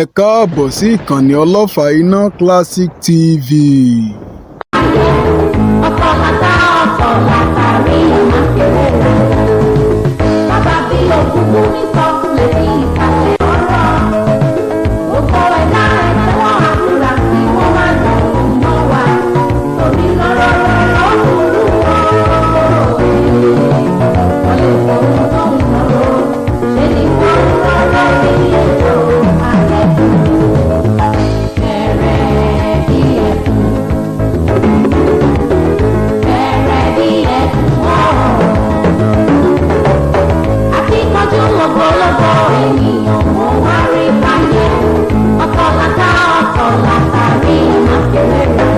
Ẹ káàbọ̀ sí ìkànnì ọlọ́fà iná Classic TV. ọkọ̀ látàrí ìmọ̀kẹ́rẹ́ rẹ̀ bàbá bí òkúkú ní sọ́kùnlé ní ìkàlẹ̀ ọ̀rọ̀ gbogbo ẹ̀dá ẹ̀tẹ́wọ̀n àdúrà tí wọ́n máa ń lò mọ́ wa torí lọ́rọ̀ ọ̀húnrú ọ̀rọ̀ wọ́n lè fọwọ́ tó ń lọ́rọ̀ ṣe ní wọ́n rọ́rọ́ bí ètò àjẹkù bẹ̀rẹ̀ bí ẹ̀kún. Akíkanjú lọ́gbọ́lọ́gbọ́ ènìyàn mo wá rí báyẹn ọkọ̀ látàrí ìmọ̀kẹ́rẹ́ rẹ̀.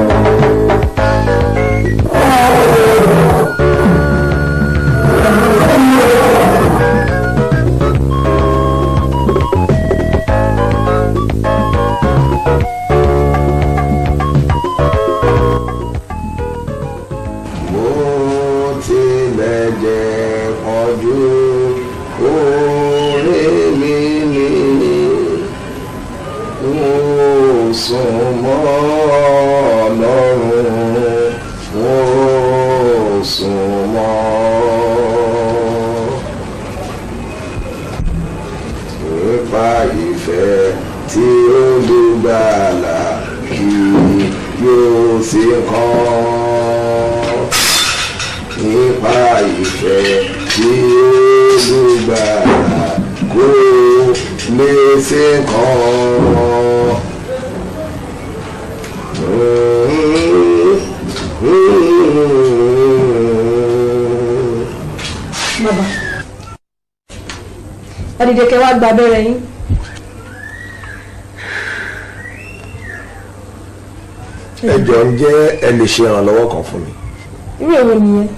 Adìdẹ̀kẹ́ wá gba abẹ́rẹ́ yín. Ẹ jọ̀ọ́ ǹjẹ́ ẹ lè ṣe ìrànlọ́wọ́ kan fún mi? Irú èwo nìyẹn?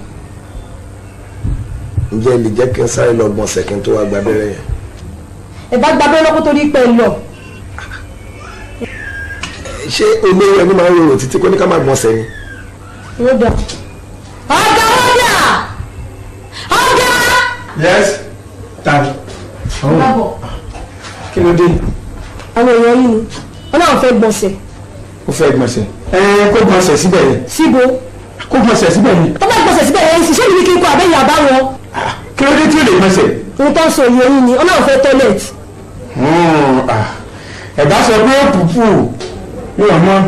Ǹjẹ́ ẹ lè jẹ́ kí n sáré lọ gbọ̀nsẹ̀ kí n tó wá gba abẹ́rẹ́ yẹn? Ẹ bá gba abẹ́rẹ́ lọ́kọ́ torí pẹ́ lọ. Ṣé olówó ẹni máa ń rorò títí kó ní ká máa gbọ̀nsẹ̀ ni? Ó dà. Ọ̀gá! Yes, tani. Bábọ̀. Kí ló dé? Àwọn èèyàn yìí ni wọ́n náà fẹ́ gbọ̀nsẹ̀. Ó fẹ́ gbọ̀nsẹ̀. Kó gbọ̀nsẹ̀ síbẹ̀ yẹn. Síbo? Kó gbọ̀nsẹ̀ síbẹ̀ yẹn. Tó bá gbọ̀nsẹ̀ síbẹ̀ yẹn ṣiṣẹ́ mi ní kí n kọ abẹ́yẹ àbá wọn. Kí ló dé tí ó lè gbọ̀nsẹ̀? Ohun tó ń sọ èèyàn yìí ni wọ́n náà fẹ́ tọ́lẹ̀tì. Ẹ̀dá sọ pé ó pùpù yóò mọ́.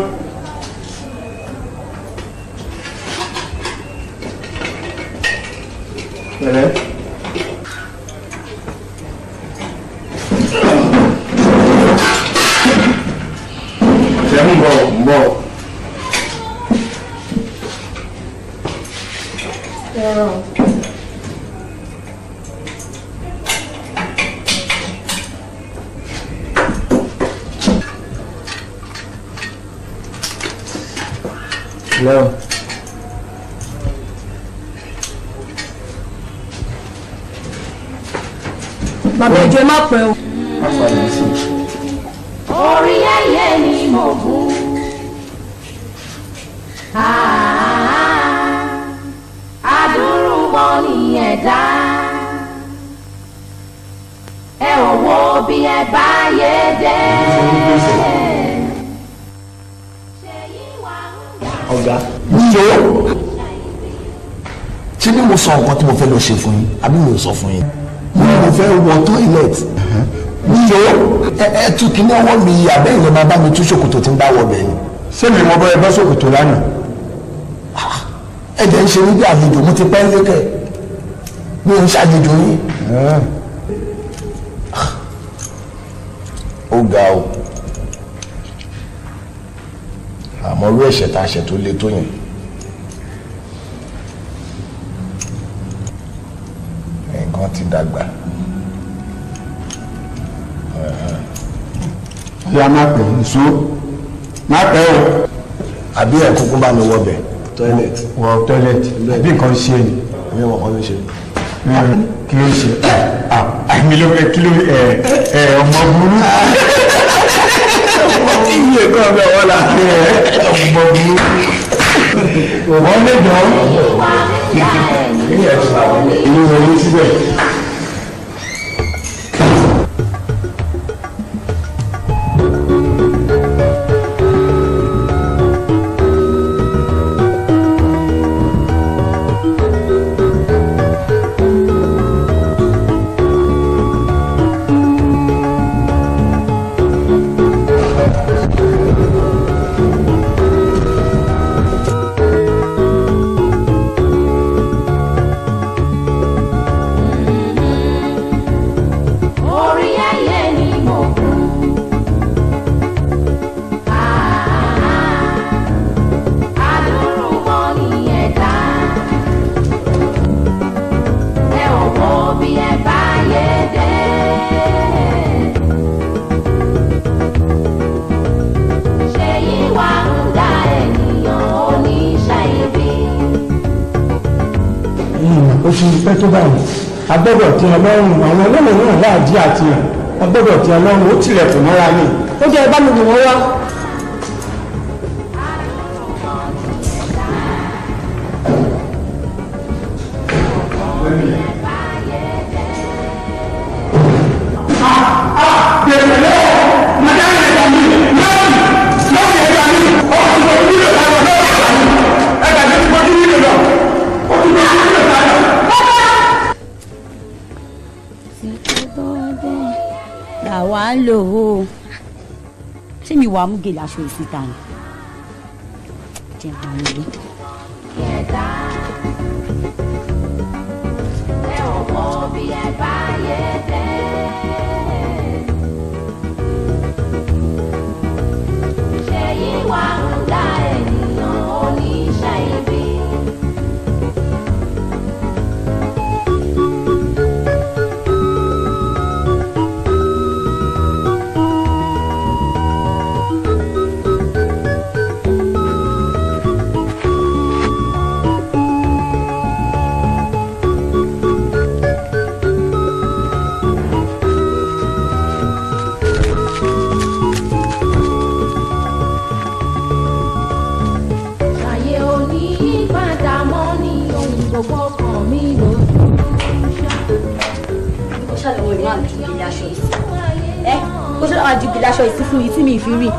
Ẹ̀rẹ́. Ń bọ̀. Hello. Bàbá ìjọ má pẹ́ o. Orí ẹyẹ ni mo gùn. Adúrúmọ ni ẹ̀dá. Ẹ ò wo bí ẹ bá yé dé. Ọ̀gá ǹjẹ́ ṣé bí mo sọ nǹkan tí mo fẹ́ lọ ṣe fún yín àbí mi ò sọ fún yín? Mo fẹ́ wọ toilet. Ǹjẹ́ ẹ tún kí ní ọwọ́ mi àbẹ́ ìyẹn máa bá mi tú ṣòkòtò tí ń bá wọ bẹ̀ ni? Ṣé mi mọ bọ́ ẹ bá ṣòkòtò lánàá? Ẹ̀jẹ̀ ń ṣe ní bí àlejò mo ti pẹ́ lékè mi ò ń ṣàlejò yín. Ó ga o àmọ́ irú ẹ̀ṣẹ̀ tá a ṣẹ̀ tó le tó yẹn nǹkan ti dàgbà. Ìyá má pẹ́ ìṣó má pẹ́ o. Àbí ẹ̀ kúkú bá mi wọ bẹ̀ toilet. Wọ toilet àbí nǹkan ṣe ni. Mi ò mọ̀ kọ́ ló ṣe. Kí ló ṣe? Àmì ló fẹ́ kí ló ọmọ burú. Iye kan bẹ̀ wọ́n la. Ọmọ burú. Wọ́n lè jọ. Ìlú wọlé síbẹ̀. ti pẹ́ tó báyìí agbọ́dọ̀ tí ọlọ́run àwọn ọlọ́run náà láàjí àti ẹ̀ agbọ́dọ̀ tí ọlọ́run ó tilẹ̀kùn mọ́ra ní. ó jẹ́ bá mi wò wọ́n wá. wà á lò ó ṣé mi wàá mú gèlè aṣọ ìsìta ni jẹ́ àwọn ilé. ẹ ò mọ bí ẹ bá yé dé. ṣé yìí wà ń dá ènìyàn oníṣẹ́ ibi. Ó ṣe àwọn àjùgbìlẹ̀ aṣọ ìsí fún yìí tí mi fi rí.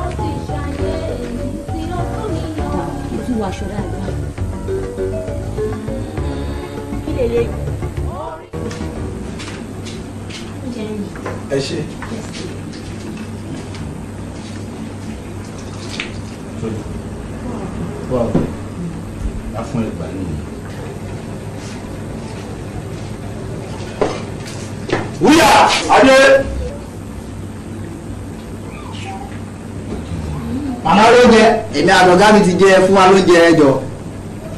Ìtú aṣọ dáadáa. Kí lè lè. Ẹ ṣe. Wow. A fún ẹgbàá nìyí. Wúyà! Adé! Màmá ló jẹ. Èmi àtọ̀gá mi ti jẹ fún wa ló jẹ ẹjọ́.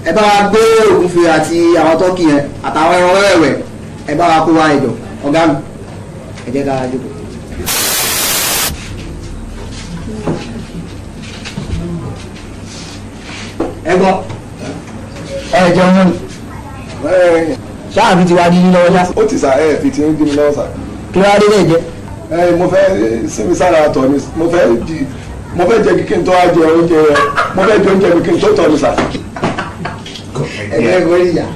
Ẹ bá wa gbé ògúnfe àti àwọn tọ́kì yẹn àtàwọn ẹran wẹ́wẹ́wẹ́. Ẹ bá wa kó wa ẹjọ́. Ọ̀gá mi, ẹ jẹ́ ká jókòó. Ẹ̀gbọ́n. Ẹ jẹun mọ́ ni. Ṣáà fi ti wá dín lọ́wọ́ ṣá. Ó ti sà ẹ fi ti ń dín mi lọ́wọ́ sà. Kí ló wá dé lẹ́jẹ́? Mo fẹ́ sinmi sára tọ̀ ni mo fẹ́ jẹ kí n tó wá jẹ oúnjẹ mo fẹ́ jẹ oúnjẹ mi kí n tó tọ̀ ni sà. Ẹgbẹ́ gorí ìyá.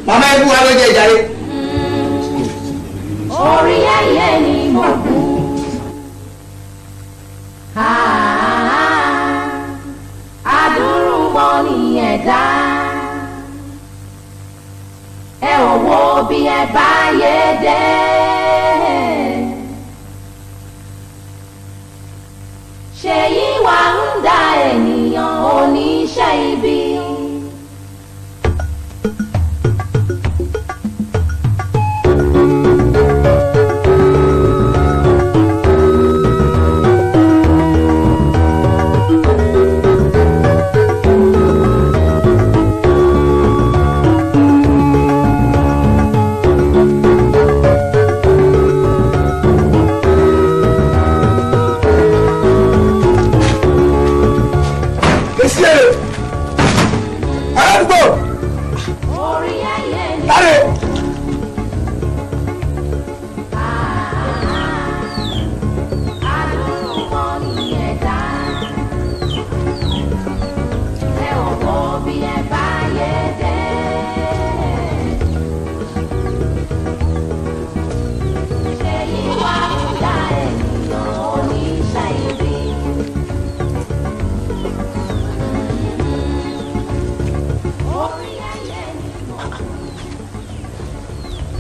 Màmá ẹ fún wa ló jẹ ìjàre. Orí ayé ni mo kú. Adúrúmọ́ ni ẹ̀dá. Ẹ ò wo bí ẹ bá yé dé. Ṣèyí wà ń da ènìyàn oníṣẹ́ ibi.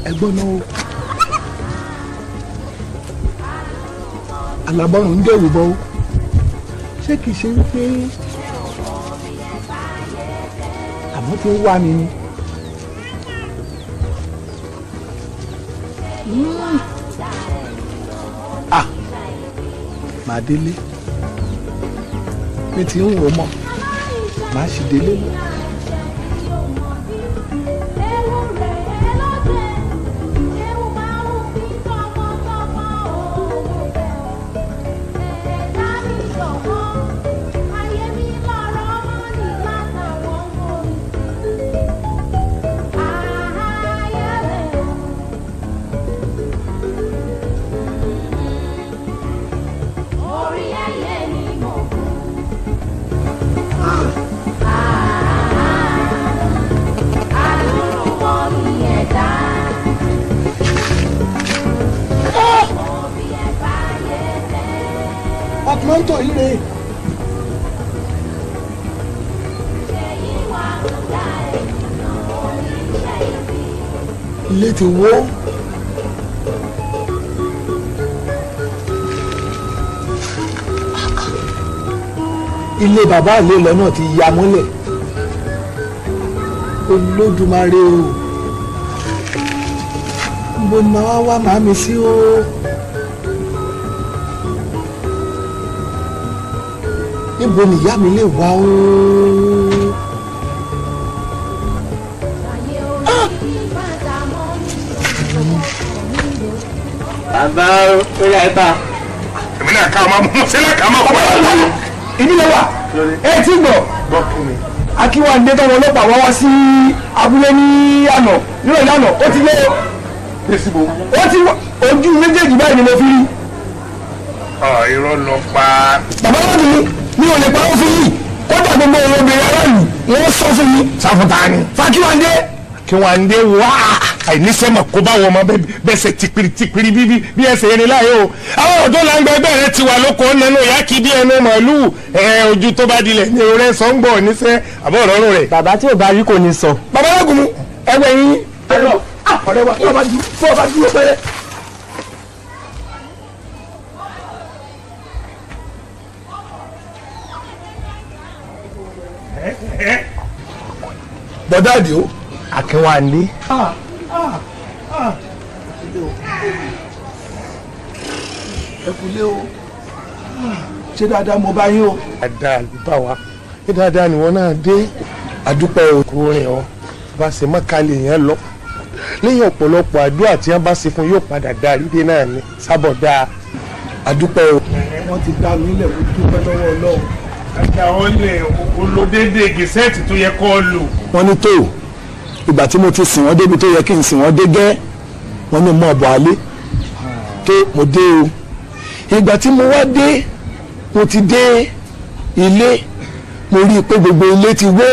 Ẹgbọ́n náà alábọ́rùn ń dẹ̀wò bọ́ ṣé kìí ṣe wípé àmọ́ tí ń wá mi ni. Màá délé mi ti ń wò mọ́ màá sì délé lọ. Ayé mi máa ń tọ̀ yí re. ilé ti wó. ilé bàbá àlè lọ náà ti ya mọ́lẹ̀. Olódùmarè o mo máa wá màmí sí o. níbo nìyá mi lè wá o. bàbá orí àìta. èmi náà ká máa mú sílẹ̀ ká máa wá. ibi lè wà ẹ ti gbọ́. Akínwándé tọmọ ọlọ́pàá wá sí abúlé ní àná nírọ̀lẹ́ àná ó ti lé ó ti ojú méjèèjì báyìí ni mo fi rí. irọ́ lọ pa. bàbá wọn mi ò lè parọ́ fún yìí kódà gbogbo obìnrin aráàlú wọn sọ fún mi. sáfùtà ni. Fakínwándé. Akínwándé wá àìníṣẹ́mọ̀ kó bá wọn mọ bẹ́sẹ̀ tìpìrì bí ẹsẹ̀ yẹn láyé o. àwọn ọ̀dọ́ la ń gbẹ ẹgbẹ́ rẹ ti wà lóko nínú ìyá kí bí ẹnu màálùú ojú tó bá dilẹ̀ ní orẹ́ sọ́ngbọ̀n níṣẹ́ àbọ̀ ọ̀rọ̀ rẹ̀. bàbá tí ò bá rí kò ní sọ. bàbá lágùn mi ẹgbẹ́ yín. ọ̀rẹ́ wa fọ́ bá dúró pẹ́rẹ́. bọ̀dá àdìo. Akínwándé. ẹ kúlé o ṣé dáadáa mo bá yín o. dáadáa ló bá wa ṣé dáadáa ni wọn náà dé. àdúpẹ́ o. kò rìn ọ bá ṣe mọ́kàlẹ̀ yẹn lọ lẹ́yìn ọ̀pọ̀lọpọ̀ àdúrà tí wọ́n bá ṣe fún yóò padà darí dé náà ni sábọ̀ dáa. àdúpẹ́ o. wọ́n ti dá mi lẹ̀ mo dúpẹ́ lọ́wọ́ Ọlọ́run. àti àwọn ilé olódédé gẹ̀ẹ́sẹ̀tì tó yẹ kó lò. wọ́n ní tó ìgbà tí mo ti sìn wọ́n débi tó yẹ kí n sìn wọ́n dé gẹ́ wọ́n ní mọ́ ọ̀bọ̀ alẹ́ tó mo dé o. ìgbà tí mo wá dé mo ti dé ilé mo rí i pé gbogbo ilé ti wó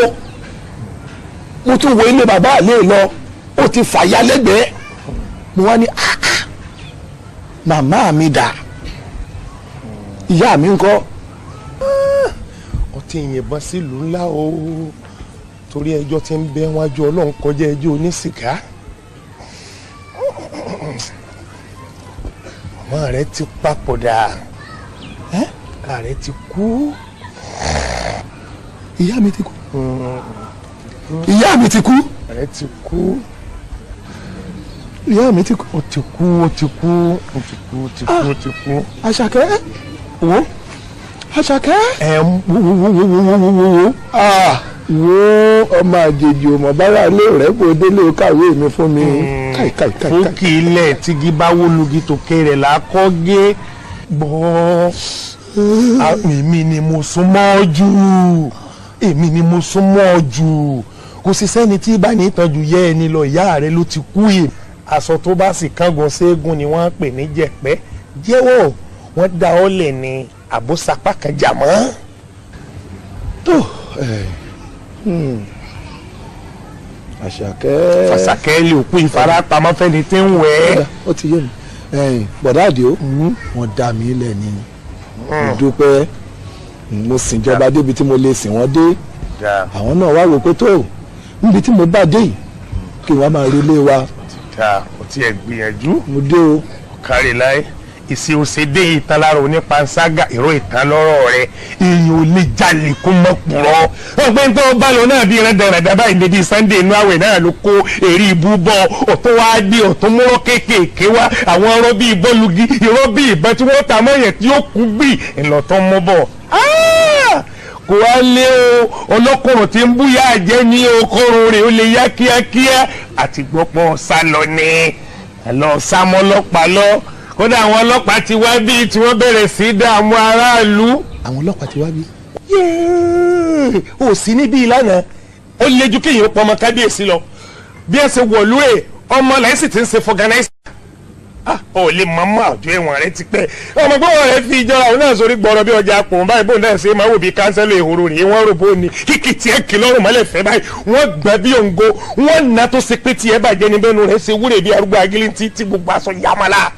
mo tún wo ilé bàbá àlè lọ ó ti fàya lẹ́gbẹ̀ẹ́ mo wá ní màmá mi dà ìyá mi ńkọ́. ọtí ìyìnbọn sílùú ńlá o torí ẹjọ́ tí ń bẹ wájú Ọlọ́run kọjá ẹjọ́ onísìká. màmá rẹ ti papòdà ìyá rẹ ti kú. ìyá mi ti kú. ìyá mi ti kú. rẹ ti kú. ìyá mi ti kú. ó ti kú ó ti kú ó ti kú ó ti kú ó ti kú. Àṣàkẹ́ wo Àṣàkẹ́. wo ọmọ àjèjì ò mọ̀ bára ilé rẹ̀ kó délé kàwé mi fún mi. fókì ilẹ̀ tígi bá wólugi tòkè rẹ̀ lákọ́ gé gbọ́. èmi ni mo súnmọ́ jù èmi ni mo súnmọ́ jù kò sì sẹ́ni tí bá ní ìtọ́jú yẹ ẹni lọ ìyá rẹ̀ ló ti kú yìí. aṣọ tó bá sì kángun ségun ni wọ́n pè ní jẹ̀pẹ́ jẹ́wọ́ wọ́n dá ọ lẹ̀ ní àbúsapá kan jà mọ́. Àṣàkẹ́. Àṣàkẹ́ lè òkú ìfarapamọ́ fẹ́ni tí ń wẹ̀ ẹ́. ó ti yé mi bọ̀dá àdìo wọ́n dá mi lẹ̀ ni mo dúpẹ́ mo sìn jọba débi tí mo lè sìn wọ́n dé àwọn náà wá wò pé tó níbi tí mo bá dé yìí kí wọ́n máa relé wa. ó ti ẹ̀ gbìyànjú. mo dé o. kárí láyé ìsì òsèdè ìtàn lára onípanṣágà ìró ìtàn lọ́rọ̀ rẹ̀ èèyàn ò lè jalè kó mọ́ purọ́. ọ̀pẹ́ tó bá lọ náà bí rẹ̀dẹ̀rẹ̀dẹ̀ báyìí níbi Sunday inú àwẹ̀ náà ló kó èrè ìbú bọ̀ ọ̀tún wá gbé ọ̀tún múrọ́ kéékèèké wá àwọn ọ̀rọ̀ bíi bọ́ọ̀lùgì ìrọ́ bíi ìbọn tí wọ́n ta mọ́yẹ̀ tí ó kú gbì ńlọtọ́ mọ́ bọ̀. kò wá lé o ọlọ́kùnrin tí ń búyà jẹ́ ní okòrò rẹ̀ ó lè yá kíákíá àti gbọ́pọ̀ sálọ ní àlọ́ sámọ́lọ́pàá lọ kódà àwọn ọlọ́pàá ti wá bí tí wọ́n bẹ̀rẹ̀ sí dààmú aráàlú. àwọn ọlọ́pàá ti wá bí. ò sí níbí ìlànà ó lé ju kéèyàn pọ̀ ọmọ kábíyèsí lọ bí ẹ ṣe wọ̀lú ẹ̀ ọmọ lẹ́sìn tí ń ṣe fọgànáìsì ò lè mọ́mọ́ àjọ ẹ̀wọ̀n rẹ ti pẹ́ ọmọ gbọ́wọ́ rẹ fi ìjọra òun náà sórí gbọ́rọ̀ bí ọjà pò ń báyìí bóun náà ṣe máa wò bí kánsẹ́lò ìhòòrò rèé wọ́n rò bó ni kíkì tiẹ̀ kì lọ́rùn mọ́lẹ̀ fẹ́ báyìí wọ́n gbẹ́ bí òǹgo wọ́n nà tó ṣe pé tiẹ̀ bàjẹ́ ní bẹ́nu rẹ̀ ṣe wúrẹ̀ bí arúgbó agilintí tí gbogbo aṣọ yamala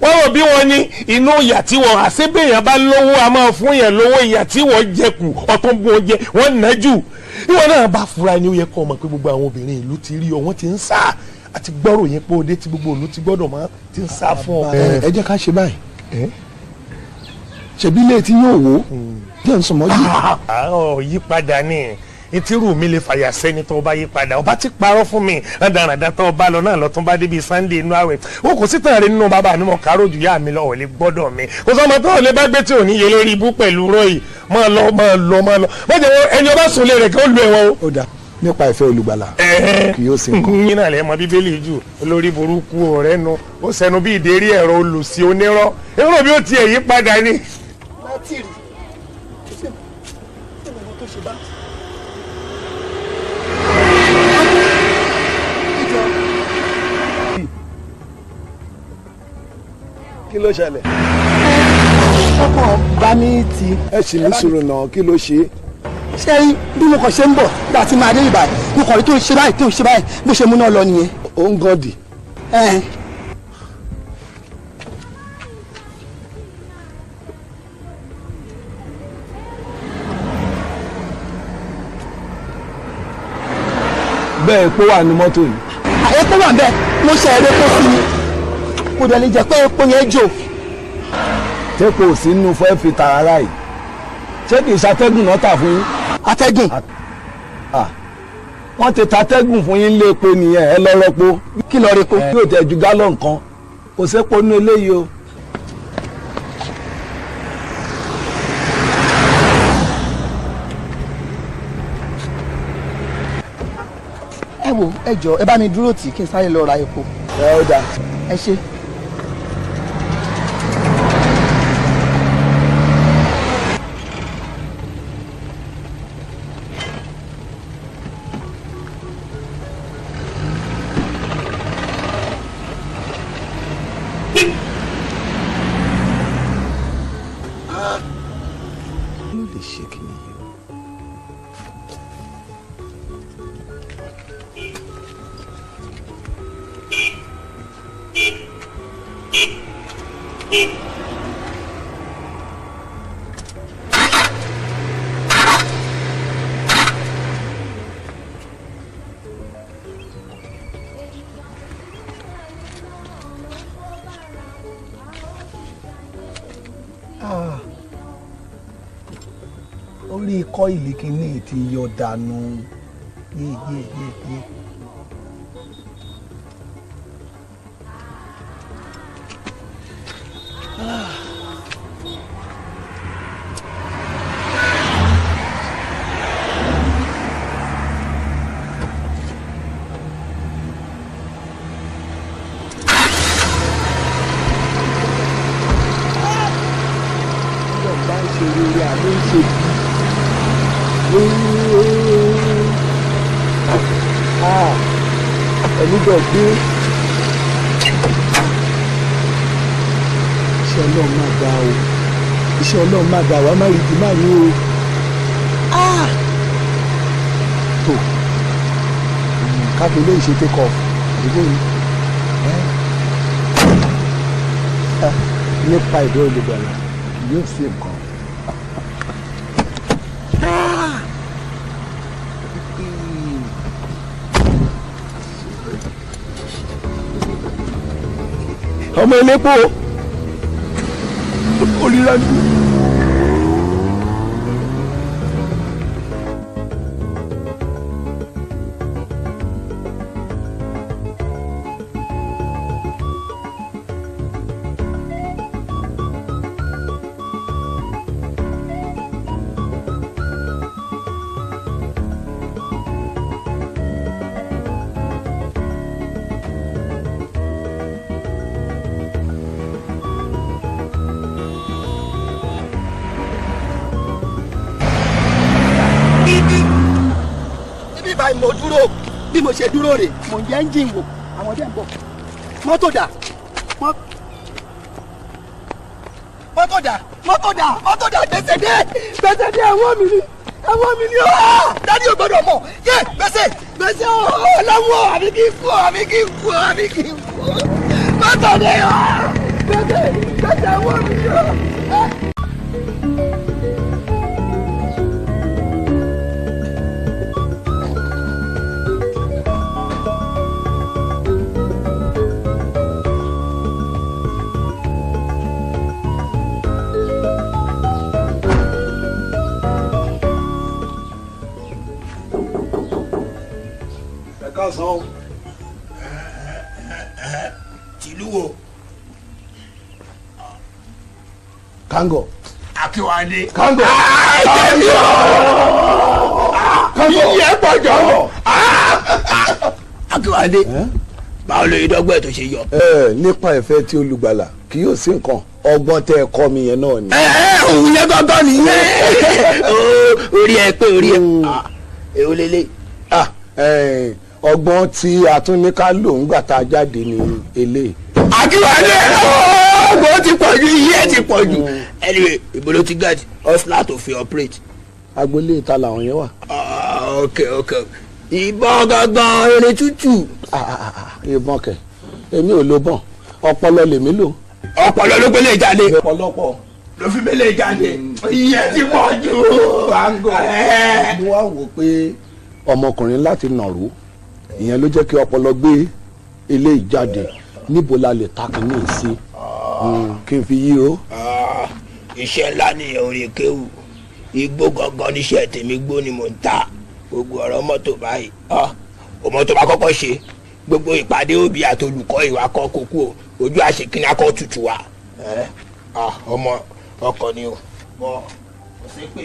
wọ́n rò bí wọ́n ní inú ìyà tí wọ́n àṣebéèyàn bá lówó a máa fún yẹn lówó ìyà tí wọ́n jẹkù ọ̀tún bú oúnjẹ wọ́n nà jù ìwọ náà bá fura ni ó yẹ kó mọ̀ pé gbogbo àwọn obìnrin ìlú ti rí ọ wọ́n ti ń sá àti gbọ́rò yẹn pé òde tí gbogbo ìlú ti gbọ́dọ̀ máa ti ń sá fún ọ. ẹ jẹ́ ká ṣe báyìí ṣebí ilé tí yóò wó jẹ́ ń sùn mọ́jú. yípadà ni ìtírù mi lè fàyà sẹ́ni tó bá yípadà ọba ti parọ́ fún mi rádaràdà tó bá lọ náà lọ́tún bá débi Sunday inú àwẹ̀ o kò sí tàn rí nínú bàbá mi mọ̀ kárò jù yá mi lọ́wọ́ lè gbọ́dọ̀ mi kò sọ ma tó lè bá gbé tí ò ní yé lórí ibú pẹ̀lú rọ́ọ̀yì máa lọ mọ̀jẹ̀ ẹni ọba sùn lé rẹ̀ kí ó lu ẹ̀wọ̀n o. ó dà nípa ìfẹ́ olùgbàlà kì yóò sì kọ́. yín náà lè mọ bíbélì jù olórí burúkú ọ̀rẹ́ nu ó sẹnu bí ìdérí ẹ̀rọ olùsí onírọ́ èrò bí ó tiẹ̀ yí padà ni. kí ló ṣẹlẹ̀. ọkọ̀ bá mi ti. ẹ sì ní sùúrù náà kí ló ṣe é. ṣé bí mo kàn ṣe ń bọ̀ nígbà tí màá dé ìbàdàn mo kàn rí tó ń ṣe báyìí tó ń ṣe báyìí bó ṣe múná lọ nìyẹn. ó ń gọ́dì. bẹ́ẹ̀ epo wà ní mọ́tò yìí. epo wà bẹ́ẹ̀ mo ṣe ẹ̀rọ epo sí i kò dẹ̀ lè jẹ́ pé epo yẹn jò. tẹ́pọ̀ sí inú fẹ́ fi tààrà yìí ṣé kì í ṣàtẹ́gùn náà tà fún yín. atẹ́gùn. wọ́n ti tatẹ́gùn fún yín lé epo nìyẹn ẹ lọ rọpo. kí lọ rẹpo. yóò tẹ ju gálọ̀ nǹkan kò sépo nínú eléyìí o. ẹ wo ẹ jọ ẹ bá mi dúró tì kí n sáré lọ ra epo. ẹ ó dà. ẹ ṣe. orí kọ́ìlì kìíní ti yọ dànù yé. ẹni bọ̀ gbé iṣẹ́ ọlọ́run máa gbà o iṣẹ́ ọlọ́run máa gbà wá má rí ti má rí o tó káfí lè ṣe take off àdúgbò yìí nípa ìdó olùgbàlà yóò sí nǹkan. ọmọ elépo olùrànjú. mo dúró bí mo ṣe dúró rè mo ń jẹ́ ẹ́ńjìn wò àwọn ọdẹ ń bọ̀ mọ́tò dà mọ́tò dà gbèsè dé ẹ̀wọ̀n mi ni dádì ò gbọ́dọ̀ mọ̀ yé gbèsè ọlọ́wọ́ àbí kí n kú mọ́tò dé gbèsè ẹ̀wọ̀n mi ni Kásán. Tìlú wo? Kango. Akíwádé. Kango. Kango. Iye pọ̀jọ́. Akíwádé. Báwo ló ìdọ́gbẹ́ tó ṣe yọ? Nípa ìfẹ́ tí olùgbàlà kì yóò sí nǹkan ọgbọ́n tẹ́ ẹ kọ́ mi yẹn náà ni. Òun yẹn gángan nìyẹn. Orí ẹ pé orí ẹ. Èwo lélẹ̀? Ọgbọ́n tí a tún ní ká lò ń gbà tá a jáde ní eléyìí. Akíwádé ọgbọ́n ti pọ̀ jù iye ti pọ̀ jù. Anyway, ìbò ló ti gàdí ọ́sùlá tó fi operate. Agboolé ìta làwọn yẹn wà. Ok. Ìbọn gangan eré tútù. Ìbọn kẹ èmi ò lo bọn ọpọlọ lèmi lò. Ọpọlọ ló gbélé jáde. Ọ̀pọ̀lọpọ̀ ló fi gbélé jáde. Iye ti pọ̀ jù. Mo wá wò pé ọmọkùnrin láti nàró ìyẹn ló jẹ́ kí ọpọlọ gbé eléyìí jáde níbo la lè ta kínní sí kí n fi yíró. Iṣẹ́ ńlá ni orí kéwù igbó gangan níṣẹ́ tèmi gbó ni mò ń ta gbogbo ọ̀rọ̀ mọ́tò báyìí ọmọ tó bá kọ́kọ́ ṣe gbogbo ìpàdé òbí àti olùkọ́ ìwà kọ́ kókó ojú àṣekínní akọ́ tutù wa ọmọ ọkọ ni o bọ́ kò sí pé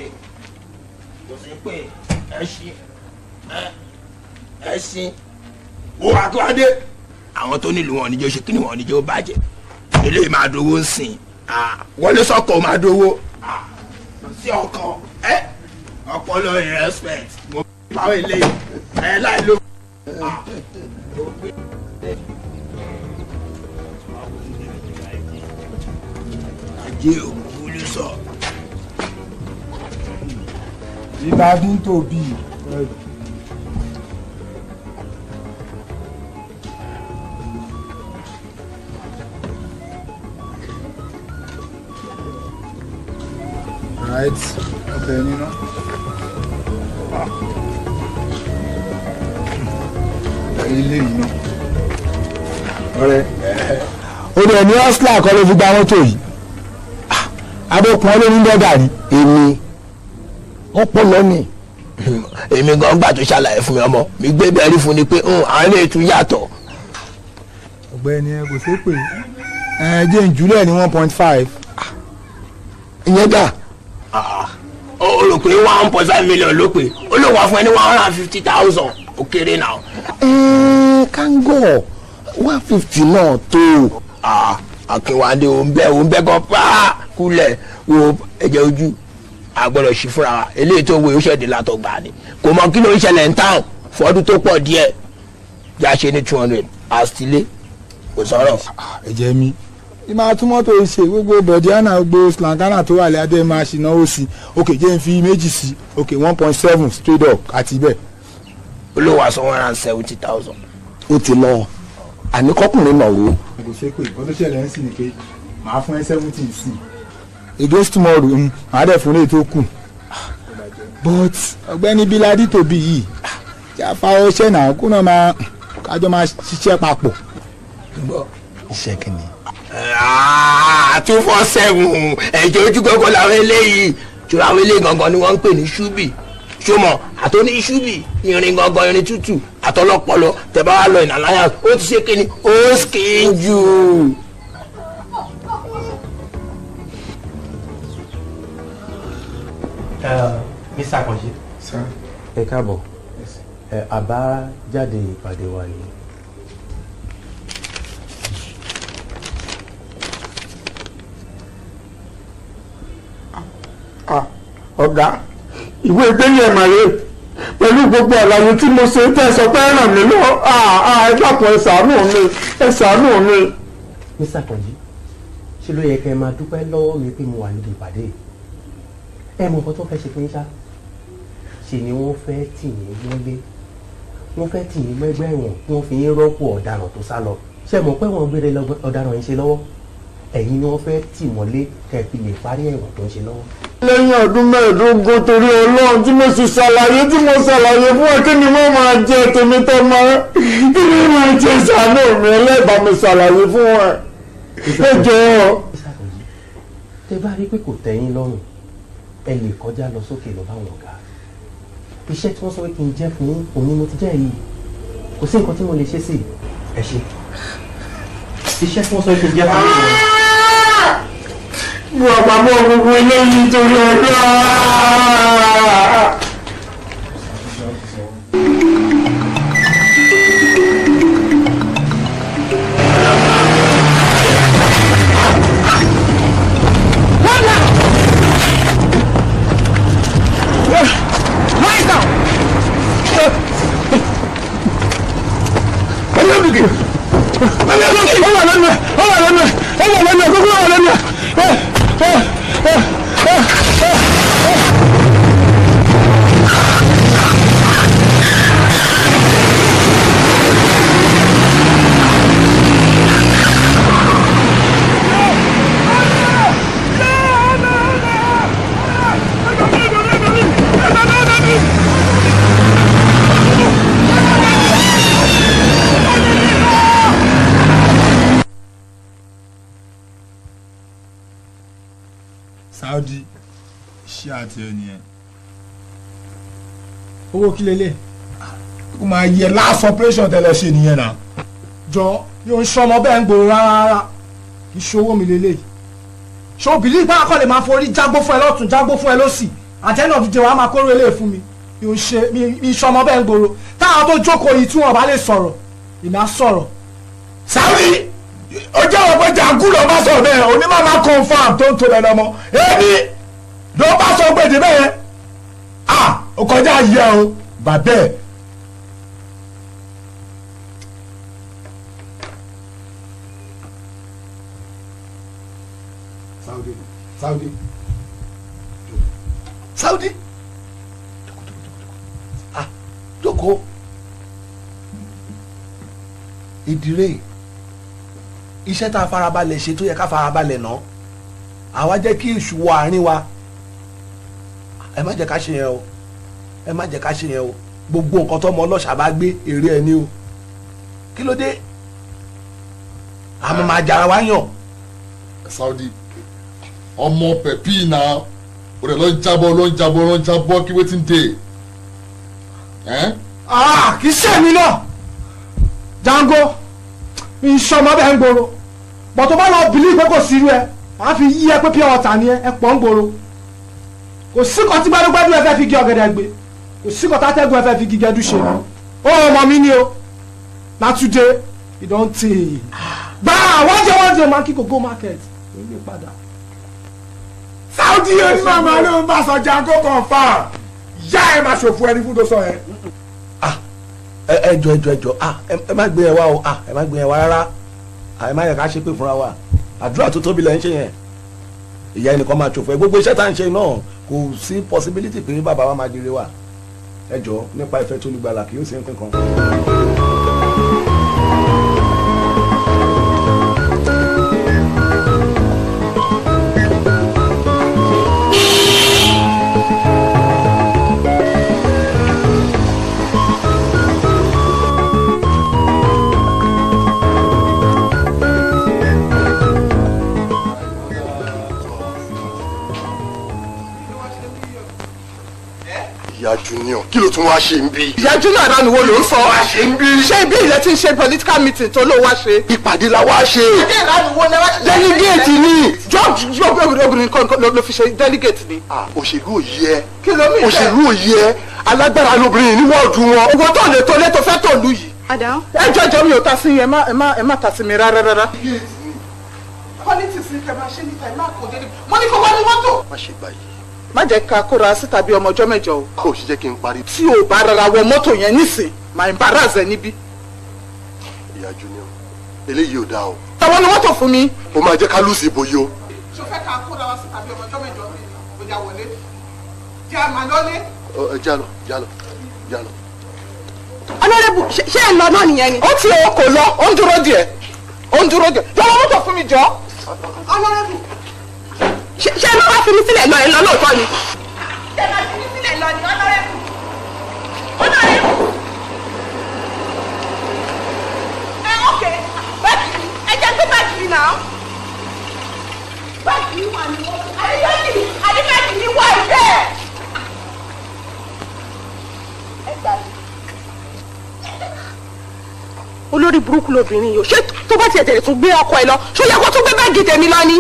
ẹṣin wo Akíwádé àwọn tó nílùú wọn níjó ṣe kí ni wọn níjó bàjẹ́ eléyìí máa dowó ń sìn wọlé sọkọ máa dowó sí ọkọ ọpọlọ respect mo báwo eléyìí láì ló. ajé òkúlù sọ. ìbádùn tóbi. Right, ọbẹ̀ nínú. Ilé yìí náà. Ọ̀rẹ́. O dẹ̀ ní ọ́sílà kan ló fi gba mọ́tò yìí. Adókun ló ní dọ́gà ni. Èmi ọpọlọ ni. Èmi gan gbà tó ṣàlàyé fún mi ọmọ mi gbé bẹ́ẹ̀ rí fún ni pé àwọn ilé ètò yàtọ̀. Ọ̀gbẹ́ni ẹ kò ṣeé pè jẹ́ ìjúlẹ̀ ní 1.5. Ìyẹn dà. O rò pé 1.5 million ló pé ó lè wá fún ẹ ní 150,000 ó kéré náà. Kango 150 náà tó. Akínwádé òun bẹ́ gan pa kúlẹ̀ wo ẹ̀jẹ̀ ojú àgbọ̀dọ̀ sí fúnra wa eléyìí tó wo ìṣẹ̀dẹ̀ látọ̀gbà ni kò mọ kí ló ń ṣẹlẹ̀ ń tàn fọ́dún tó pọ̀ díẹ̀ já ṣe ní 200 àstílé kò sọ̀rọ̀. ẹ̀jẹ̀ mi ìmọ̀ àtúmọ̀tò ṣe gbogbo bẹ̀díánà gbogbo slankana tó wà lẹ́adẹ́ máa ṣì náwó sí òkè jẹ́ ń fi méjì sí òkè 1.7 straight up àti bẹ́ẹ̀. olówó aṣọ 170,000. ó ti lọ àníkọ́kùnrin náà ro. kò ṣe pé ìkọ́ tó ṣẹlẹ̀ ń sìn ni pé màá fún ẹ 17 sí against tomorrow màá dẹ̀ fún ẹ tó kù but ọ̀gbẹ́ni bíládì tóbi yìí jáfa ọṣẹ náà kó náà máa kájọ máa ṣiṣẹ́ papọ̀. iṣẹ́ kìíní. 247 ẹ̀jẹ̀ ojú gbogbo làwọn eléyìí ṣùgbọ́n àwọn eléyìí gangan ni wọ́n ń pè ní ṣúbì ṣọmọ àtọ́ní ṣúbì irin gangan irin tútù àtọlọpọlọ tẹ̀bá wà lọ ìnàláyà ó ti ṣe kíni ó skin jù. Mr. Akanji ẹ káàbọ̀ àbá jáde ìpàdé wa yìí. ọ̀gá ìwé ìgbéyìí ẹ̀ màlẹ́ pẹ̀lú gbogbo àlàyé tí mo ṣe tẹ́ sọ pé ràn mí lọ ẹ dákun ẹ ṣàánú mi ẹ ṣàánú mi. Mr. Akanji ṣé ṣe ló yẹ kẹ́ ẹ máa dúpẹ́ lọ́wọ́ mi pé mo wà níbi ìpàdé ẹ mọ nǹkan tó fẹ́ ṣe fún yín ṣá ṣe ni wọ́n fẹ́ tì yín mọ́lé wọ́n fẹ́ tì yín mẹ́gbẹ́ ẹ̀wọ̀n kí wọ́n fi yín rọ́pò ọ̀daràn tó sá lọ ṣe mọ̀ pé wọ́n gbére ọ̀daràn yín ṣe lọ́wọ́ ẹ̀yin ni wọ́n fẹ́ tì mọ́lé kẹ́ fi lè parí ẹ̀wọ̀n tó ń ṣe lọ́wọ́. lẹ́yìn ọdún mẹ́ẹ̀ẹ́dógún torí Ọlọ́run tí mo sì ṣàlàyé fún ẹ kí ni mo máa jẹ tèmi tó máa kí ni mo máa jẹ ṣàánú mi ẹlẹ́bàá mi ṣàlàyé fún ẹ ẹ jọ̀ọ́. tẹ bá rí pé kò tẹ́yìn lọ́rùn ẹ lè kọjá lọ sókè lọ báwọn ọ̀gá iṣẹ́ tí wọ́n sọ pé kí n jẹ́ fún yín òun ni mo ti jẹ́ yìí kò sí nǹkan tí mo lè ṣe sí ẹ ṣe iṣẹ́ tí wọ́n sọ pé kí n jẹ́ fún yín. mo àpamọ́ gbogbo eléyìí torí ọjọ́. Saudi iṣẹ́ àti ẹni ẹ̀. owó kí lélẹ̀. ó máa yẹ last operation tẹ́lẹ̀ ṣe nìyẹn náà. jọ yóò ń ṣọmọ bẹ́ẹ̀ ń gbòòrò rárá kì í ṣowó mi lélẹ̀. ṣé o bìlí ìpá akọ́ lè máa forí jágbó fún ẹ lọ́tún jágbó fún ẹ lọ́sì àtẹ́nà fi jẹ wàá máa kóró eléyìí fún mi yóò ṣe mi ṣọmọ bẹ́ẹ̀ ń gbòòrò táwọn tó jókòó yìí tí wọn bá lè sọ̀rọ̀ èmi á sọ̀rọ̀. Saudi ó jẹ́ ọ̀pẹ jàǹkú lọ bá sọ bẹ́ẹ̀ onímọ̀ máa confam tó ń tó lẹ́nu ọmọ èmi ló bá sọ pé débẹ̀ yẹn ó kọjá yẹ o bàbẹ́ ẹ̀. Saudi jókòó ìdírè iṣẹ́ tá a farabalẹ̀ ṣe tó yẹ ká farabalẹ̀ ná àwa jẹ́ kí èṣù wọ àárín wa ẹ má jẹ́ ká ṣe yẹn o ẹ má jẹ́ ká ṣe yẹn o gbogbo nǹkan tó ọmọ ọlọ́ṣà bá gbé èrè ẹ ní o kí ló dé àmọ́ máa jara wá yàn. Saudi ọmọ pẹ̀pì náà o rẹ̀ lọ ń jábọ́ kí wetin dey. kì í ṣe mi náà Jango ìṣọmọ bẹ́ẹ̀ ń gbòòrò bọ̀ tó bá lọ bìlí pé kò sí irú ẹ wàá fi yí ẹ pé pure water ni ẹ pọ̀ ń gbòòrò kò sí kan tí gbẹ́dúgbẹ́dú ẹ fẹ́ fi gé ọ̀gẹ̀dẹ̀ gbé kò sí kan tátẹ́gùn ẹ fẹ́ fi gígẹ́dú ṣe ó ọmọ mi ni o látúndé ìdọ́ntì gbà wọ́n jẹ́ máa kí kò go market ló lè padà. Saudi onímọ̀ ló ń bá sọ Jango confam yá ẹ máa ṣòfò ẹni fún tó sọ yẹn. ẹjọ ẹ má gbé yẹn wá o ẹ má gbé yẹn wá rárá ẹ má yẹ ká ṣépè fúnra wa àdúrà tó tóbi lẹ ń ṣe yẹn ìyá ẹnìkan máa ṣòfò ẹ gbogbo iṣẹ́ tá à ń ṣe náà kò sí possibility pé bàbá wa máa jèrè wa ẹjọ nípa ìfẹ́ tó lùgbàlà kì yóò ṣe nǹkan kan. Ìyá Junior kí ló tún wá ṣe ń bí. Ìyá Junior àdáni wo ló ń sọ. wá ṣe ń bí. ṣé ibi ilẹ̀ tí ń ṣe political meeting tó ló wá ṣe. ìpàdé la wá ṣe. ìdí ìlànà wo ni wá ṣe. delegate ni jọ́ọ̀jì obìnrin kan ló fi ṣe delegate ni. òṣèlú òye ẹ. kí ló mi jẹ́. òṣèlú òye ẹ alágbára lóbìnrin ní wọ́ọ̀dù wọn. owó tó lè tó lé tó fẹ́ tó lù yìí. ẹ jọjọ mi ò ta sí ẹ má ta sí mi rárá. politics ni kẹ máa ṣe níta ẹ má kó dédé mo ní kó wá ní mọ́tò. má ṣe báyìí. má jẹ́ ká kóra síta bí ọmọ ọjọ́ mẹ́jọ o. kò sì jẹ́ kí n parí. tí o bá rárá wọ mọ́tò yẹn nísìn máa ń bára zẹ níbí. Ìyá Junior eléyìí ò dáa o. tọwọ́ ni wọ́n tọ̀ fún mi. ó máa jẹ́ ká lùsì ìbò yìí o. ṣo fẹ́ ká kó lọ́wọ́ sí tàbí ọmọjọ́ mẹ́jọ mi ò já wọlé jẹ́ àmà lọ́lé. jálọ. ọlọ́rẹ́bù ṣé ẹ̀ ń lọ náà nìyẹn ni. ó ti o kò lọ ó ń dúró díẹ̀ jọ̀wọ́ mọ́tò fún mi jọ. ọlọ́rẹ́bù ṣé ẹ máa wá fi mi sílẹ̀ lọ ẹ lọ lóòótọ́ ni. ṣé ẹ máa fi mi sílẹ̀ lọ ni ọlọ́rẹ́bù. Ok báàgì ẹ jẹ́ gbé báàgì mi náà. báàgì mi wà ní wọ́n. àdìbáàgì mi wà ìbẹ́. ẹ gbà mí. olórí burúkú lobìnrin yìí ṣé tó bá tiẹ̀ tẹ̀lé tún gbé ọkọ ẹ lọ ṣó yẹ kó tún gbé báàgì tèmi lọ ni.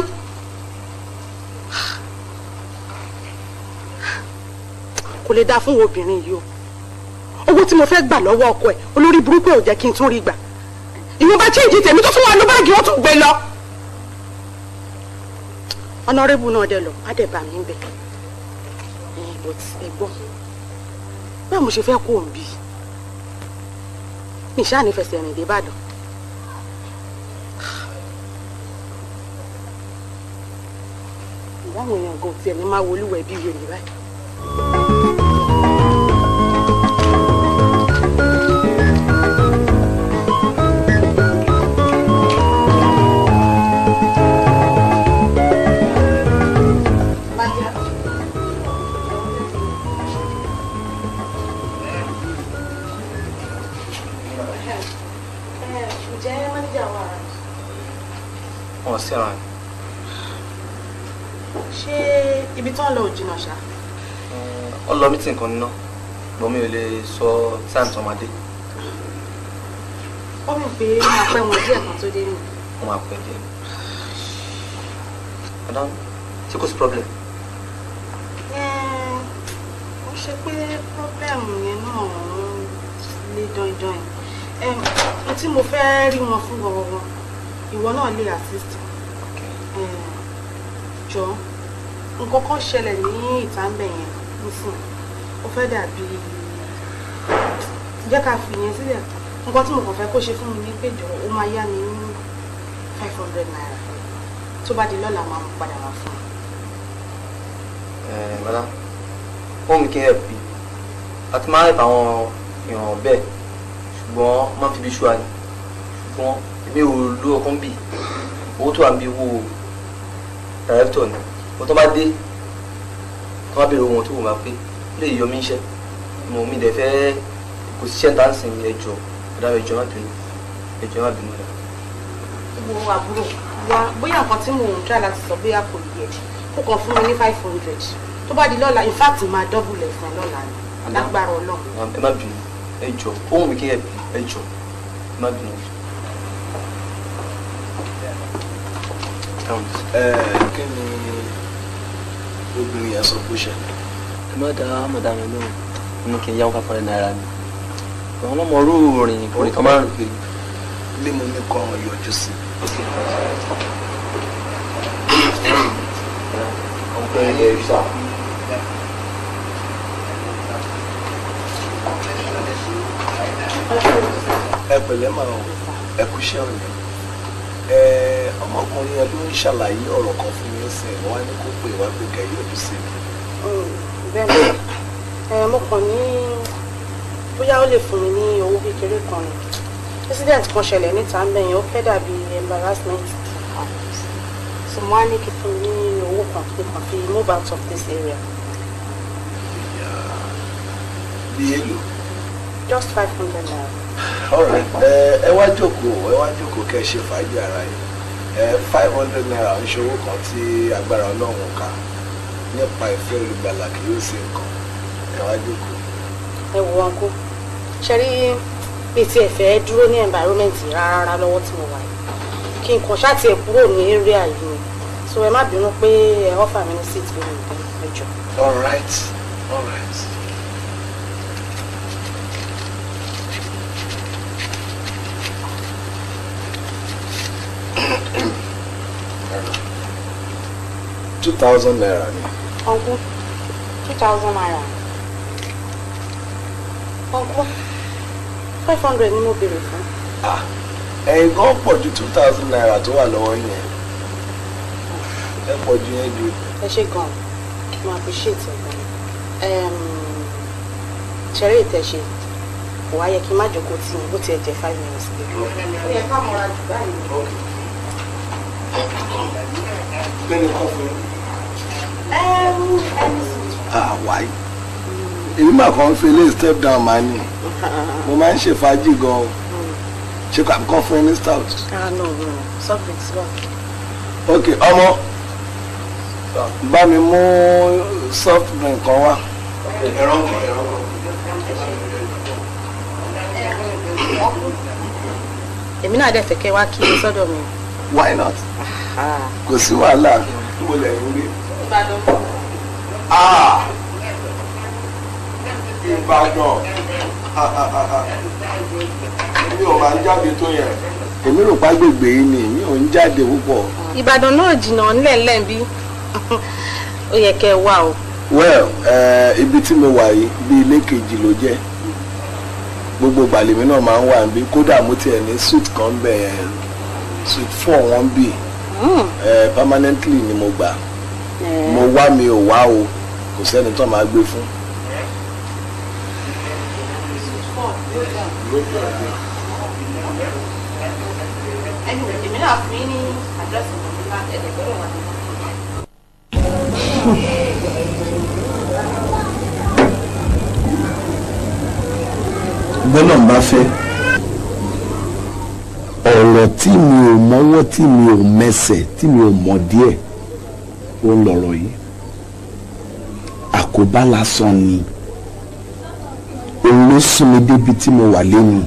kò lè dáa fún obìnrin yìí o owó tí mo fẹ́ gbà lọ́wọ́ ọkọ ẹ olórí burúkú ò jẹ́ kí n tún rí gbà ìwọ̀nba chíǹjì tèmi tó tún wà ní báàgì wọ́n tún gbé lọ. ọ̀nàrẹ́bù náà dẹ lọ á dẹ̀ bà mí bẹ̀ ẹ̀gbọ́n báwo mo ṣe fẹ́ kó o ń bí mi ṣáà ní fẹsẹ̀ rìn dé Ìbàdàn. ìyá àwọn èèyàn gan tiẹ̀ ní máa wolúwẹ̀ bí wèrè báyìí. Feran. ṣé ibi tó ń lọ ò jìnnà ṣá. Ó lọ mítìn kan níná bọ́ mi ò lè sọ time tó máa dé. ó mọ̀ pé máa pẹ́ wọn díẹ̀ kan tó dé nù. Wọ́n máa pẹ́ díẹ̀. Madam, ṣé kò sí problem? ó ṣe pé problem yẹn náà lè dán ohun tí mo fẹ́ rí wọn fún gbọ̀ngbọ̀n ìwọ náà lè assist. jọ nǹkan kan ṣẹlẹ̀ ní ìtàǹbẹ̀ yẹn nísìn ó fẹ́ dàbí jẹ́ ká fi yẹn sílẹ̀ nǹkan tí mo kàn fẹ́ kó ṣe fún mi ní péjọ ó máa yá mi ní 500 naira tó bá di lọ́la máa mú padà wá fún mi. Madam, wọ́n mi kí n help bí àti máa help àwọn èèyàn bẹ́ẹ̀ ṣùgbọ́n máa ń fi bí ṣúà ní ṣùgbọ́n èmi ò lo ọkàn bí owó tó wà ń bí owó director ni mo tó bá dé tó bá bèrè ohun tó wù máa pé lè yọ mí iṣẹ́ mo mi dẹ̀ fẹ́ kò sí ṣẹ́ńtà ń sìn ẹjọ́ ọ̀dà ẹjọ́ má bínú rẹ̀. wo àbúrò wa bóyá nǹkan tí mò ń try láti sọ bóyá kò yẹ kó kàn fún mi ní 500 tó bá di lọ́la in fact máa double ẹ̀ fún ẹ lọ́la ni lágbára Ọlọ́run. ẹ má bínú ẹjọ́ ohun mi kí ẹ ẹjọ́ ẹ má bínú. kí ni obìnrin yẹn sọ pé ṣẹlẹ̀. ẹ má dá mọ̀dá mi lóhùn nínú kí n yá wọn 500 naira ni àwọn ọlọ́mọ orú rìn orí kan máa ń rìn kiri. ilé mo ní kọ́ ọ yọjú sí. ẹ pẹ̀lẹ́ máa ẹ kú iṣẹ́ òní. ọmọkùnrin yẹn ló ń ṣàlàyé ọ̀rọ̀ kan fún mi ẹsẹ̀ wá ní kó pè wá pé kẹ́ yọjú sí mi. bẹ́ẹ̀ mo kàn ní bóyá ó lè fún mi ní owó kékeré kan ni incident kan ṣẹlẹ̀ níta ń bẹ̀yẹn ó fẹ́ dàbí embarrassment so mo á ní kí fún mi ní owó kan pé kàn fi move out of this area. bí èlò. just 500 naira. alright ẹ wá jókòó kẹ́ ẹ ṣe fàájì ara yìí 500 naira ń ṣòwò kan tí agbára Ọlọ́run ká nípa ìfẹ́ olùgbàlà kì yóò ṣe nǹkan ẹ wá jókòó. ẹ wo wọn kó ṣe rí ètí ẹ̀fẹ́ dúró ní environment rárá lọ́wọ́ tí mo wà yìí kí n kàn ṣáàtì ẹ̀ kúrò ní area yìí ni so ẹ má bínú pé ẹ offer mi ní seat lórí ìjọ. alright. $2,000 naira ni. Uncle, 2,000 naira. Uncle, 500 ni mo béèrè fún. ẹ̀yin gan pọ̀ ju 2,000 naira tó wà lọ́wọ́ yẹn ẹ pọ̀ ju yẹn ju. ẹ ṣe gan mo appreciate ẹ gan ṣeré ìtẹ̀ṣe kò wá yẹ kí n má jókòó tí bó tiẹ̀ jẹ́ 5 minutes pé ó yẹ ká mọ̀ra jù báyìí. bẹ́ẹ̀ni kọ́ fún wáyé èmi máa kàn ń fi ilé step down máa ní mo máa ń ṣe fàájì gan-an ṣe kọ́ fún ẹni stout. no subject wà. ok ọmọ bá mi mú soft drink kan wá. ẹ̀rọ èmi náà dẹ̀ fẹ́ kẹ́ wá kí mi sọ́dọ̀ mi. why not kò sí wàhálà mo lè ń gbé. Ìbàdàn mi ò máa ń jáde tó yẹn. èmi rò pàgbègbè yìí ni mi ò ń jáde púpọ̀. Ìbàdàn náà jìnnà ńlẹ̀ńlẹ̀ bí ó yẹ kẹ́ ẹ wá o. well ibi tí mo wà yìí bí ilé kejì ló jẹ́ gbogbo gbàlèmí náà máa ń wà níbí kódà mo tiẹ̀ ní suite kan bẹ̀ suite 4 wọ́n bì permanently ni mo gbà mo wá mi ò wá o kò sẹ́ni tó máa gbé fún. èmi náà fún yín ní àdírẹ́sì ìgbà ẹ̀ẹ́dẹ̀gbẹ̀rún wa. gbọ́dọ̀ ń bá fẹ́ ọ̀rọ̀ tí mi ò mọ́wọ́ tí mi ò mẹsẹ̀ tí mi ò mọ̀ díẹ̀ ó ń lọ̀rọ̀ yìí àkóbá lásán ni òun ló sún mi débi tí mo wà lẹ́nu.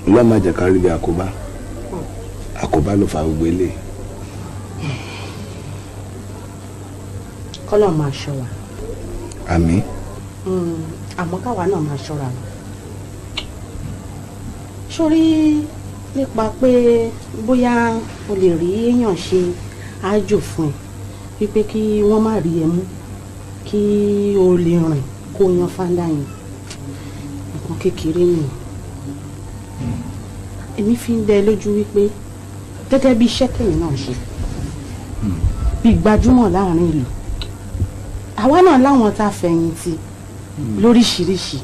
ọlọ́run má jẹ́ ká rí bí àkóbá ló fa gbogbo eléyìí. kọ́lọ̀ máa ṣọ́ wa. àmín. àmọ́ káwa náà máa ṣọ́ra wa. sórí nípa pé bóyá o lè rí èèyàn ṣe ájò fún ẹ wípé kí wọ́n má rí ẹ mú kí o lè rìn kó yan fáńdà yẹn nǹkan kékeré nìyẹn. èmi fi ń dẹ lójú wípé gẹ́gẹ́ bí iṣẹ́ tèmi náà ṣe bí gbajúmọ̀ láàrin ìlú àwa náà láwọn tá a fẹ̀yìntì lóríṣiríṣi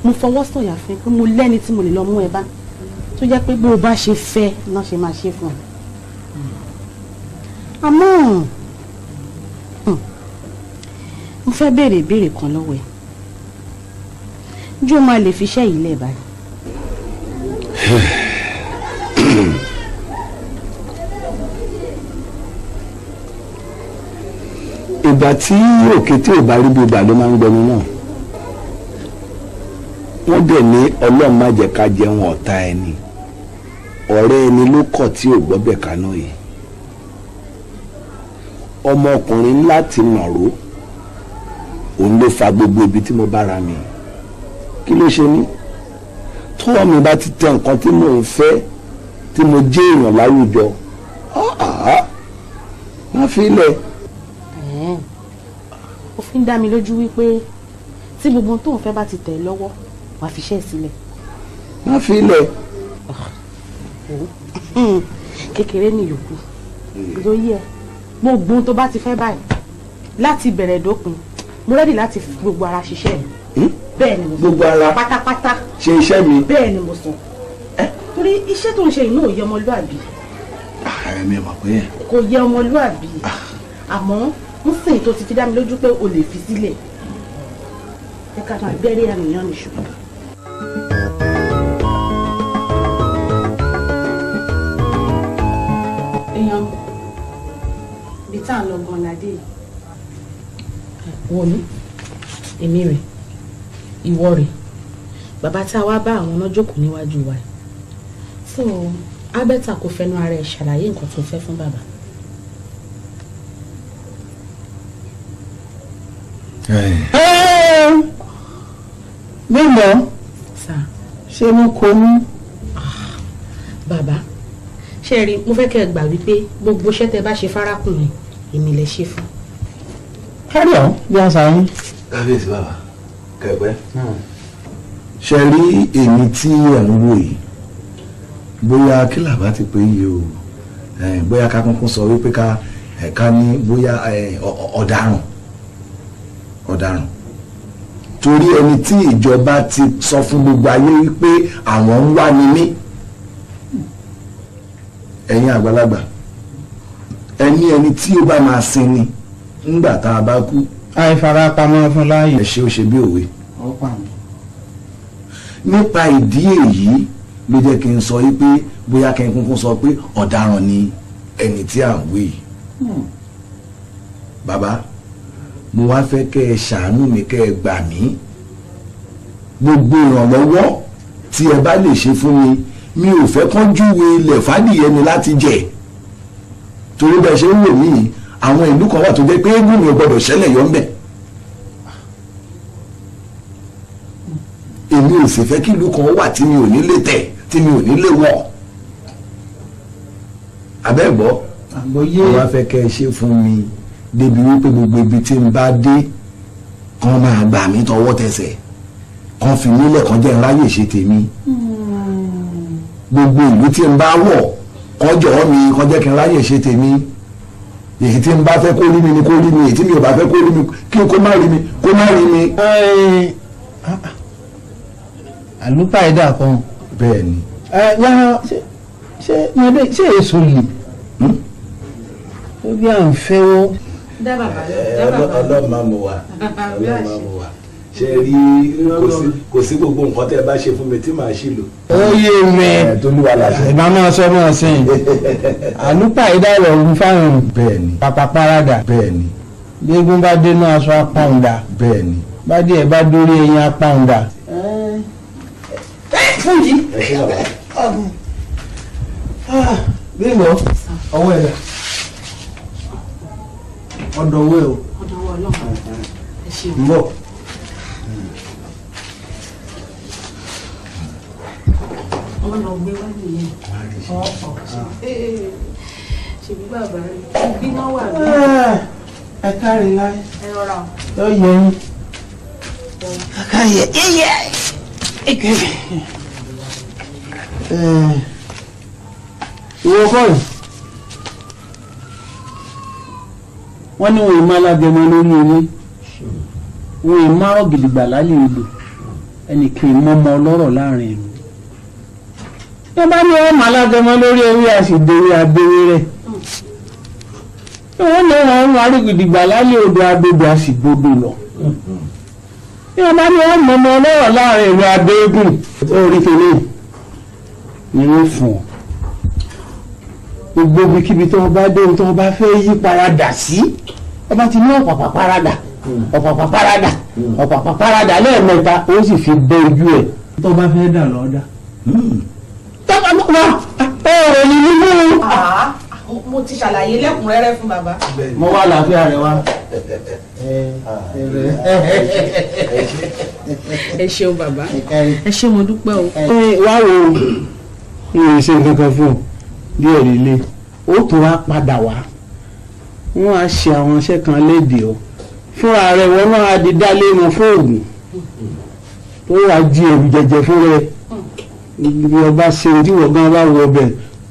mo fọwọ́ sọ̀yà fún pé mo lẹ́ni tí mo lè lọ mú ẹ bá tó jẹ́ pé bó o bá ṣe fẹ́ náà ṣe máa ṣe fún ẹ. àmọ́ mo fẹ́ béèrè ìbéèrè kan lọ́wọ́ ẹ jó máa lè fi iṣẹ́ yìí lẹ̀ báyìí. ìgbà tí òkè tí ò bá rí bí ìgbà ló máa ń gbẹnu náà wọ́n dẹ̀ ní ọlọ́run má jẹ́ ká jẹun ọ̀tá ẹni ọ̀rẹ́ ẹni ló kọ̀ tí ò gbọ́ bẹ̀ kaná yìí ọmọkùnrin láti nàró òun ló fa gbogbo ibi tí mo bára mi kí ló ṣe ní tọ́wọ́ mi bá ti tẹ nǹkan tí mò ń fẹ́ tí mo jẹ́ èèyàn láwùjọ má fi lẹ̀. ó fi ń dá mi lójú wípé tí gbogbo tó ń fẹ́ bá ti tẹ̀ lọ́wọ́ wàá fi ṣẹ́ sílẹ̀. má fi lẹ̀. kékeré ni yòókù lóyè ẹ gbogbo tó bá ti fẹ́ báyìí láti bẹ̀rẹ̀ dópin mo rẹ́dì láti fi gbogbo ara ṣiṣẹ́ mi. bẹ́ẹ̀ ni mo sọ gbogbo ara pátápátá ṣe iṣẹ́ mi. bẹ́ẹ̀ ni mo sọ torí iṣẹ́ tó ń ṣe yìí náà ò yẹ ọmọlúàbí. ẹ̀mí ẹ̀ mọ̀ pé yẹn. kò yẹ ọmọlúàbí àmọ́ ń sìn tó ti fi dá mi lójú pé o lè fi sílẹ̀ ẹ ká máa bẹ́rẹ̀ àníyàn nìṣó. èèyàn bí tá à ń lọ gan ládé yìí. wọ̀mí èmi rè ìwọ rè bàbá tá a wá bá àwọn náà jókòó níwájú wa so abẹ́ta kò fẹnu ara ẹ̀ ṣàlàyé nǹkan tó fẹ́ fún bàbá. mímọ́ ṣé mo kò mú. bàbá ṣe rí mo fẹ́ kẹ́ ẹ gbà wípé gbogbo iṣẹ́ tẹ́ bá ṣe fárákùnrin èmi lè ṣe fún. kárí ọ̀ bí a sáré. kábíyèsí bàbá. kẹ̀pẹ́ ṣe rí èmi tí ẹ̀ ń wò yìí bóyá kí làbá ti pé yìí o bóyá ká kúnkún sọ wípé ká ní bóyá ọ̀daràn torí ẹni tí ìjọba ti sọ fún gbogbo ayé wípé àwọn ń wá ni mí ẹ̀yin àgbàlagbà ẹni tí ó bá máa sin ni ńgbà tá a bá kú. àìfarapamọ́ fún láàyè. ẹ ṣe ó ṣe bí òwe. nípa ìdí èyí ló jẹ́ kí n sọ wípé bóyá kí n kúnkún sọ pé ọ̀daràn ni ẹni tí à ń wí yìí. bàbá mo wá fẹ́ kẹ́ ẹ ṣàánú mi kẹ́ ẹ gbà mí gbogbo ìrànlọ́wọ́ tí ẹ bá lè ṣe fún mi ò fẹ́ kán júwe ilẹ̀ fàdìyẹ mi láti jẹ torí bẹ́ẹ̀ ṣe ń wò mí àwọn ìlú kan wà tó jẹ́ pé eégún mi ò gbọ́dọ̀ ṣẹlẹ̀ yọ ńbẹ̀ èmi ò sì fẹ́ kí ìlú kan wà tí mi ò ní lè tẹ̀ tí mi ò ní lè wọ̀ abẹ́gbọ́ mo wá fẹ́ kẹ́ ẹ ṣe fún mi débi wípé gbogbo ibi tí n bá dé kán máa gbà mí tọwọ́ tẹsẹ̀ kán fi nílẹ̀ kán jẹ́ ráyè ṣe tèmi gbogbo ìlú tí n bá wọ̀ kán jọ̀ọ́ mi kán jẹ́ kí n ráyè ṣe tèmi èyí tí n bá fẹ́ kó rí mi ni kó rí mi èyí tí mi ò bá fẹ́ kó rí mi kí n kó má rí mi kó má rí mi. àlùpàìdà kan. bẹ́ẹ̀ ni. ṣé èso lè ó bí à ń fẹ́ wọ́n. ọlọ́run máa mú wa ṣe rí kò sí gbogbo nǹkan tẹ́ ẹ bá ṣe fún mi tí màá ṣì lò. ó yé mi ìbá máa sọ máa sìn àlùpàìdà ìrọ̀rùn fáwọn pàpà parada gbégún bá dénú aṣọ apáǹdà bá díẹ̀ bá dórí ẹyin apáǹdà. fún yìí bímbọ ọwọ́ ẹ̀ ọ̀dọ̀ owó ẹ̀ o ń bọ̀. wọ́n lọ gbé wá nìyẹn ṣèbí bàbá rẹ̀ gbíná wà bí. ẹ kárí láì ẹ rọra yóò yẹ yín. káyẹ yẹyẹ ìwọ kọ́rin wọ́n ní wọn ì má lágẹmọ lórí ewé wọn ì má rọ̀ gidigba lálẹ́ odò ẹnì kì í mọ́mọ́ ọlọ́rọ̀ láàrin ìlú bí wọ́n bá ní wọn má lágẹmọ lórí ewé àṣìdèrè abẹ́rẹ́ rẹ̀ bí wọ́n ní wọn má rọ̀ gidigba lálẹ́ odò agbègbè àṣìgbodò lọ bí wọ́n bá ní wọn mọ́mọ́ ọlọ́rọ̀ láàrin ìlú abẹ́gùn orí kele ni wọ́n fún ọ gbogbo ibikíbi tó bá dé tó bá fẹ́ yí paradà sí ọba ti ní ọ̀pàpà parada lẹ́ẹ̀mẹ́ta ó sì fi bẹ ojú ẹ̀ tó bá fẹ́ dà lọ́dà. tọ́ba ló wà ọ̀rọ̀ ni nínú. mo ti ṣàlàyé lẹ́kùnrẹ́rẹ́ fún bàbá. mo wá àlàáfíà rẹ wá. ẹ ṣeun bàbá ẹ ṣé mo dúpẹ́ o. wá wo ìrìn ṣe nǹkan kan fún ọ díẹ̀ líle ó tún wá padà wá wọ́n á ṣe àwọn iṣẹ́ kan léde ọ fúnra rẹ̀ wọ́n náà á di dálé wọn fóògùn tó wàá jí ẹ̀rù jẹjẹ fún rẹ̀ ibi ọba ṣe ojú wọ̀ gan bá wọ ọbẹ̀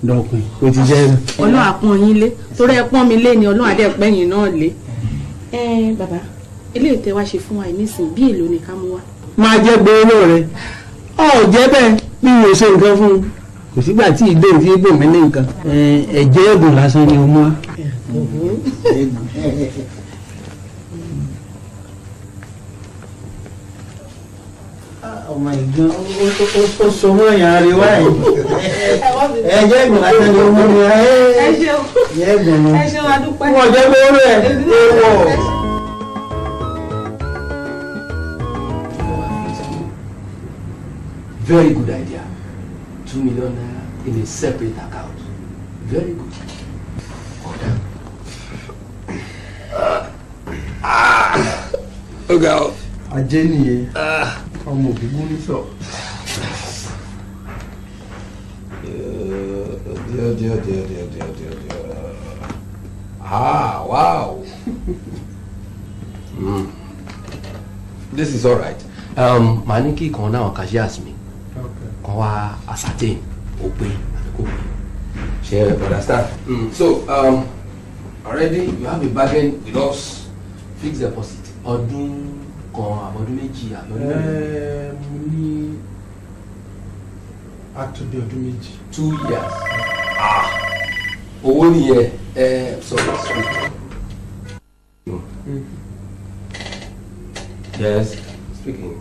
dọ̀pin kò ti jẹ́ rẹ̀. ọlọ́run àpọ́n yín lé torí ẹ pọ́n mi lé ni ọlọ́run adé pẹ́yìn náà lé. bàbá eléyìí tẹ́ wá ṣe fún wa nísìnyí bí èlò ni ká mú wá. máa jẹ́ gbowó rẹ̀ ọ̀ jẹ́ bẹ́ẹ̀ bí mo ṣe nǹkan fún un kò sígbà tí ìgbé tí ìgbò mi ní nǹkan ẹ̀jẹ̀ ẹ̀gùn lásán ni o mú wa. ọmọ ìgbọ́n ó so mọ́ ìyá rẹ̀ wáyé ẹ̀jẹ̀ ẹ̀gùn lásán ni o mú wa. ẹ ṣeun adúpẹ́. wọ́n jẹ́ gbowó rẹ̀ wọ̀. Very good idea. 2 million naira in a separate account. Very good. Ọ̀gá o. Ajé nìyẹn. Ọmọ òbí mú ní sọ. Wow. This is all right. màá ní kí kan náà cashiers mi kan wá ascertain ó pé àbí kò pé ṣe understand. So already you have a bargain with us, fixed deposit ọdún kan àbọ̀dún méjì àbọ̀dún mẹ́rin. mo ní àtúndì ọdún méjì. 2 years. Owó nìyẹn sorry. Yes, speaking.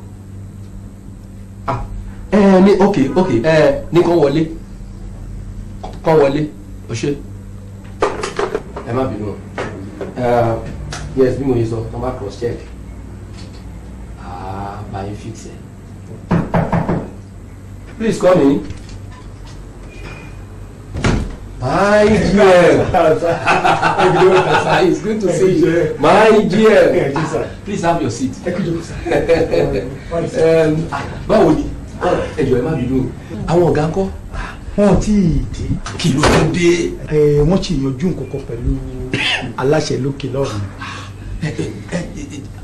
Ní okay ní kàn wọlé o ṣe ẹ má bínú yes bí mo yẹ sọ tó bá cross check bá yín fix ẹ please come in. My dear, it's good to see you. My dear, please have your seat. Báwo ni? Ẹjọ́ ẹ má bínú. Àwọn ọ̀gá ńkọ́? Wọ́n ti dé. Kí ló tó dé? Wọ́n ti yanjú nǹkan kan pẹ̀lú aláṣẹ lókè lọ́rùn.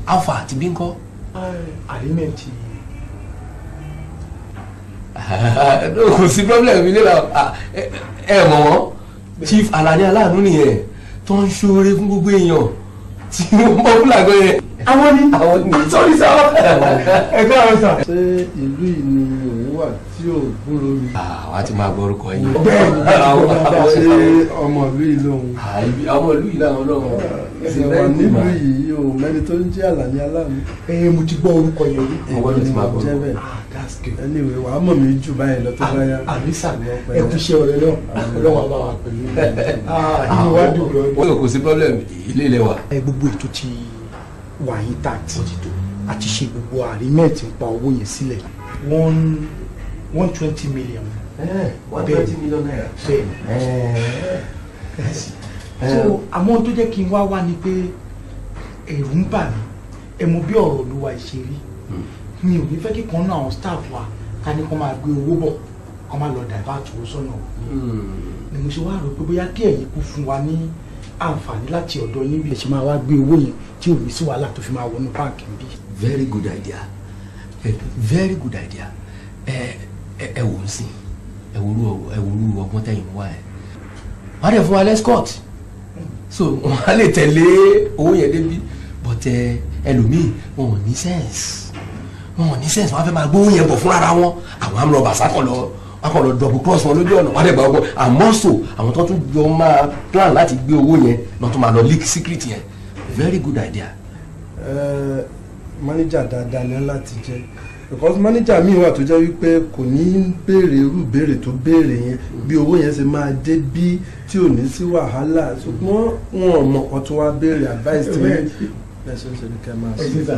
Alpha àti bí ńkọ́? Àrímẹ̀ntì. Kò sí problem ilé la ẹ mọ̀ wọ́n Chief Alani aláàánú nìyẹn tó ń ṣoore fún gbogbo èèyàn tí wọ́n mọ̀ fúlàgọ́ yẹn. Àwọn ni sọ́rí sá. Ẹgbẹ́ àwọn sà. Ṣé ìlú yìí ni òun wà tí ò gbúròó mi? Àwa ti máa gbọ́ orúkọ yín. Bẹ́ẹ̀ni ṣé ọmọ ìlú yìí lòun? Ọmọ ìlú yìí làwọn náà. Ẹ̀wà nílùú yìí o mẹ́ni tó ń jẹ́ Alani aláàánú. Mo ti gbọ́ orúkọ yẹn rí. Ọwọ́ ló ti máa gbọ́. Anyway, wàá mọ̀ mí jù báyìí lọ tó bá yá. Àbísà ẹ kú iṣẹ́ ọ̀rẹ́ náà ọlọ́wọ́ bá wà pẹ̀lú inú wa dùn lọ. Wọ́n kò sí problem ilé ilẹ̀ wa. Gbogbo ètò ti wà intact àti ṣe gbogbo àrímẹ̀tì ń pa owó yẹn sílẹ̀ 120 million. 120 million naira. So àmọ́ tó jẹ́ kí n wá ní pé ẹ̀rù ń bà mí ẹ mọ bí ọ̀rọ̀ olúwa ṣe rí mi ò ní fẹ́ kí kan náà àwọn staff wa ká ní kó máa gbé owó bọ̀ kó máa lọ divert owó sọ́nà ni mo ṣe wá rò pé bóyá kí ẹ̀yin kú fún wa ní àǹfààní láti ọ̀dọ̀ yín bí ẹ ṣe máa wá gbé owó yẹn tí ò ní sí wàhálà tó fi máa wọnú báǹkì bí. Very good idea, very good idea. Ẹ wò ó sí ẹ wò ó ọgbọ́n tẹ̀yìn wá ẹ̀ wọ́n á dẹ̀ fún wa l'escort so wọ́n á lè tẹ̀lé owó yẹn débi but ẹlòmíì wọn ò ní sense wọn á fẹ́ máa gbówó yẹn bọ̀ fún ara wọn àwọn amúlọ́bà sákọ̀lọ́ double cross wọn lójú ọ̀nà wọ́n á dẹ̀ gba ọgbọ́n àmọ́ so àwọn tó tún jọ máa plan láti gbé owó yẹn náà tó máa lọ leak secret yẹn very good idea. Manager dáadáa ni láti jẹ́ because manager mi wà tó jẹ́ wípé kò ní béèrè irú béèrè tó béèrè yẹn bí owó yẹn ṣe máa dé bí tí ò ní sí wàhálà ṣùgbọ́n wọn ò mọ̀ kan tó wá béèrè advice tí lẹ́sọ̀ ṣe ní kẹ́ máa ṣe.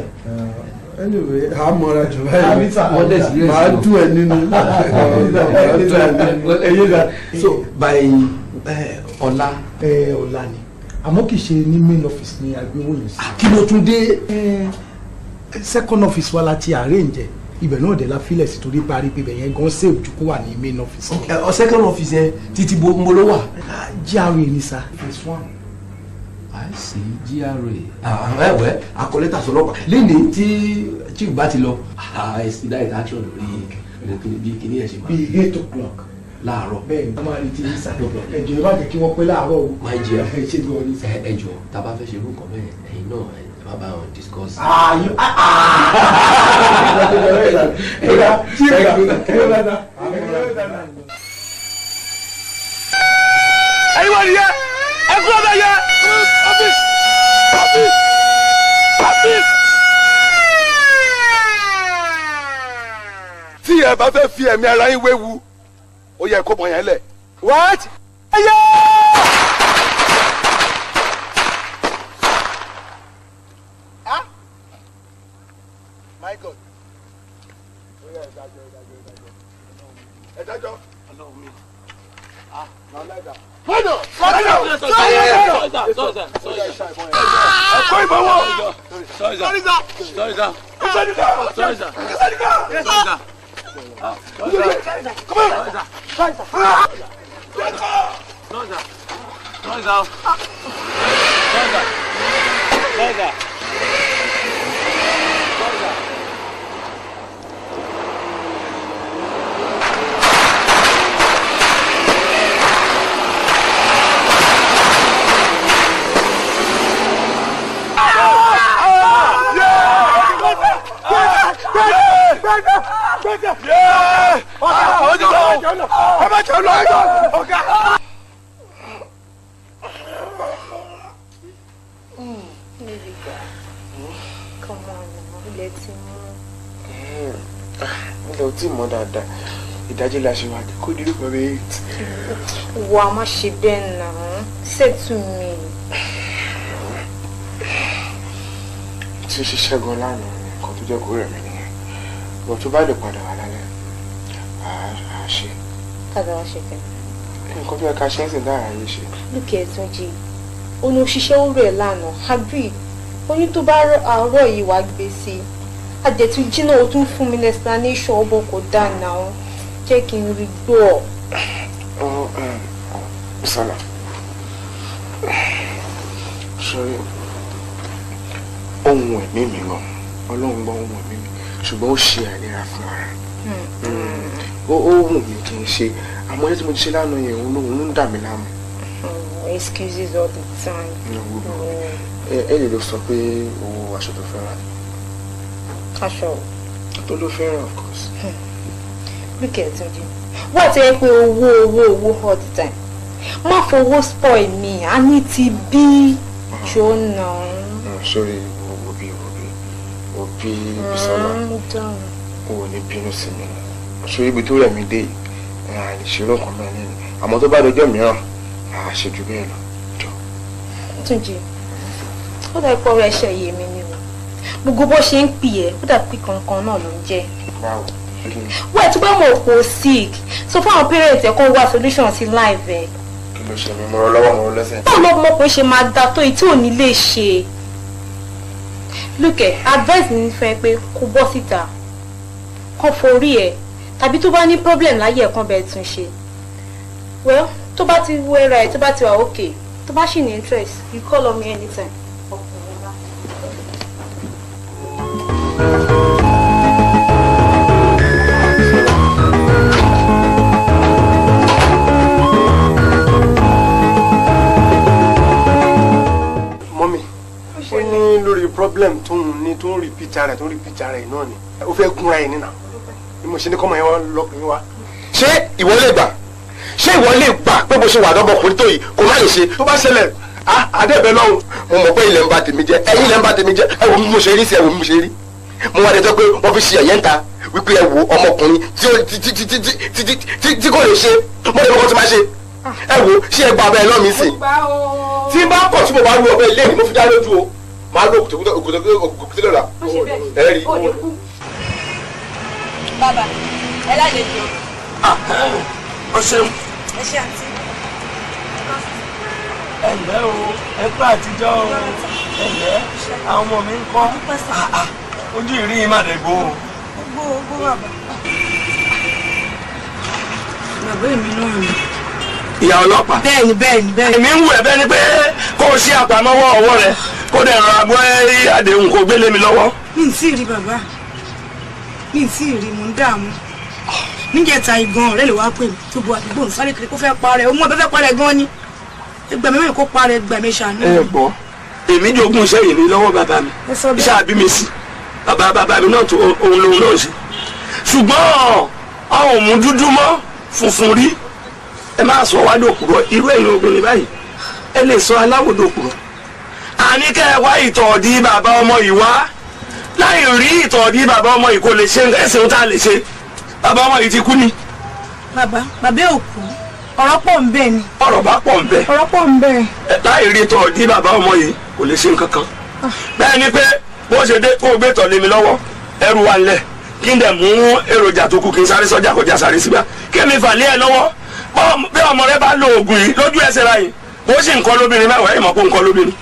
Anyway a mọ̀ra jù báyìí máa dùn ẹ nínú. So by ọ̀la ni àmọ́ kì í ṣe ní main office ní agbéwò yẹn sí. Kí ló tún dé? Second office wa láti arrange ibẹ̀ náà dẹ̀ la filẹ̀ sí torí parí pé ibẹ̀ yẹn gan save ju kó wà ní main office. Second office yẹn títí mo ló wà. GRA ni sa phase 1. I see GRA. Ẹ̀wẹ̀ akọ̀lẹ́tà sọlọ́pàá lẹ́ni tí chief bá ti lọ expedite action lórí bí kìíní ẹ̀ ṣe máa. Bí 8 o'clock láàárọ̀. Bẹ́ẹ̀ni wọ́n máa rí ti 7 o'clock. Ẹ̀jọ̀ ẹ má jẹ́ kí wọ́n pẹ́ láàárọ̀ o. máa jẹ́ ẹ̀jọ̀ tá a bá fẹ́ ṣe irú nǹkan bẹ́ẹ̀ ẹ̀yin náà bá wọn discuss. ẹ̀yin wọ́n nìyẹn ẹ kúrò bẹ́ẹ̀ yẹ. tí ẹ bá fẹ́ fi ẹ̀mí ara yín wéwu ó yẹ kó mọ yẹn lẹ̀. what? My God. Ẹ dájọ́. Fọ́nà! Ẹ̀kọ́ ìbọn wọ̀! Sọ́yìnzá! Sọ́yìnzá! Sọ́yìnzá! Come on! Come on, ilẹ̀ ti mọ́. Ilẹ̀ ò tí mọ́ dáadáa. Ìdájí la ṣe wà ní kó dídú pẹ̀lú 8. Wà á má ṣe bẹ́ẹ̀ náà. Settle me. Tí ó ṣiṣẹ́ gan lánàá nǹkan tó jẹ́ kó rẹ̀ mí nìyẹn. Bọ̀ tó bá lè padà wà lálẹ́, àá ṣe. Padà wá ṣe kẹ́. Nǹkan tó yẹ ká ṣe ń sìn dára yìí ṣe. Lókè ẹ̀tún jí. Òun òṣìṣẹ́ ó rẹ̀ lánàá. Àbí oyún tó bá àárọ̀ yìí wá gbé sí i. Àjẹ̀tún jìnnà ó tún fún mi ní explanation ọbọ̀ kò dáa náà. Jẹ́ kí n rí gbọ́. Sọ́nà. Sọ́rí ohun ẹ̀mí mi gan. Ọlọ́run gbọ́ ohun ẹ̀mí mi. Ṣùgbọ́n ó ṣe àìlera fún ara. Ó wù mí kí n ṣe. Àmọ́ ẹni tí mo ti ṣe lánàá yẹn òun ló ń dà mí láàmú. Excuses all the time. Ẹ lè lọ sọ pé owó aṣọ tó fẹ́ràn. Aṣọ. Tó ló fẹ́ràn of course. Look at you. Wọ́n ti ẹ pé owó all the time. Má fowó spoil me. I need to be Jonah. Sorry, Obi Bisola. O ò ní bínú sí mi. Sórí ibi tó rẹ̀ mí dé yìí, àìṣirò nǹkan mẹ́rin ni. Àmọ́ tó bá dọjọ́ mìíràn, àá ṣe jù bẹ́ẹ̀ lọ. Túnjí, ó dà pọ̀ rẹ̀ ṣe iye mi ni o. Gbogbo bó ṣe ń pì ẹ́, ó dà pé kankan náà ló ń jẹ́. Báwo? Wẹ́ẹ̀ tó bá mọ̀ pò sick, sọ fún àwọn parents ẹ̀ kó wá solution sí life ẹ̀. Kí ló ṣe mi? Mo rọ lọ́wọ́ mo rọ lẹ́sẹ̀. Báwo ló mọ̀ pé ṣe máa da tó èyí tí ò ní lè ṣe? Look ẹ̀, advice mi fẹ́ pé kó bọ́ síta, kó forí ẹ̀, tàbí tó bá ní problem láyé ẹ̀ kan bẹ́ẹ̀ tún ṣe. Well, tó bá ti wẹ́ra ẹ̀ tó bá ti wà okay, tó bá ṣì ní interest, you call on me anytime. Mọ́mí, ó ní lórí problem tó ń ní tó ń repeat ara ẹ̀ náà ni. Ó fẹ́ gúnra ẹ̀ nínà. Bí mo ṣe ní kọ́mọ yẹn wá lọ́kùnrin wá. Ṣé ìwọ lè gbà? Ṣé ìwọ lè gbà pé bó ṣe wà lọ́mọkùnrin tó yìí kò má lè ṣe? Tó bá ṣẹlẹ̀, àdẹ́bẹ̀ lọ́hùn. Mo mọ̀ pé ilẹ̀ ń bà tèmi jẹ́, ẹ̀yin ilẹ̀ ń bà tèmi jẹ́, ẹ wo bí mo ṣe rí sí ẹ wo bí mo ṣe rí. Mo wá dẹjọ́ pé wọ́n fi ṣe ẹ̀yẹ́ ń ta wípé ẹ wo ọmọkùnrin tí kò lè ṣe, mo lè mọ̀ kó ti máa ṣe. Ẹ wo ṣé ẹ gba ọbẹ̀ lọ́mí sí? Tí n bá kọ̀ tí mo bá rú ọbẹ̀ ilé mi mo fi dá lójú o, máa lo òkùtù lọ́la. Ẹ rí. Bàbá, ẹ lálejò. Ọ ṣeun. Ẹ ṣe àǹtí. Ẹ̀lẹ́ o, ẹ kú àtijọ́ o, ẹ̀lẹ́, àwọn ọmọ mi ń kọ́. Ojú ìrí yìí má dẹ̀ gbó o. Gbó bàbá. Bàbá èmi náà ni. Ìyá ọlọ́pàá. Bẹ́ẹ̀ni. Èmi ń wù ẹ́ bẹ́ẹ̀ ni pé kó o ṣe àpamọ́wọ́ ọwọ́ rẹ kó dẹ̀ rọra bọ́ àdéhùn kó gbélé mi lọ́wọ́. Mi ì tí ì rí bàbá. Mi ì tí ì rí, mò ń dààmú. Níjẹta ìgan ọ̀rẹ́ lè wá pè mí tó bu àdúgbò ń sáré kiri kó fẹ́ parẹ́, ó mú ọbẹ̀ fẹ́ parẹ́ gan ni. Ẹgbẹ̀mí mẹ́rin kó parẹ́, ẹgbẹ̀mí ṣàánú. Ẹ gbọ́, èmi jogún iṣẹ́ yìí lọ́wọ́ bàbá mi. Iṣẹ́ àbí mi sí. Bàbá mi náà tó òun lòun náà ṣe. Ṣùgbọ́n àwọn òmù dúdú mọ́ funfun rí. Ẹ máa sọ wá dòkúrọ̀ irú ẹ̀yin obìnrin báyìí. Ẹ lè sọ aláwọ̀ dòkúrọ̀. Àní kẹ́ ẹ wá ìtọ̀ọ̀dí bàbá ọmọ yìí wá. Láì rí ìtọ̀ọ̀dí bàbá ọmọ yìí kò lè ṣe ẹ̀sìn tá a lè ṣe. Bàbá ọmọ yìí ti kú ni. Bàbá ò kú. Ọ̀rọ̀ pọ̀ ń bẹ ni. Ọ̀rọ̀ bá pọ̀ ń bẹ. Ọ̀rọ̀ pọ̀ ń bẹ. Láì rí ìtọ̀ọ̀dí bàbá ọmọ yìí kò lè ṣe nǹkan kan. Bẹ́ẹ̀ ni pé bó ṣe dé kó o gbé tọ̀ lé mi lọ́wọ́ ẹrù wa ńlẹ̀ kí n dẹ̀ mú èròjà tó kù kí n sáré sọ́jà kọjá sáré sígbà kí mi fà lé ẹ lọ́wọ́ bí ọmọ rẹ bá lo oògùn yìí lójú ẹsẹ̀ ra yìí bó sì ń kọ́ lóbìnrin mẹ́wàá ìmọ̀ kó ń kọ́ lóbìnrin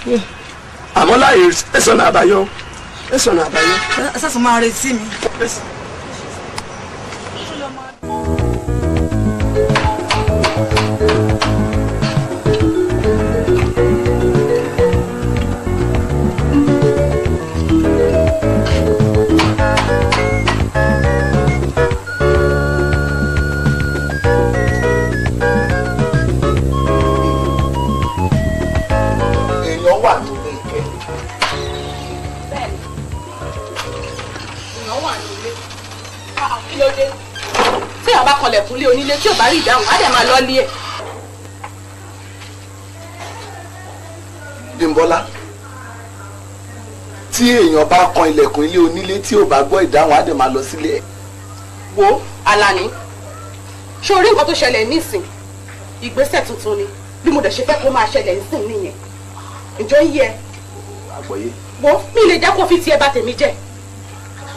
àmọ́ láì ẹ̀sọ̀nà àbáyọ. Ẹ sàṣọ máa retí mi. kí ló dé tí àbá kanlẹ̀kùn lé onílé tí ò bá rí ìdáhùn á dẹ̀ máa lọ lé ẹ̀. Bímbọ́lá tí èèyàn bá kan ilẹ̀kùn ilé onílé tí ò bá gbọ́ ìdáhùn á dẹ̀ máa lọ sílé ẹ̀. wo Alani ṣé o rí nǹkan tó ṣẹlẹ̀ nísìn ìgbésẹ̀ tuntun ni bí mo dẹ̀ ṣe fẹ́ kó máa ṣẹlẹ̀ nísìn nìyẹn ìjọ yí ẹ. àgbọ̀yé. wo mi lè jẹ́ kó fi tiẹ̀ bà tèmi jẹ́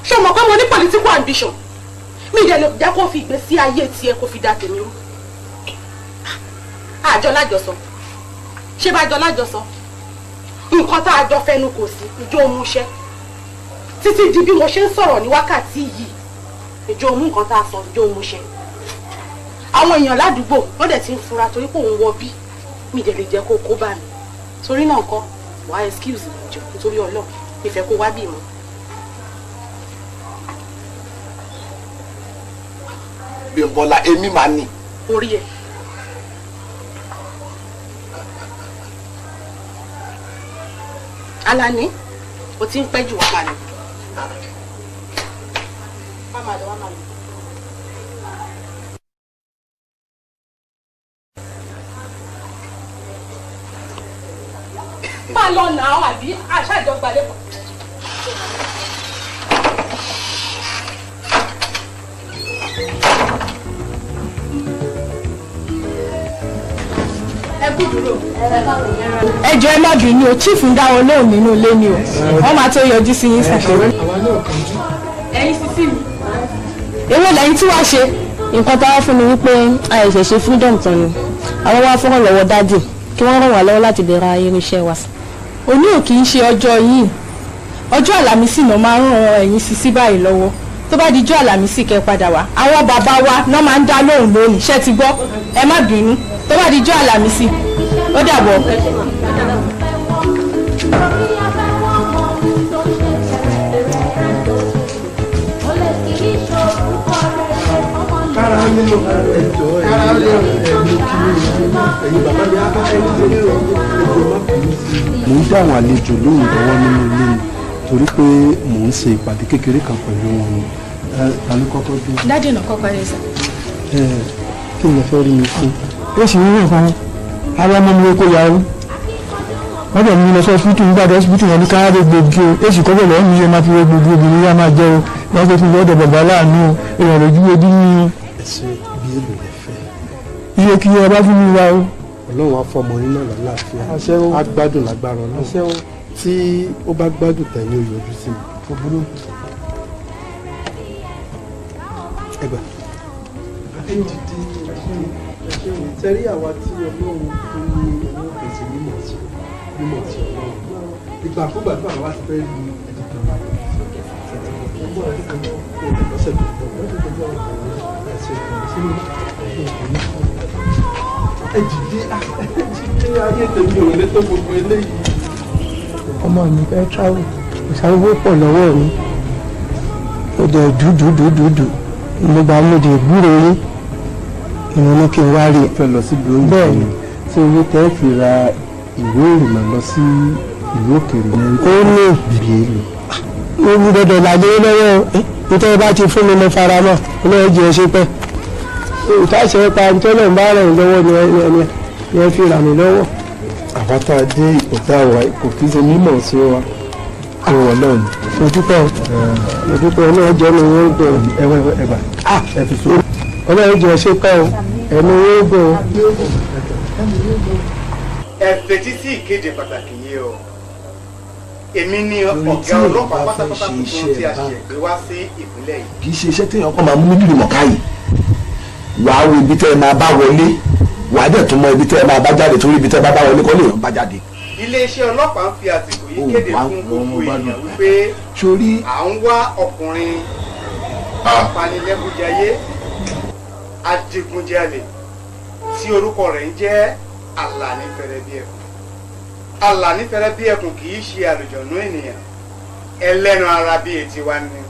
ṣé o mọ̀ pé mo ní political ambition mi lè jẹ́ kó fi ìgbésí ayé tiẹ̀ kó fi dà tèmi rú. àjọ lájọsọ ṣé bá jọ lájọsọ nǹkan tá a jọ fẹnu kò sí ìjọ òmùṣẹ́ títí di bí mo ṣe ń sọ̀rọ̀ ní wákàtí yìí ìjọ òmù nǹkan tá a sọ ìjọ òmùṣẹ́ àwọn èèyàn ládùúgbò wọ́n dẹ̀ ti ń fura torí pé òun wọ bí mi dẹ̀ lè jẹ́ kó kó bá mi torí náà kọ́ wàá excuse mi jọ nítorí Ọlọ́run ìfẹ́ kó wá bí mọ́. Bímbọ́lá èmi máa ní. orí ẹ̀. Alani o ti ń pẹ́ jù wá máa lọ. wá máa lọ. máa lọ nà án àbí àṣà ìjọba lẹ́kọ̀ọ́. ẹ jọ̀ọ́ ẹ má bínú o chief ń dá wọn lóhùn nínú ilé ni o wọ́n máa tó yọjú sí yín sàn. ẹ̀yin sísí mi. ewé lẹ́yìn tí wàá ṣe nǹkan tá a fún mi wípé àìṣẹ̀ ṣe freedom tán ni àwọn wá fọ́nrán lọ́wọ́ dájú kí wọ́n ràn wá lọ́wọ́ láti bẹ̀rẹ̀ irinṣẹ́ wa. òní ò kì í ṣe ọjọ́ yìí ọjọ́ àlàmísì náà máa ń ràn ẹ̀yin sísí báyìí lọ́wọ́ tó bá dijọ́ àlàmísì kẹ́ padà wá àwọn bàbá wa náà máa ń dá lóhùn lónìí ṣé ti gbọ́ ẹ má bínú tó bá dijọ́ àlàmísì ó dàbọ̀. kára nínú ẹjọ́ ẹ̀mí ẹ̀yin bàbá mi á ẹni tó ní ẹjọ́ má bínú sí i. mò ń dá àwọn àlejò lóhùn lọ́wọ́ nínú ilé mi torí pé mò ń ṣe ìpàdé kékeré kan pẹ̀lú wọn ni ta ló kọ́kọ́ dé. dáàdì náà kọ́kọ́ dé sá. kí ni ẹ fẹ́ rí mi fún. ó sì ń rìn fún ara ọmọ mi kó yàrá wọ́n bẹ̀ mí lọ sí ọsibítù nígbà tó ọsibítù yẹn ní káyọ̀dé gbòógì o èsì kọ́bẹ̀ lọ́wọ́ mi yẹn máa fi wé gbogbo obìnrin yá máa jẹ́ o wọ́n fẹ́ fi lọ́dọ̀ bàbá láàánú o èèyàn lójú ebi ní. ẹsẹ bí èlò lè fẹ́. iye kí ẹ bá fún mi wá o. Ọlọ́run á fọmọ yín náà lálàáfíà á gbádùn lágbára Ọlọ́run tí ó bá gbádùn tẹ̀lé o yọjú sí mi. ó burú. ẹgbà tẹ́rí àwa tí Ọlọ́run tó ní ẹ̀wọ̀n pèsè mímọ̀ sí Ọlọ́run ìgbàkúgbà tí àwa ti fẹ́ lu ẹ̀dùnkàn wa lọ́sẹ̀ tó ń bọ̀ ẹ̀jìdí ayé tèmi ò lè tó gbogbo eléyìí. ọmọ mi fẹ́ travel ìsanwó pọ̀ lọ́wọ́ mi ó dẹ̀ dúdúdúdúdú mo bá mo dé gbúrò yín ìwọ̀n ní kí n wá rí i. fẹ́ lọ sí ìlú òyìnbó bẹ́ẹ̀ ni tí owó tẹ́ fi ra ìwé ìrìnnà lọ sí ìlú òkèèrè ní ó ní bìbí èlò. mo ní dandan làdé lọ́wọ́ nítorí bá ti fún mi mo fara mọ́ olóyè jẹ́ ṣe pẹ́ ìtàṣẹ pa nítorí ń bá rẹ̀ lọ́wọ́ ni ẹ fi rà mí lọ́wọ́. àwa tá a dé ipò tá a wà kò kí ṣe mímọ̀ sí wa kó wọ náà ni. mo dúpẹ́ náà jẹ́ mi wọ́n gbọ́ ẹgbà ẹ fi so. olóyè jẹ́ ṣe pẹ́ o ẹ̀mí wọ́n gbọ́ o. ẹ fetí sí ìkéde pàtàkì yìí o èmi ni ọ̀gá ọlọ́pàá pátápátá tuntun tí a ṣe gbé wá sí ìpínlẹ̀ yìí. kì í ṣe iṣẹ́ téèyàn kàn máa mú nídìrí mọ̀ká yìí wàá wo ibi tẹ́ ẹ máa bá wọlé wàá dẹ̀ tún mọ ibi tẹ́ ẹ máa bá jáde torí ibi tẹ́ ẹ bá bá wọlé kọ́ lèèyàn bá jáde. iléeṣẹ́ ọlọ́pàá ń fi àsìkò yìí kéde fún gbogbo èèyàn wípé à ń wá ọkùnrin apanilẹ́kúnjayé adigunjalè tí orúkọ rẹ̀ ń jẹ́ Alani Fẹrẹbíẹkùn. Alani Fẹrẹbíẹkùn kì í ṣe àlùjọ̀nú ènìyàn ẹlẹ́ran ara bíi tiwa ni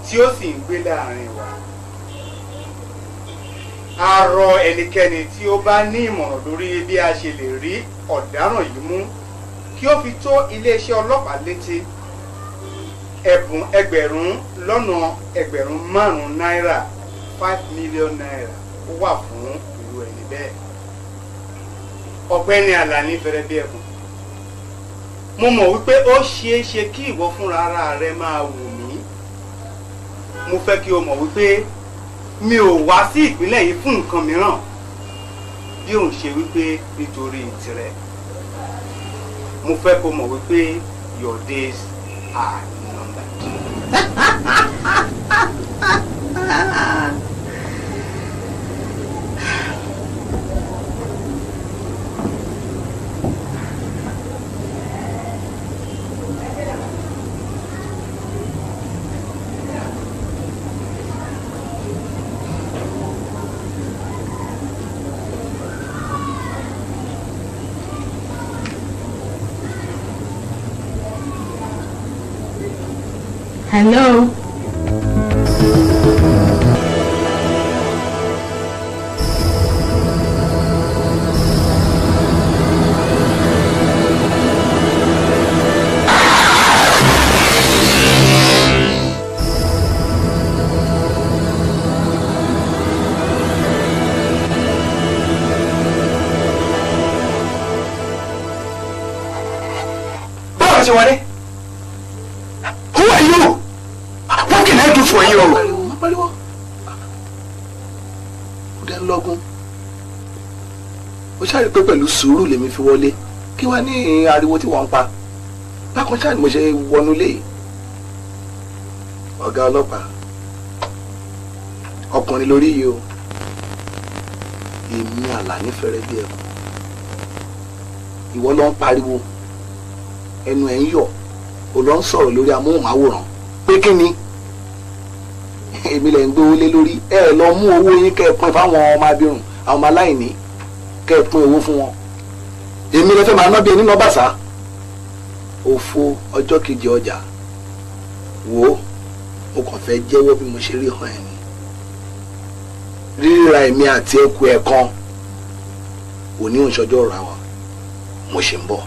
tí ó sì ń gbé láàrin wa. A rọ ẹnikẹ́ni tí ó bá ní ìmọ̀ràn lórí bí a ṣe lè rí ọ̀daràn yìí mú kí ó fi tó iléeṣẹ́ ọlọ́pàá létí ẹ̀bùn ẹgbẹ̀rún márùn-ún náírà 5 million naira ó wà fún ìlú ẹni bẹ́ẹ̀. ọ̀gbẹ́ni Alani Fẹrẹbíẹkùn, mo mọ̀ wípé ó ṣeé ṣe kí ìwọ fúnra ara rẹ máa wù mí. mo fẹ́ kí o mọ̀ wípé mi ò wá sí ìpínlẹ̀ yìí fún nǹkan mìíràn bí òun ṣe wípé nítorí tirẹ̀. mo fẹ́ kó mọ̀ wípé your days are numbered. Hello. Báwo ṣe wọlé? Who are you? What can I do for you? Má pariwo. Ó dẹ́ lọ́gùn. Ó ṣàrí pé pẹ̀lú sùúrù lèmi fi wọlé. Kí wá ní ariwo tí wọ́n ń pa? Bákan ṣáà ni mo ṣe wọnú ilé yìí. Ọ̀gá ọlọ́pàá. Ọkùnrin lórí yìí o. Èmi Alani Fẹrẹbíẹkùn. Ìwọ ló ń pariwo. Ẹnu ẹ̀ ń yọ̀. Ó lọ ń sọ̀rọ̀ lórí amóhùnmáwòrán. Pé kí ni? Èmi lẹ̀ ń gbówó lé lórí. Ẹ lọ mú owó yín kẹ́ ẹ pín fáwọn ọmọ abirùn, àwọn ọmọ aláìní, kẹ́ ẹ pín owó fún wọn. Èmi lè fẹ́ máa ná bí ẹni ná bàṣá. Òfo ọjọ́ kejì ọjà. Wò ó, mo kàn fẹ́ jẹ́wọ́ bí mo ṣe rí hàn ẹ̀ ni. Ríra èmi àti ẹkù ẹ̀ kan. Òní òǹṣọjọ́ ọ̀rọ̀ àwa. Mo ṣe ń bọ̀.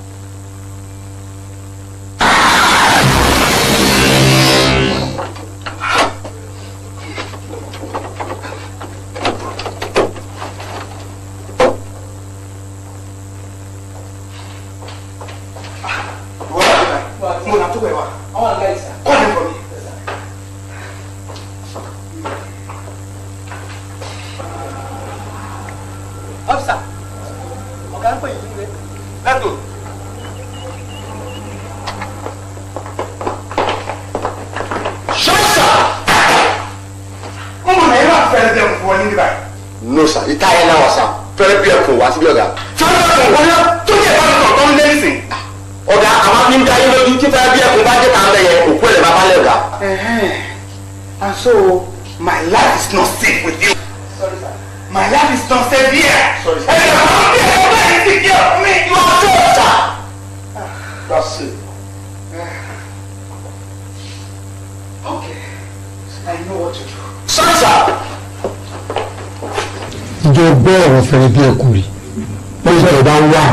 No sir, ìta yẹn náà wà sá. Fẹrẹbíẹkùn wá síbí ọ̀gá. Fẹrẹbíẹkùn wọlé tó yẹ bá mi kọ̀ọ̀kan lẹ́sìn. Ọ̀gá àwọn fi ń da yín lójú tí Fẹrẹbíẹkùn bá dé kàn lẹ́yìn òkú ẹ̀ lè bá balẹ̀ ọ̀gá. And so my life is not safe with you. Sorry sir. My life is not safe here. Sorry sir. You are safe sir. That's it. Okay. I know what to do. Sorry sir. Ìjọ gbọ́ ọ̀rọ̀ Fẹrẹbíẹkùn rí wọ́n ìjọba ń wà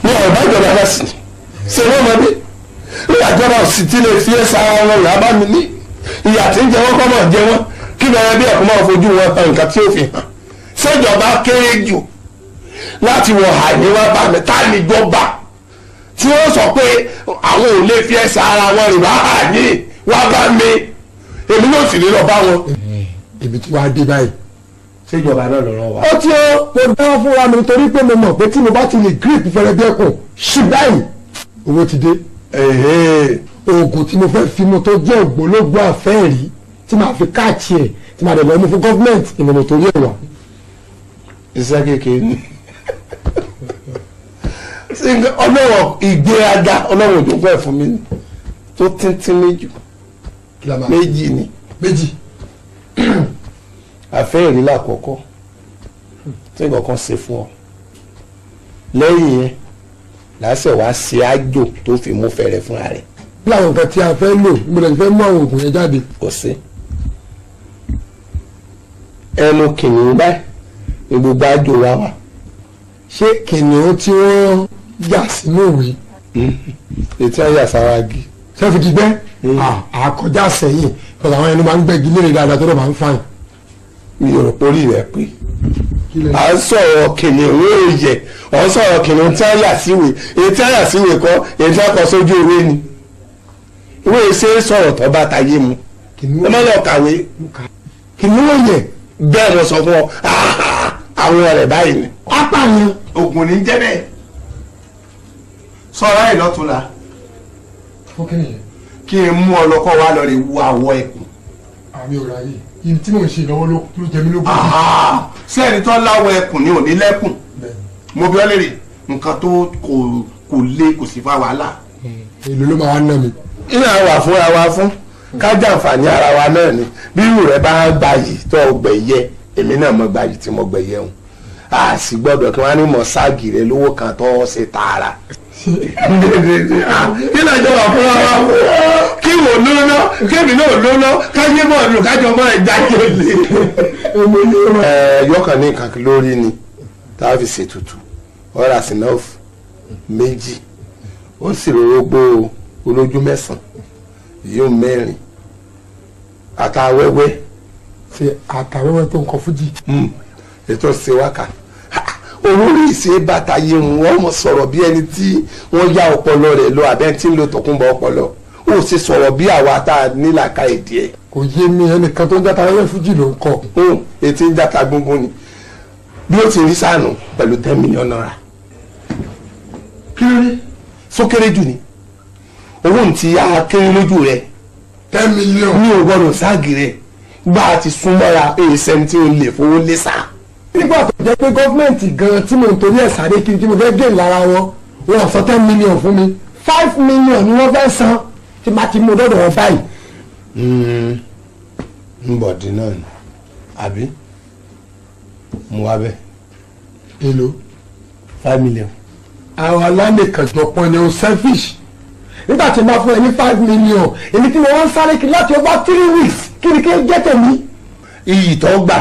ní ọ̀bá ìjọba náà sì ṣe wọ́n mọ́dé nígbà ìjọba sì ti lè fi ẹ̀sà wọn là bá mi ní ìyà tí ń jẹ wọ́n kọ́ mọ̀ jẹ wọ́n kí Fẹrẹbíẹkùn máa fojú wọn hàn nǹkan tí ó fi hàn ṣèjọba kéré jù láti wọ àìní wá bá mi tá níjọba tí wọ́n sọ pé àwọn ò lè fi ẹ̀sà ara wọn rìn wá àìní wá bá mi èmi náà sì lè lọ bá wọn. èmi tí wàá dé báyìí ṣèjọba náà lọ́rọ̀ wa. ó ti ó mo dáwọ́ fúnra mi torí pé mo mọ̀ pé tí mo bá ti lè grip Fẹrẹbíẹkùn ṣì báyìí owó ti dé. oògùn tí mo fẹ́ fi mu tó jẹ́ ògbólógbò àfẹ́ẹ̀rí tí màá fi káàkiri ẹ̀ tí màá dẹ̀bọ̀ ẹmu fún gọ́fìmẹ̀ntì ìmọ̀nà tó yẹ̀ wá. iṣẹ́ kékeré ni ọlọ́wọ́ ìgbéraga ọlọ́wọ́ òjò fẹ́ fún mi tó tíntín méjì ni. méjì. àfẹ́ẹ̀rí lákọ̀ọ́kọ́ tí nǹkan ṣe fún ọ lẹ́yìn yẹn làásẹ̀ wá ṣe àjò tó fi mú fẹ́rẹ̀ fúnra rẹ̀. bí àwọn nǹkan tí a fẹ́ lò mo lè fẹ́ mú àwọn oògùn yẹn jáde. kò sí ẹnu kìnìún báyìí ní gbogbo àjò wa wà. ṣé kìnìún tí wọ́n yà sínú ìwé. ètí àyà sára gi. ṣé fi ti gbẹ́. àkọjá sẹ́yìn pẹ̀lú àwọn ẹni máa ń gbẹ́gi léèrè dáadáa tó lọ́ máa ń fàyìn. mi ò rò pé orí rẹ pé à ń sọ̀rọ̀ kìnìún òòyẹ ọ̀ ń sọ̀rọ̀ kìnìún tí a yà síwèé èyí tí a yà síwèé kọ́ èyí tí a kọ sójú ìwé ni ìwé ṣe sọ̀rọ̀ tó bá tayé mu ẹ má lọ kàwé kìnìún òòyẹ bẹ́ẹ̀ lọ sọ fún ọ àwọn ọ̀rẹ́ báyìí ni. apààyàn. oògùn ní jẹ́ bẹ́ẹ̀ sọ̀rọ̀ ẹ̀ lọ́túnla kí n mú ọlọ́kọ́ wa lọ rè wo àwọ̀ ẹ̀kún. àmì òrà yìí yìí tí mò ń ṣe lọ́wọ́ ló jẹ mí lógún. sí ẹni tó láwọ̀ ẹ̀kún ni ò ní lẹ́kùn mo bí ọ lè rè nǹkan tó kò lé kò sì fa wàhálà. èlò ló máa wá ná mi. iná wà fúnra wa fún ká jàǹfààní ara wa náà ni bí irú rẹ bá gbayì tó gbẹ̀yẹ èmi náà mọ gbayì tí mo gbẹ̀yẹ hùn a sì gbọ́dọ̀ kí wọn ní mọ ságì rẹ lówó kan tó ṣe tààrà. kí ló jọba fúnra wa kí wò lóná kébì náà lóná káyé bọ̀ lù kájọ mọ́ ẹ̀ jáde lé. yọkàn ní nǹkan lórí ni tá a fi ṣètùtù ọ̀rà sinafu méjì ó sì rògbò olójú mẹ́sàn-án yóò mẹ́rin àtàwẹ́wẹ́. ṣe àtàwẹ́wẹ́ tó ń kọ fújì. ètò ṣe wákà olórí ìṣe bàtà yìí wọ́n mọ̀ sọ̀rọ̀ bí ẹni tí wọ́n yá ọpọlọ rẹ̀ lọ àbẹ́ tí ń lo tọkúnbọ̀ ọpọlọ ó sì sọ̀rọ̀ bí àwa tá a nílàka èdè ẹ̀. kò yé mi ẹnìkan tó ń játa wẹ́wẹ́ fújì ló ń kọ. ètí ń játa gbogbo ni bí ó ti rí sànù pẹ̀lú 10 million naira. kí ló dé sókèrè jù ni owó ti akéré lójú rẹ 10 million ní o gbọ́dọ̀ ságì rẹ gbà á ti súnmọ́ra èsẹ́ni tí o lè fowó lé sá. nígbà tó jẹ́ pé gọ́fìmẹ̀ntì gan-an tí mo ń torí ẹ̀ sáré kiri tí mo fẹ́ gé lára wọn wọn sọ 10 million fún mi 5 million ni wọ́n fẹ́ san tí màá ti mú dọ́dọ̀ wọn báyìí. ń bọ̀ dín náà ni àbí mo wá bẹ́ẹ̀. èlò 5 million. àwọn alánìkànjọpọ̀ ni o selfish nígbà tí n bá fún ẹ ní 5 million èmi tí mo wá ń sáré kiri láti over 3 weeks kí ni kí n jẹ́ tèmi. iyì tó gbà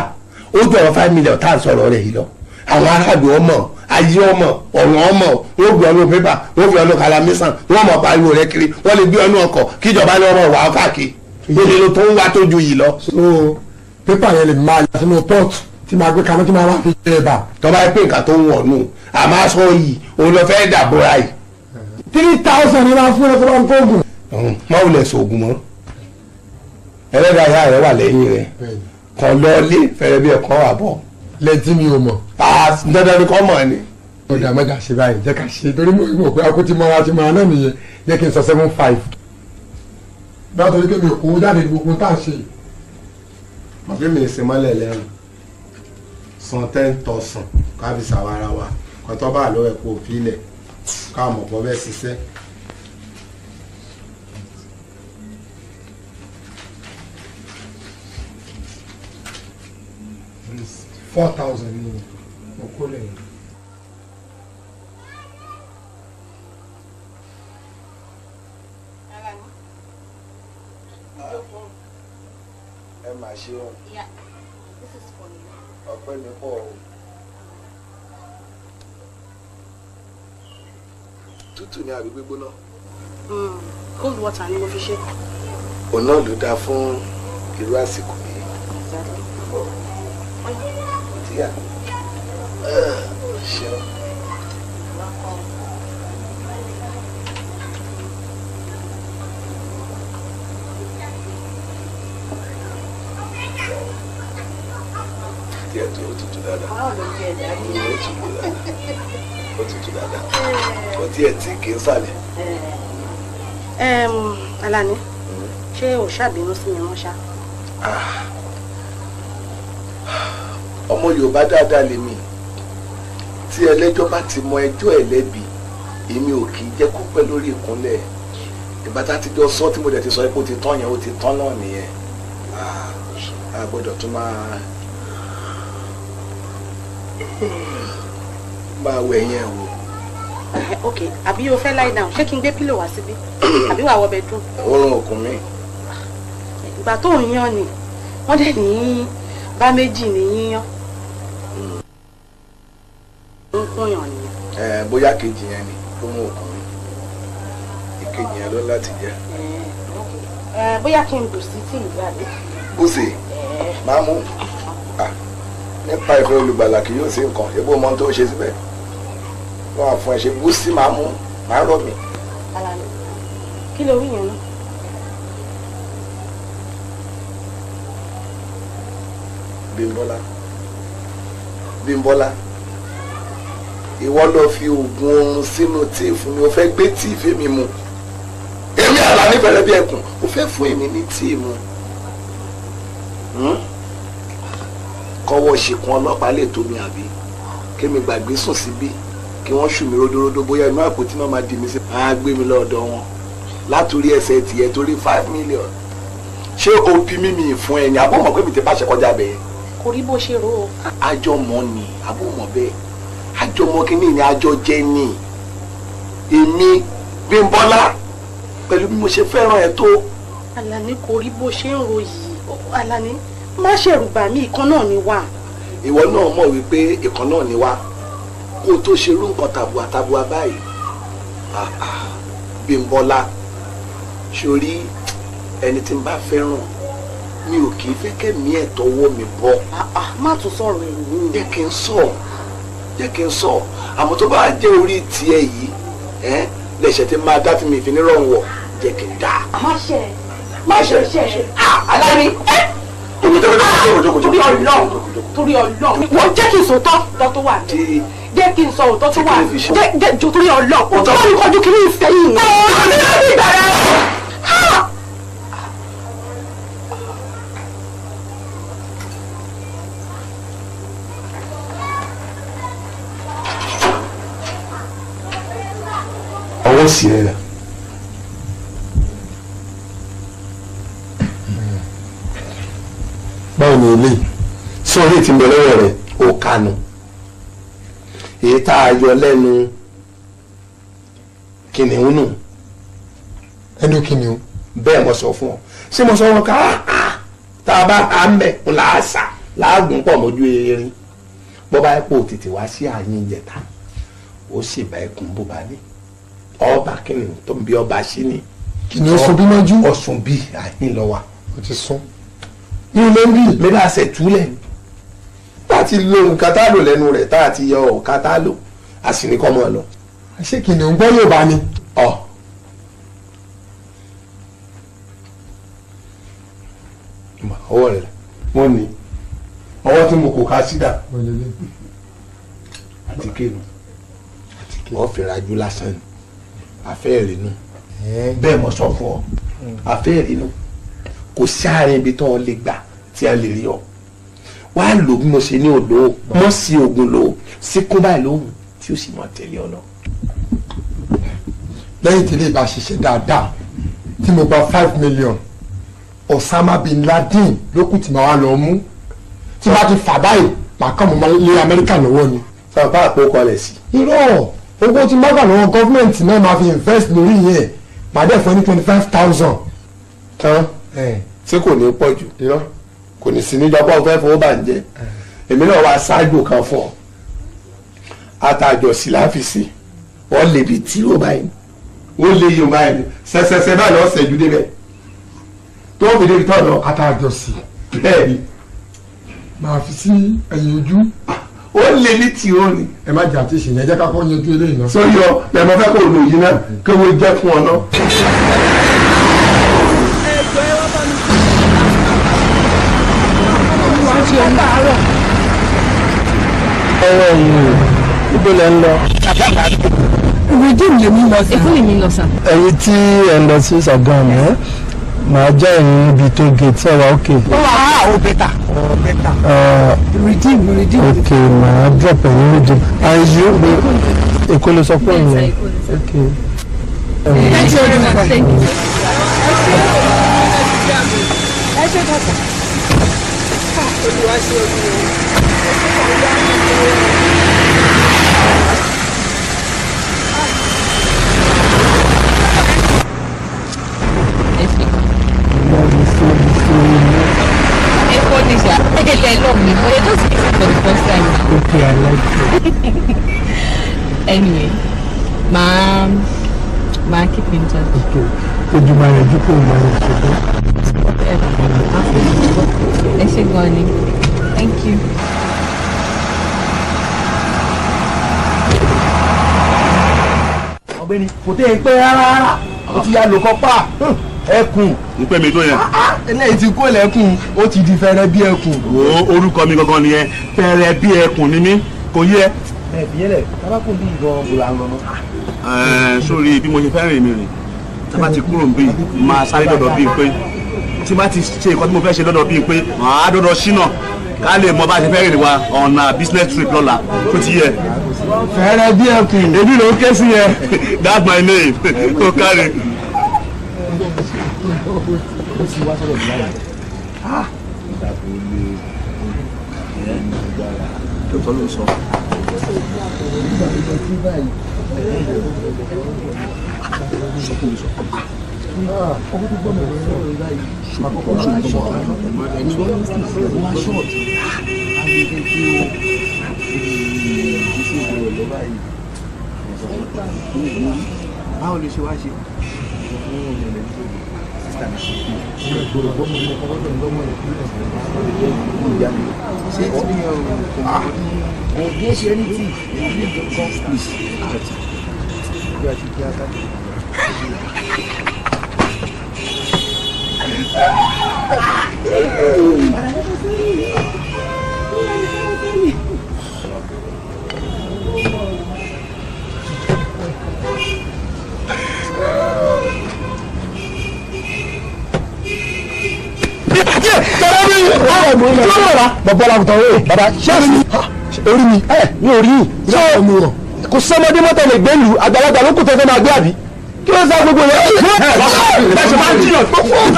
ó jọ̀rọ̀ 5 million tá à ń sọ̀rọ̀ rẹ̀ yìí lọ àwọn aráàlú ọmọ ayé ọmọ ọ̀rùn ọmọ wọ́n gbé ọnù pépà wọ́n fi ọnù kalamísàn wọ́n mọ̀ pariwo rẹ̀ kiri wọ́n lè gbé ọnù ọkọ̀ kíjọba ní ọmọ wà á káàkiri lóde ló tó ń wá tó ju yìí lọ. so pépà yẹn lè máa yà sínú pọ́ọ̀tù tí máa gbé kaná tí máa wá fi jẹ ẹ̀bà. tọ́ba yẹ pé nǹkan tó ń wọ̀ nù àmọ́ aṣọ yìí òun lọ fẹ́ dàbọ̀ra yìí. 3,000 ni wọ́n fún ẹ fún ọmọ fóògùn. má wulẹ̀ sóògùn mọ́ ẹlẹ́dàá ìyá rẹ̀ wà lẹ́yìn rẹ̀ kàn lọ lé fẹ́rẹ́ bí ẹ̀kọ́ wà bọ̀. lẹ́tí mi ò mọ̀. dandan ni kò mọ̀ ni. ọ̀dà mẹ́ta ṣe báyìí jẹ́ ká ṣe torí mo mọ̀ pé akó ti mọ́ra ti mọ́ra náà nìyẹn jẹ́ kí n sọ 7.5. bá a torí pé mi ò kó jáde gbogbo tá à ń ṣe. màbí mi ṣe mọ́lẹ̀ lẹ́rù san 10,000 kábí sàwárà wa kọ́tọ́ bá lọ́wọ́ ẹ̀ kó o fi lẹ̀ káàmọ̀ pọ̀ bẹ́ẹ̀ ṣiṣẹ́. $4,000 ni mo kó lẹ́yìn. ẹ máa ṣe ọ ọpẹ́ mi pọ̀ o. tútù ni àbí gbígbóná. cold water ni mo fi ṣe. òun náà ló dáa fún irú àsìkò yìí. tíyà ṣeun. díẹ̀ tó o tutù dáadáa. ó tutù dáadáa. ó tiẹ̀ tí kì í sàlẹ̀. Alani ṣé o ṣàbínú sí mi ránṣá. ọmọ Yorùbá dáadáa lèmi tí ẹlẹ́jọ́ bá ti mọ ẹjọ́ ẹ̀ lẹ́bi èmi ò kì í jẹ́ kó pẹ́ lórí ìkúnlẹ̀ ìgbà tá a ti jọ sọ tí mo dẹ̀ ti sọ pé ó ti tán yẹn ó ti tán náà nìyẹn a gbọ́dọ̀ tún máa wẹ̀ yẹn wò. ok àbí o fẹ́ lie down ṣé kí n gbé pílò wá síbí àbí wàá wọ bedroom. oorun òkun mi. ìgbà tó ń yan ni wọ́n dẹ̀ ní bá méjì ní yíyan. ń kúnyàn nìyẹn. bóyá kejì yẹn ni tó mú òkun mi ìkejì yẹn ló láti jẹ. bóyá kí n bù sí tí ìyá rẹ. bùsì máa mú nípa ìfẹ́ olùgbàlà kì yóò sí nǹkan ebó ọmọ tó ń ṣe síbẹ̀ wọ́n á fún ẹ ṣe bùsì máa mú máa rọ̀ mí. Alani kí ló wí yẹn náà. Bímbọ́lá ìwọ lọ fi oògùn oorun sínú tíì fún mi o fẹ́ gbé tíì fèmí mu èmi Àlàní fẹ́rẹ́ bí ẹkùn o fẹ́ fún èmi ní tíì mu kọ́wọ́ ṣìkún ọlọ́pàá lè tó mi àbí kémi gbàgbé sùn síbí kí wọ́n ṣù mí ródóródó bóyá inú àpótí náà máa di mi sí máa gbé mi lọ́dọ̀ wọn látòrí ẹsẹ̀ tiẹ̀ torí 5 million ṣé o bí mímì fún ẹni àbọ̀ mọ̀ pé mi ti bá ṣe kọjá bẹ́ẹ̀. kò rí bó ṣe rò ó. àjọmọ ni àbọ̀mọ̀ bẹ́ẹ̀ àjọmọ kínní ni àjọ jẹ́ ni èmi Bímbọ́lá pẹ̀lú bí mo ṣe fẹ́ràn ẹ tó. Alani kò rí bó ṣe ń ro yìí Alani má ṣẹ̀rù bà mí ìkan náà ni wá. ìwọ náà mọ̀ wípé ìkan náà ni wá kó o tó ṣe irú nǹkan tàbùàtàbùà báyìí Bímbọ́lá sórí ẹni tí n bá fẹ́ràn mi ò kì í fẹ́ kẹ́mi ẹ̀ tọwọ́ mi bọ́. má tún sọ̀rọ̀ ẹ̀yìn. jẹ́ kí n sọ àmọ́ tó bá jẹ́ orí tiẹ̀ yìí lẹ́sẹ̀ tí máa dá tí mi fi ní rọrùn wọ̀ jẹ́ kí n dá. má ṣe Alani torí Ọlọ́run wọ́n jẹ́ kí n sọ tọ́ tó wà ní jẹ́ kí n sọ òótọ́ tó wà ní torí Ọlọ́run òótọ́ tó ń kọjú kí ní ìfẹ́ yìí ní. ọwọ́ sí ẹ báwo ni eléyìí sọ orí ti ń bẹ lọ́wọ́ rẹ̀ ó kanu èyí tá a yọ lẹ́nu kìnìún nù ẹnu kìnìún bẹ́ẹ̀ mo sọ fún ọ ṣé mo sọ wọn ká tá a bá a ń bẹ̀ ń là á sà láàgùn pọ̀ mọ́jú erin bọ́ bá pò tètè wá sí àyín ìjẹta ó sì bá ẹkùn bó bá ní ọba kìnìún tó ń bí ọba sí ni kìnìún sùn bí mọ́jú ọ̀sùn bí àyín lọ wa ó ti sún yín ló ń bí lórí àṣẹ túlẹ̀ láti lo nǹkan tá a lò lẹ́nu rẹ̀ tá a ti yọ ọ̀ka tá a lò a sì ní kọ́ mọ́ ọ lọ. ṣé kìnìún gbọ́ yóò bá ní. ọwọ́ rẹ̀ wọ́n ní ọwọ́ tí mo kò ká sídà àti kéènù wọ́n fi rajú lásán ni àfẹ́ ìrìnnú bẹ́ẹ̀ mo sọ fún ọ àfẹ́ ìrìnnú kò sí àárín ibi tó ọ lè gbà tí a lè rí ọ wàá lò bí mo ṣe ní òlò mọ́ sí oògùn lò síkún báyìí lóhùn tí ó sì mọ̀ tẹ̀lé ọ lọ. lẹ́yìn tí ilé ìbá ṣiṣẹ́ dáadáa tí mo gba 5 million Osama bin Laden lókùn tí màá wá lọ mú tí bá ti fà báyìí màá kàn mọ́ lé Amẹ́ríkà lọ́wọ́ ni. sọ̀rọ̀ àpò kọlẹ̀ sí. irọ́ owó tí mọ́gà lọ́wọ́ gọ́fìmẹ̀ntì náà máa fi invest lórí yẹn màá dẹ̀ fún ní 25,000. tán ṣé kò ní pọ̀ jù irọ́ kò ní sí níjọba òfẹ́ fowó bá ń jẹ èmi náà wá ṣáájú kan fún ọ àtàjọ sí láfìsí wọ́n lè bi tí ó báyìí ó lè yóò báyìí ṣẹṣẹṣẹ báyìí lọ́ọ́ ṣẹ́jú débẹ̀ tó fi débi tọ́ lọ. àtàjọ sí bẹ́ẹ̀ ni máa fi sí ẹ̀yìn ojú. ó lè ní tí ó ní. ẹ má jà àti ìṣẹ̀lẹ̀ ẹ jẹ́ ká kọ́ yanjú eléyìí náà. sórí ọ lẹ́mọ fẹ́ kó lò yìí náà kéwòn jẹ́ fún ọ náà. ọwọ́ yìí ibo lẹ ń lọ. Redeem lèmi lọ sá. Èkó lèmi lọ sá. ẹ̀yin tí ẹ ń lọ sí Sàgámù ẹ màá jẹ́ ẹ̀yin ibi tó gate ẹ̀ wá òkè. Ó bẹ́tà. Redeem. ok màá drop ẹ̀yin Redeem and you Èkó ló sọ pé ìyẹn ok. Thank you very much. Thank you. Ẹ ṣe kàkà. Olúwa ṣe Okay, I like it. Anyway, máa keep in touch. ojúmọ́ rẹ̀ dúpọ̀ mọ́ rẹ̀ ṣùgbọ́n. ẹ ṣe gan ni thank you. ọ̀gbẹ́ni kò tẹ́ ẹ pé rárá ó ti ya lò kọ́ pa ẹkùn. n pè mí tó yẹn. eléyìí ti kó lẹ́kùn ó ti di fẹ́rẹ́ bí ẹkùn. wo orúkọ mi gangan nìyẹn fẹ́rẹ́ bí ẹkùn ni mí kò yẹ. ẹ fìyẹ́lẹ̀ tábàkùn bí ìgbọ̀n bùrà ń lọ. sórí bí mo ṣe fẹ́ rìn mi rìn tábà ti kúrò níbí máa sáré dọ̀dọ̀ bíi pé tí bá ti ṣe nǹkan tí mo fẹ́ ṣe dọ̀dọ̀ bíi pé màá dọ̀dọ̀ ṣínà ká lè mọ bá ṣe fẹ́ rìn wa ọ̀nà business trip lọ́la tó ti yẹ. fẹ́rẹ́ bí ẹkùn. èmi ló ń ké sí yẹn that's my name tó kárí. tó ló sọ. báwo ló ṣe wá ṣe. Get you anything. Please. bàbá làkùtàn wẹ̀ bàbá ṣẹ́ẹ̀sì orí mi ní orí yìí ṣé ọmọ rọ kò sọmọdé mọ́tò lè gbé lu àgbàlagbà ló kù tó fẹ́ máa gbé àbí kí ló sá gbogbo yẹn. bẹ́ẹ̀ ṣe máa ń jiyàn tó fún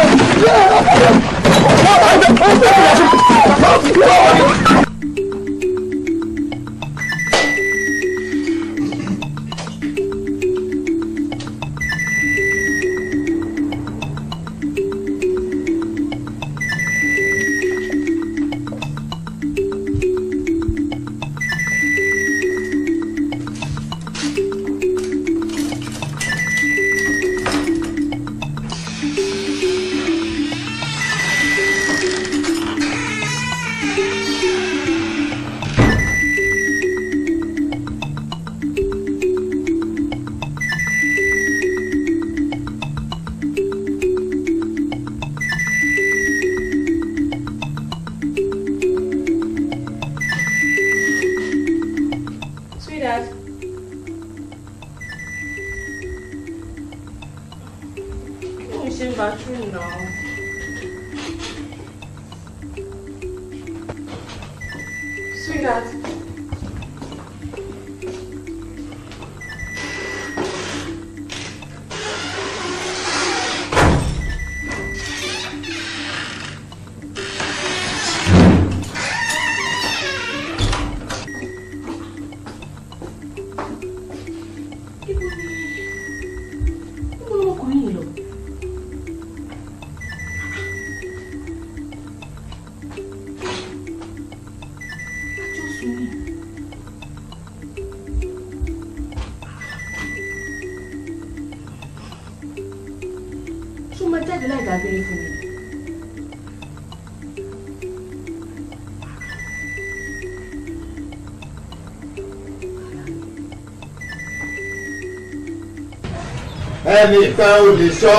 ẹnìkan ò lè sọ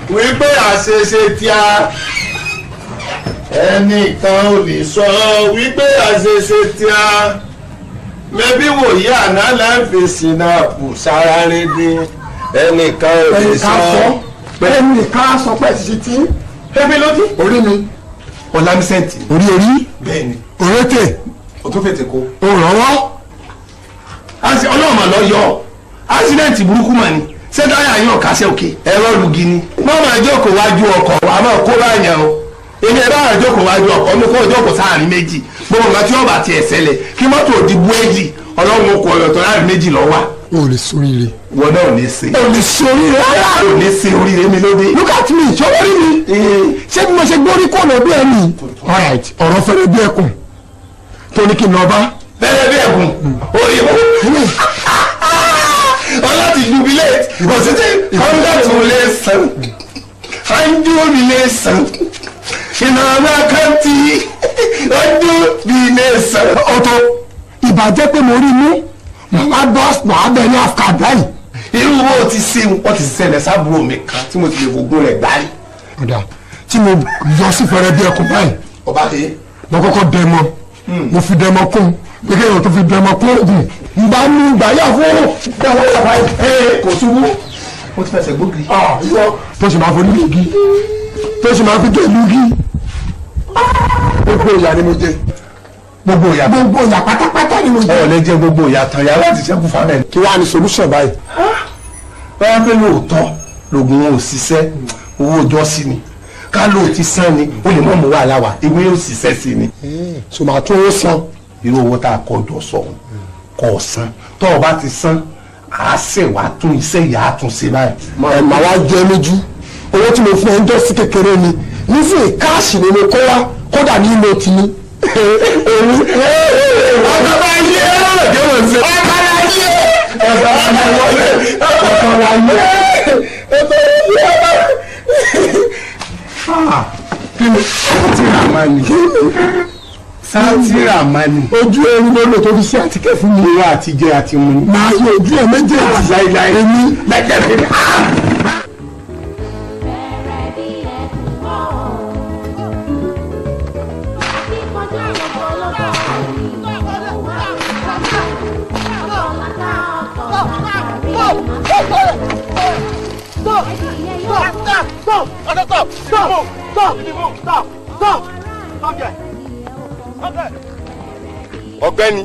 wípé àṣeṣe tí a ẹnìkan ò lè sọ wípé àṣeṣe tí a mẹbí wòye àná láǹfẹ̀sì náà kù sára rédí ẹnìkan ò lè sọ. ẹnìkan sọ pé ṣiṣẹ́ tí ẹbí ló dé. orí mi ọlámísẹ́ǹtì. orí bẹ́ẹ̀ni. òrétè o tó fètè kó. òrànwọ́. ọlọ́run mà lọ yọ ásídẹ̀ǹtì burúkú mà ní sẹ́dáyà yóò kásẹ̀ òkè ẹ̀rọ lugi ni. má máa jókòó wájú ọkọ̀ wa máa kó báyẹn o. èmi ẹ̀ bá máa jókòó wájú ọkọ̀ mi kó jókòó sáàrin méjì gbogbo nǹkan tí wọ́n bá tiẹ̀ ṣẹlẹ̀ kí mọ́tò di búrẹ́dì ọlọ́run kò ọ̀yọ̀tọ̀ láàrin méjì lọ wà. o lè soríire. wọn náà ò ní ṣe. o lè soríire rárá. o ní ṣe oríire mi lóde. look at me ṣọwọ́ rí mi. ṣé bí mo ṣe gbórí kọ́nà bí ẹni. alright ọ̀rọ̀ fẹ́rẹ̀ bí ẹkùn tó ní kí n lọ bá. fẹ́rẹ̀ bí ẹkùn orí mú. ọlọ́tì jubilate congratulations jubilation ìnáwó àkáǹtì jubilation. ọ̀tọ̀ ìbàjẹ́ pé mo rí mú màá bọ́ọ̀sì màá bẹ̀ ní afcard báyìí. irú wo ti ṣe wọ́n ti ṣẹlẹ̀ sábúrò mi kan tí mo ti lè fògùn rẹ̀ gbárí. ọ̀dà tí mo yọ sí fẹ́rẹ́ bí ẹkùn báyìí. ọba tẹ. mo kọ́kọ́ dẹmọ mo fi dẹmọ kún gẹ́gẹ́ yóò tó fi dẹmọ kún oògùn ìgbà mi gbàyà fún kò ṣubú mo ti fẹsẹ̀ gbógi. tó sì máa fọ nílùú igi tó sì máa fi gé ìlú igi gbogbo ìyá ni mo jẹ gbogbo ìyá pátápátá ni mo jẹ. ọ̀ lè jẹ gbogbo ìyá tán yàrá ti ṣẹ́kù fámẹ́. kí wàá ní solution báyìí. báyọ̀ pé lóòótọ́ lògùn wọn ò ṣiṣẹ́ owó ọjọ́ sí ni ká ló ti san ni ó lè mọ̀ mọ́ wàhálà wa ewé yóò ṣiṣẹ́ sí ni. so màá tún owó san. irú owó tá a kọ jọ sọ kọ san tó o bá ti san a ṣe wàá tún iṣẹ́ ìyá àtúnṣe báyìí. ẹ máa wá jẹ lójú owó tí mo fún ẹ ń jọ sí kékeré ni nísìnyí káàṣì ni mo kó wá kódà ní ilé ti ní. sátìrà mani. ojú ẹni lọ́nà tó fi ṣe àtìkẹ́ fún mi. ìwà àtijẹ àti mu. máa yọ ojú ẹ méjèèjì. láìláì èmi lẹ́kẹ̀ẹ́ mi. Ọ̀gbẹ́ni,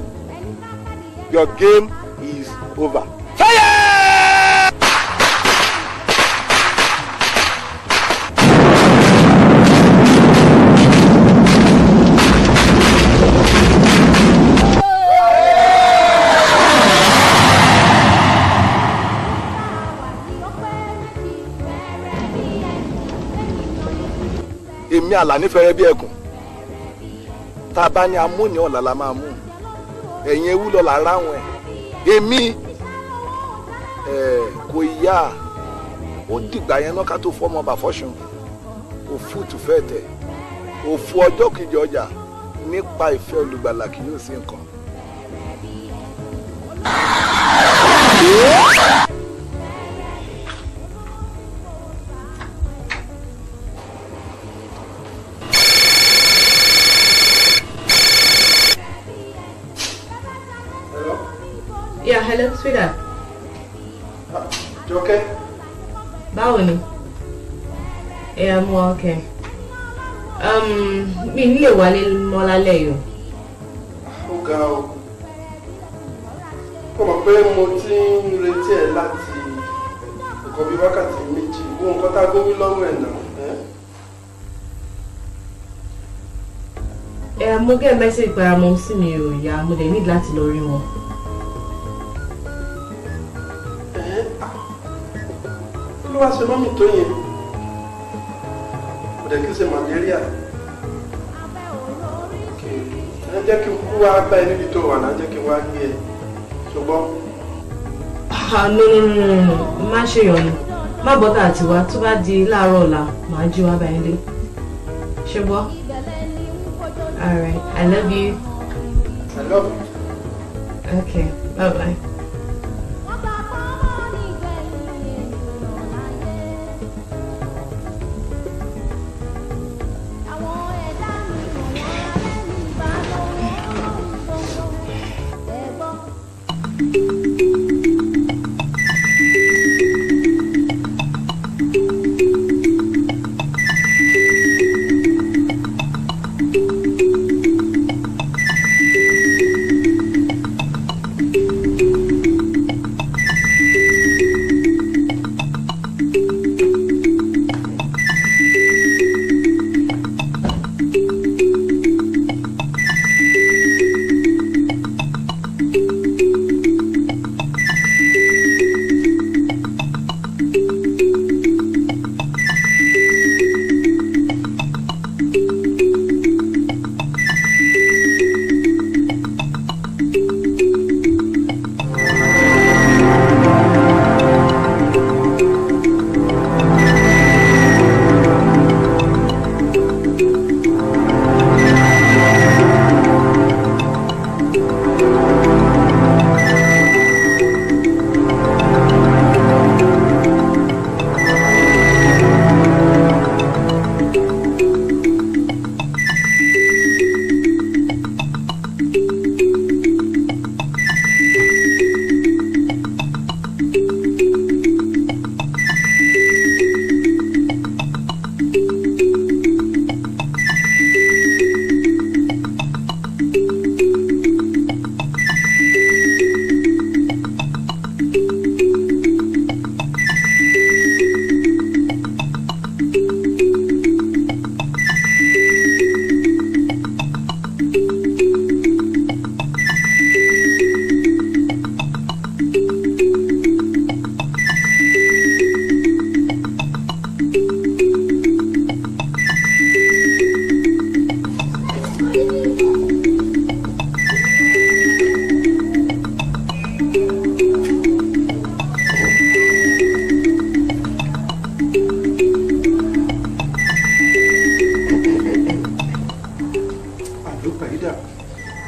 your game is over. Fire! Èmi Àlàní fẹ́rẹ́ bí ẹkùn tá a bá ní amóni ọ̀la la máa mú ẹ̀yin ewu lọ́la ráwọn ẹ̀ èmi kò yá ó dìgbà yẹn náà ká tó fọ́mọ bàfọ́sùn òfúùtù fẹ́ tẹ̀ òfu ọjọ́ kejì ọjà nípa ìfẹ́ olùgbàlà kì yóò sí nǹkan. Yeah, hello, sweetheart. You okay? Báwo ni? Yeah, I'm okay. Mi nílé wálé mọ́ lálẹ́ yìí. Ó ga o. Ó mọ̀ pé mo ti ń retí ẹ láti nǹkan bíi wákàtí méjì. Wo nǹkan tá a gbé wí lọ́rùn ẹ̀ náà. Mo get message para mọ́ sí mi ò yá, mo dẹ̀ need láti lọ rí wọn. Kí ló wá ṣe mọ́mì tó yẹn? Kò dẹ̀ kí ṣe malaria. Ẹ jẹ́ kí n kú wá bá ẹ níbi tó wà náà, jẹ́ kí n wá gbé ẹ. Ṣùgbọ́n. No. Má ṣe yọnu. Má bọ́tà àti wá tó bá di láàárọ̀ ọ̀la, màá jí wá bá ẹ dé. Ṣùgbọ́n. All right, I love you. I love you. Okay, bye-bye.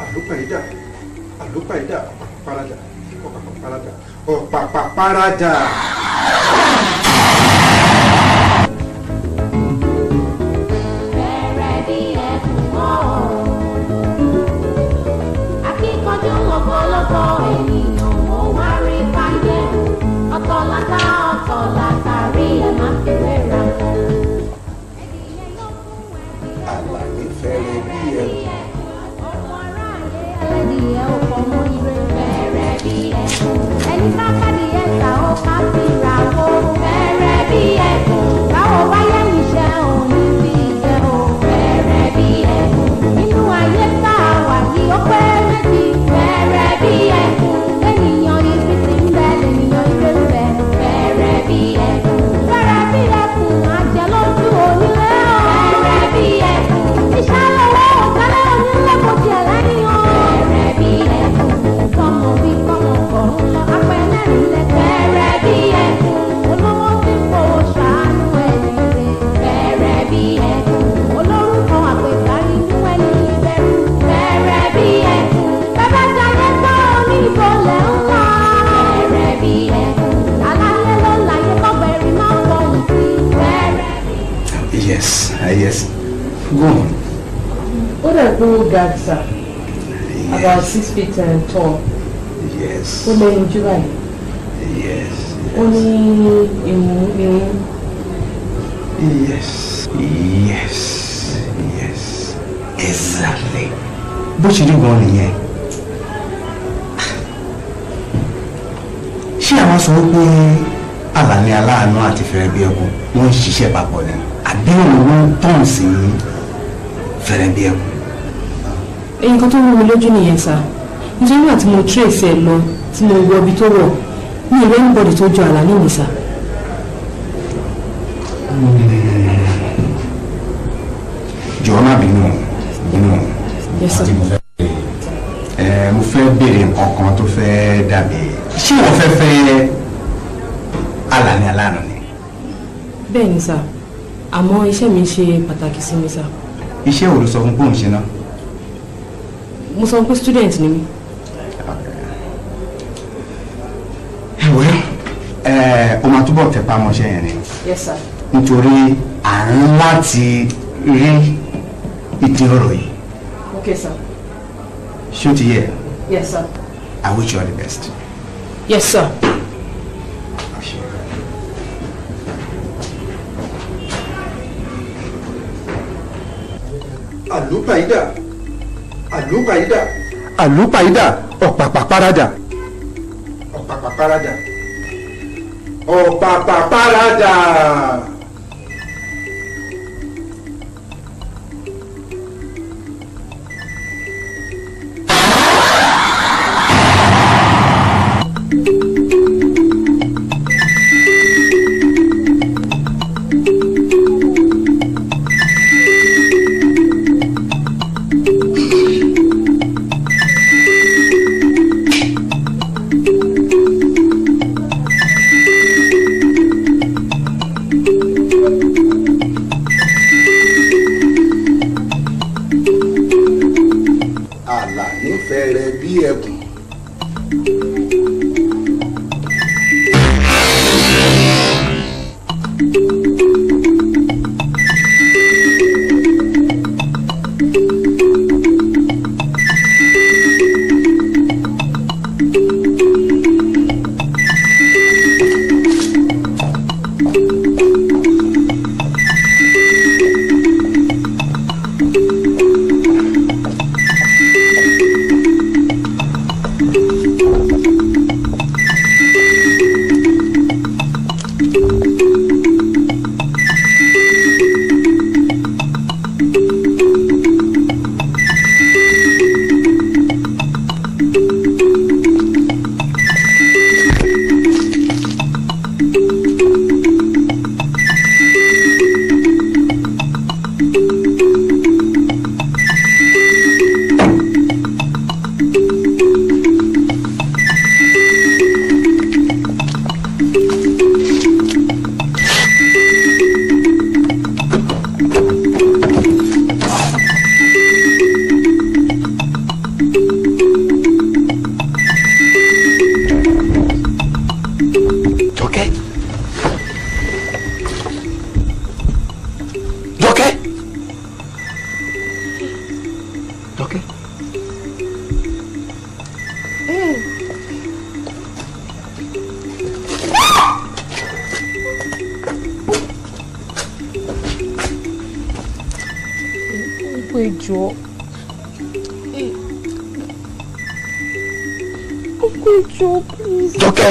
àlùpàídà àlùpàídà ọ̀pàpàpàràdà ọ̀pàpàpàràdà ọ̀pàpàpàràdà. Akíkanjú ọ̀pọ̀lọpọ̀ ènìyàn ó wá rí fáyé ọ̀tọ̀ látàrí ẹ̀ má fi wéra. Àlàní fẹ́rẹ̀ bí ẹ̀kún. Ẹlẹ́dìyẹ ò fọmọ ire. Fẹ́rẹ̀ bí ẹ̀kún. Ẹni ká káàdì ẹ̀ta ó ká fi ra wó. Fẹ́rẹ̀ bí ẹ̀kún. Báwo bá yẹ ìṣẹ́ òní bí ìjẹ́ o. Fẹ́rẹ̀ bí ẹ̀kún. Inú ayé tá a wà yìí ó pé méjì. Fẹ́rẹ̀ bí ẹ̀kún. Ènìyàn ibi tí ń bẹ lènìyàn ire ń bẹ. Fẹ́rẹ̀ bí ẹ̀kún. Fẹ́rẹ̀ bí ẹ̀kún àjẹ́ lójú onílé o. Fẹ́rẹ̀ bí ẹ̀kún. Ìṣàlọ́wọ́ òtálẹ́ onílé kò tiẹ̀ lẹ́yìn o. Fẹ́rẹ̀ bí ẹ̀kún. Kọ́mọ bí kọ́mọ kọ̀ ń lọ apẹ̀lẹ́ nílẹ̀. Fẹ́rẹ̀ bí ẹ̀kún. Olówó tí kò ṣàánú ẹni rẹ̀. Fẹ́rẹ̀ bí ẹ̀kún. Olórúkọ àpèkárí inú ẹni ìbẹ̀rù. Fẹ́rẹ̀ bí ẹ̀kún. Bàbá jayé gbọ́ ní ìbọ̀lẹ̀ ń wá. Fẹ́rẹ̀ bí ẹ̀kún. Alálẹ́ ló láyé kọ́bẹ̀rì máa ń wọ̀ ní sí. Fẹ́rẹ̀ bí ẹ̀kún. Yes. Go on. Ó dẹ̀ tó ga sà. About 6 feet tall. Yes. Ó lẹ́yìn ojú báyìí. Yes. Ó ní ìmú. Yes. Exactly. Bó ṣe rí gan nìyẹn. Ṣé àwọn sọ pé Àlàní aláàánú àti fẹ́rẹ́ bí ẹkún wọ́n ń ṣiṣẹ́ papọ̀ ni? Àbí òun ló ń tàn sí fẹ́rẹ́ bí ẹkún? Èyí kan tó wú mi lójú nìyẹn sà. Nítorí àti mo trace ẹ lọ tí mo wọ ibi tó wọ̀ ní ìwé anybody tó jọ Àlàní mi sà. Jọ̀ọ́ má bínú. Yes sir. Mo fẹ́ béèrè nǹkan kan tó fẹ́ dàbí. Ṣé wọ́n fẹ́ Àlàní aláàánú ni? Bẹ́ẹ̀ ni sà, àmọ́ iṣẹ́ mi ṣe pàtàkì sí mi sà. Iṣẹ́ wo ló sọ fún pòun ṣe náà? Mo sọ pé student ni mí. O máa túbọ̀ tẹpá mọ́ṣẹ́ yẹn ni. Yes sir. Nítorí à ń láti rí ìdí ọ̀rọ̀ yìí. Okay sir. Ṣé o ti yẹ? Yes sir. I wish you all the best. Yes sir. àlùpàídà àlùpàídà àlùpàídà ọ̀pàpàpàràdà ọ̀pàpàpàràdà ọ̀pàpàpàràdà. Àlàní fẹ́rẹ̀ bí ẹ̀kún. jọ. Ọkọ ìjọ please. Jọkẹ́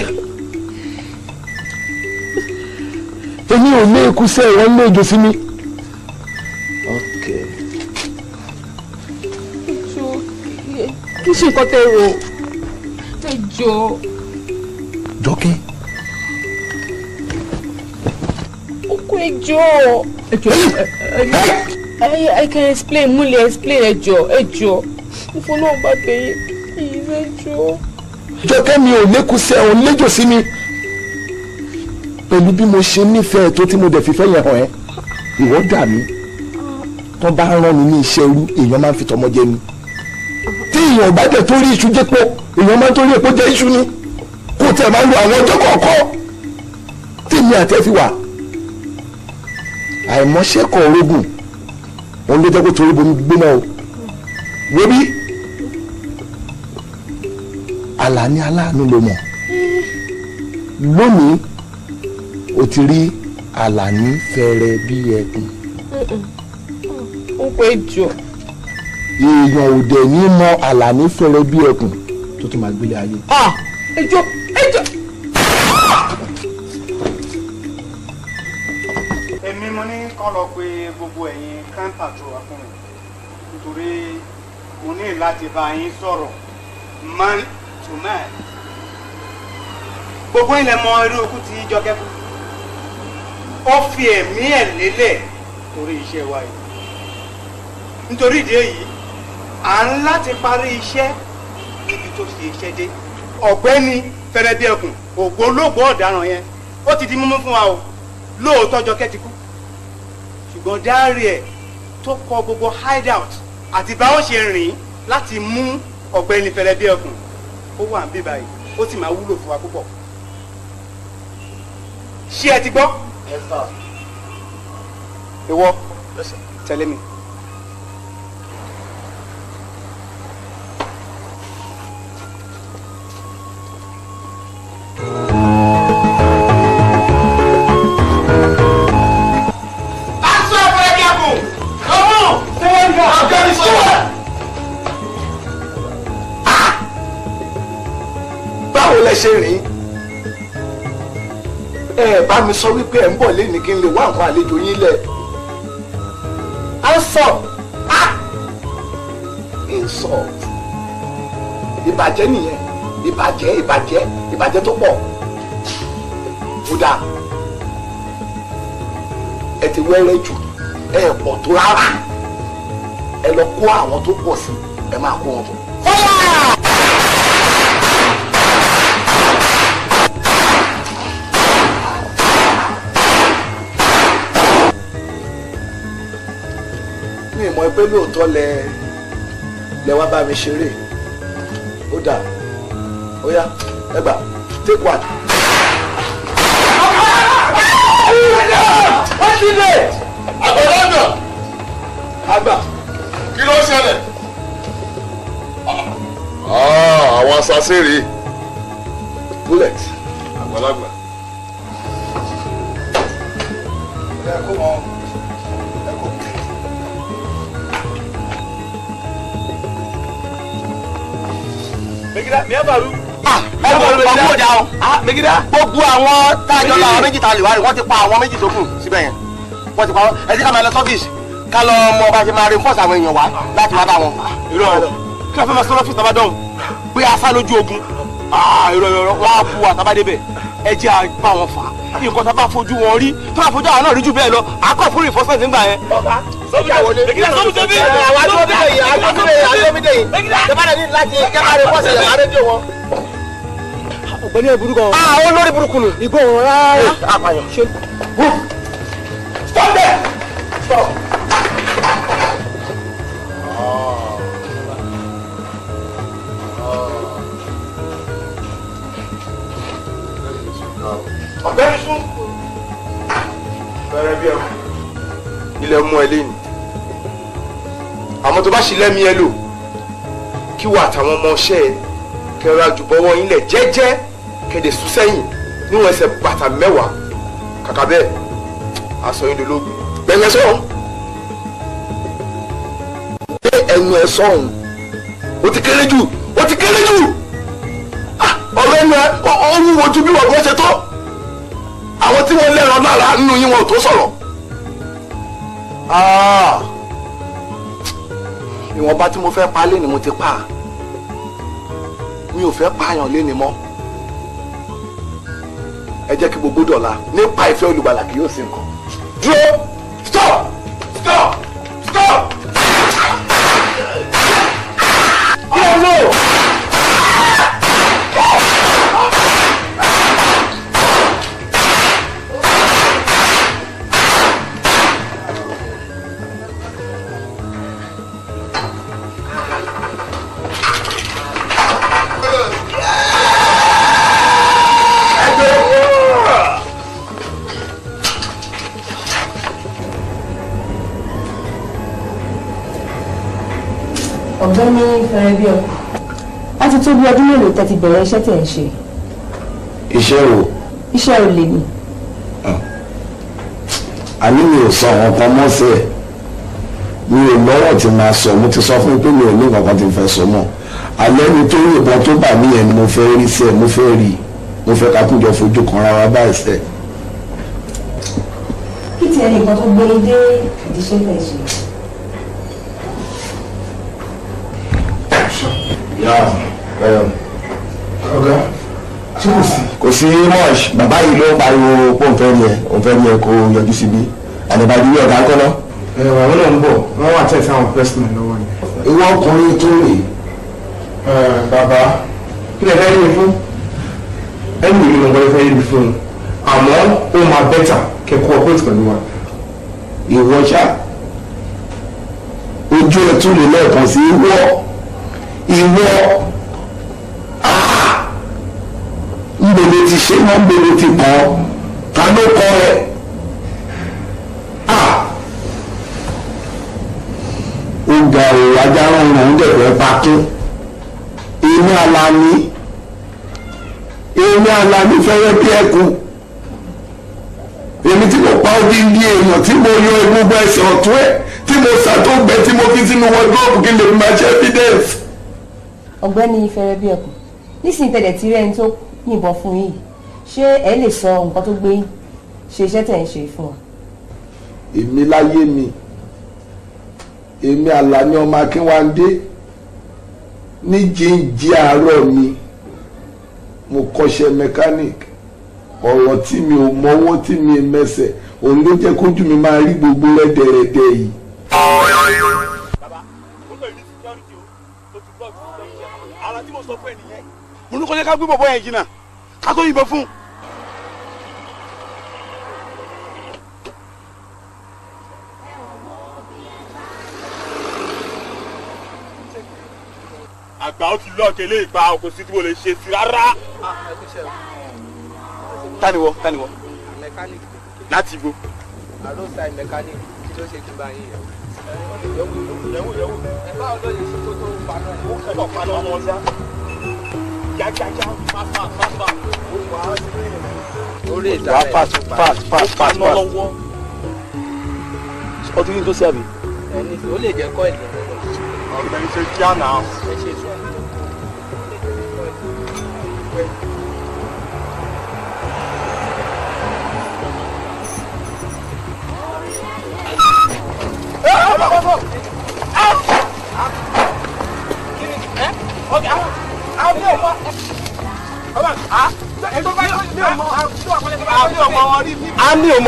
èmi ò ní ikú sí ẹ̀wọ̀n ní èjò sí mi. Kí ṣe nǹkan tẹ́ rò ẹ jọ. Jọkẹ́. Ọkọ ìjọ. I can explain, mo lè explain ẹjọ. Ìfọlọ́wọ́ bá bẹ̀yìn please ẹjọ. Jọkẹ́ mi ò lékú sí ẹ̀wọ̀n léjò sí mi. Pẹ̀lú bí mo ṣe nífẹ̀ẹ́ tó tí mo dẹ̀ fífẹ́ yẹn hàn ẹ́ ìwọ dà mí tó bá rán mi ní iṣẹ́ irú èèyàn máa ń fi tọmọ jẹ ni tí èèyàn bá dẹ̀ tó rí iṣu jẹ́ pọ̀ èèyàn máa ń torí epo jẹ iṣu ni kó tẹ̀ máa lo àwọn ọjọ́ kọ̀ọ̀kan tí èmi àti ẹ fi wà àìmọṣẹ́kọ̀ orógùn òun ló jẹ́ kó torí bomi gbóná o wo bí Alani aláàánú ló mọ̀ lónìí o ti rí Alani fẹ́rẹ̀ bí ẹkùn. Ó pé jọ. Èèyàn ò dẹ̀ ní mọ Alani fẹ́rẹ̀ bí ẹkùn tó tún máa gbélé ayé. Ẹjọ. Èmi mo ní kán lọ pé gbogbo ẹ̀yin crime patrol wá fún mi nítorí mo ní láti bá yín sọ̀rọ̀ man to man. Gbogbo ilẹ̀ mọ irú ikú tí Jọkẹ́ kú. Ó fi ẹ̀mí ẹ̀ lélẹ̀ torí iṣẹ́ wa yìí. Nítorí ìdí èyí à ń láti parí iṣẹ́ níbi tó ṣe iṣẹ́ dé. Ọ̀gbẹ́ni Fẹ́rẹ́bíẹ̀kùn ògbólógbòó ọ̀daràn yẹn ó ti di mímú fún wa o. Lóòótọ́ Jọkẹ́ ti kú ṣùgbọ́n dárí ẹ̀ tó kọ gbogbo hideout àti báwọn ṣe rìn láti mú ọ̀gbẹ́ni Fẹ́rẹ́bíẹ̀kùn ó wà ń bí báyìí ó sì máa wúlò fún wa púpọ̀. Ṣé ẹ ti gbọ́? Ìwọ tẹ̀lé mi. Báwo lẹ ṣe rìn? Ẹ bá mi sọ wípé ẹ ń bọ̀ lẹ́ni kí n lè wá àwọn àlejò yín lẹ̀. Insult. Ìbàjẹ́ nìyẹn. Ìbàjẹ́ tó pọ̀. Ó dáa. Ẹ ti wẹ́rẹ́ jù. Ẹ pọ̀ tó rárá. Ẹ lọ kó àwọn tó pọ̀ sí. Ẹ máa kó wọn bọ̀. Mi ì mọ̀ pé lóòótọ́ lẹ wá bá mi ṣeré. Ó dà. Ó yá ẹ gbà take one. Wọ́n ti lè. Àgbàlagbà. Àgbà. Kí ló ṣẹlẹ̀? Àwọn asasere. Bullet. Àgbàlagbà. Ẹ kó wọn. Megida mi abaru. Megida gbogbo àwọn tájọ làwọn méjì ta lè wá rí wọ́n ti pa àwọn méjì tó kù síbẹ̀ yẹn wọ́n ti pa wọ́n ẹ jẹ́ ká máa lọ sọ́fíìsì ká lọ mọ bá ṣe máa reinforce àwọn èèyàn wá láti wá bá wọn. irọ́ kí wọ́n fẹ́ máa sọ lọ́fíìsì tàbá dọ̀hún pé a sá lójú ogun irọ́ wọ́n á bu àtàbá débẹ̀ ẹ jẹ́ àgbà wọn fà á nǹkan tá a bá fojú wọn rí tó bá fojú àwọn náà rí jù bẹ́ẹ̀ lọ àkọ́ fún reinforcement nígbà yẹn. Ọ̀gbẹ́ni ẹ burúkú ọ. Àwọn olórí burúkú ni. Ìgbó wọn rárá. Àpàyàn ṣe. Stop there. Stop. Ọ̀gbẹ́ni sún. Fẹ́rẹ́ bí ẹ̀kú. Ilẹ̀ mú ẹ lẹ́nu. Àmọ́ tó bá ṣe lẹ́mí ẹ lò kí wà àtàwọn ọmọ ọṣẹ́ ẹ kẹrọ àjùbọ̀wọ́ yín lẹ̀ jẹ́jẹ́ kẹ̀dẹ̀ sún sẹ́yìn níwọ̀n ẹsẹ̀ bàtà 10 kàkà bẹ́ẹ̀ aṣọ yín dológun bẹ̀rẹ̀ sọ̀rọ̀. ẹnu ẹ sọ̀hún ó ti kéré jù ọ̀rọ̀ ẹnu ẹ ó wúwo ju bí wọ́n ṣe tó àwọn tí wọ́n lẹ́ran lára nínú yín wọn ò tó sọ̀rọ̀ ìwọ̀nba tí mo fẹ́ pa lé ni mo ti pa mi ò fẹ́ pààyàn lé ni mọ́ ẹ jẹ́ kí gbogbo dọ̀la nípa ìfẹ́ olùgbàlà kì yóò sí nǹkan dúró stop. Ọ̀gbẹ́ni Fẹ́rẹ́bíọ̀, láti tó bí ọdún mélòó tẹ́ ti bẹ̀rẹ̀ iṣẹ́ tẹ̀ ń ṣe? Iṣẹ́ wo? Iṣẹ́ olè ni. Àní mi ò sọ àwọn kan mọ́sẹ̀ mi ò lọ́wọ́ tí máa sọ mo ti sọ fún mi pé mi ò ní nǹkan kan tí n fẹ́ sọ mọ́ alẹ́ ni tó yìnbọn tó bà mí yẹn ni mo fẹ́ rí sí ẹ mo fẹ́ rí mo fẹ́ ká kúnjọ fojú kan rárá báyìí sẹ́. Kí ti ẹnì kan tó gbé dé ìdíṣẹ́ tẹ̀ ṣe? ọ̀gá tí kò sí mọ́ọ̀ṣ bàbá yìí ló ń pariwo pé òun fẹ́ rí ẹ kó yọjú síbí àdìbàdì yìí ọ̀gá kọ́ lọ. àwọn náà ń bọ̀ wọ́n wà tẹ̀sí àwọn pẹ́sìmẹ̀ lọ́wọ́ ni. ìwọ ọkùnrin tó rè. bàbá kí lè fẹ́ rí mi fún ẹni ìlú ló fẹ́ rí mi fún àmọ́ ó máa bẹ́tà kẹ́kọ̀ọ́ ọ̀pẹ́tì pẹ̀lú wa. ìwọ ṣá ojú ẹ̀ tún lè lẹ́ẹ̀kan sí ìwọ nbele ti ṣe mọ nbele ti kọ ta ló kọ ẹ ó ga ò ajáran ọ̀hún dẹ̀fẹ́ pàtó èmi Alani fẹ́rẹ́ bí ẹkùn èmi tí mo pa odindi èèyàn tí mo yọ gbogbo ẹsẹ̀ ọ̀tún ẹ̀ tí mo ṣàtúngbẹ tí mo fi sínú wọdúróòpù kí lè fi máa ṣe evidence. Ọ̀gbẹ́ni Fẹ́rẹ́bíọ̀kù nísìnyí tẹ̀lẹ̀ tí rẹ́ni tó yìnbọn fún yìí ṣé ẹ lè sọ nǹkan tó gbé ṣe iṣẹ́ tẹ̀ ń ṣe fún wa. èmi láyé mi èmi Àlàní ọmọ Akínwándé ní jíǹjí àárọ̀ mi mo kọ́ṣẹ́ mẹkáníìkì ọ̀rọ̀ tí mi ò mọ́wọ́ tí mi mẹsẹ̀ òun ló jẹ́ kójú mi máa rí gbogbo rẹ́dẹ̀rẹ́dẹ̀ yìí. ara tí mo sọ fún ẹ nìyẹn mo ní kó jẹ́ ká gbé bọ̀bọ̀ yẹn jìnnà ká tó yìnbọn fún. àgbà ó ti lọ́ọ̀kẹ́ lé ìgbà kò sí tí mo lè ṣe sí rárá. tániwọ mẹkáníìkì láti ibo. àlóòsàn mẹkáníìkì kí ló ṣe jù báyìí yẹn. yẹ̀wò ẹ báwo ló lè ṣe tó tó paná ẹ̀. ó kẹ́kọ̀ọ́ paná ọmọ ọ̀sá. kíákíákíá fáfá orí ìta rẹ̀ fast. ọdún yìí tó ṣe àbí. ẹni ó lè jẹ́ kọ́ ìlú. ọ̀gbẹ́ni ṣe kíá náà. ẹ ṣe sọ. mi ò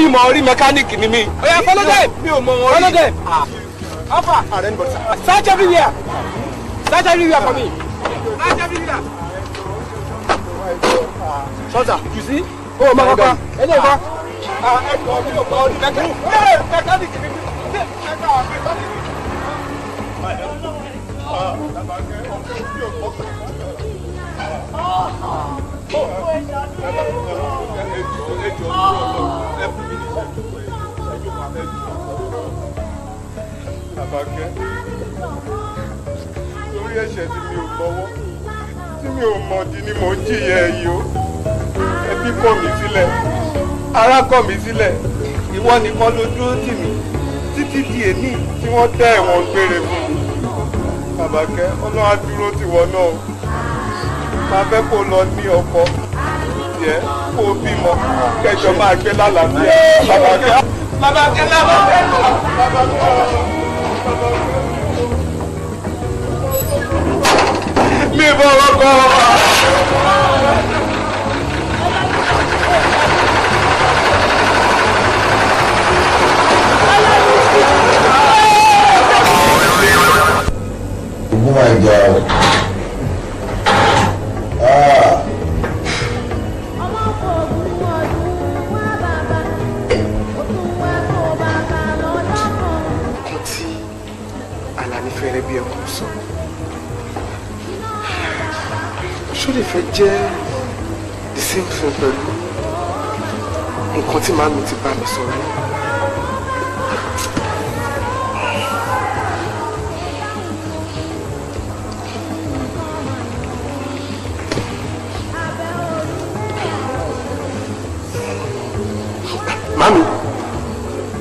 mọ rí mẹkáníìkì ni mi. oya follow them. mi ò mọ wọn rí. follow them. Alpha. Search everywhere. Search everywhere for me. Search everywhere. Sọ́jà, you see? Oh, my God. Ẹ̀jẹ̀ ìfọ́. Mẹkáníìkì ni mi. Àbákẹ́ torí ẹ̀ṣẹ̀ tí mi ò mọwọ́ tí mi ò mọ̀dí ni mò ń jìyà yìí o ẹbí kọ̀ mí sílẹ̀ ará kọ̀ mí sílẹ̀ ìwọ nìkan ló dúró tì mí títí di èmi tí wọ́n dá ẹ̀wọ̀n gbére fún mi. Làbákẹ́ Ọlọ́run á dúró tiwọ náà. Máa fẹ́ kó lọ ní ọkọ tiẹ̀ kó bímọ kẹjọ máa gbé lálàáfíà. Làbákẹ́ mi bọ̀ ọkọ. Oh my God. Nǹkan tí Alani fẹ́rẹ́ bí ẹkùn sọ. Ṣó lè fẹ́ jẹ́ the same thing pẹ̀lú nǹkan tí màmí ti bá mi sọ̀rọ̀.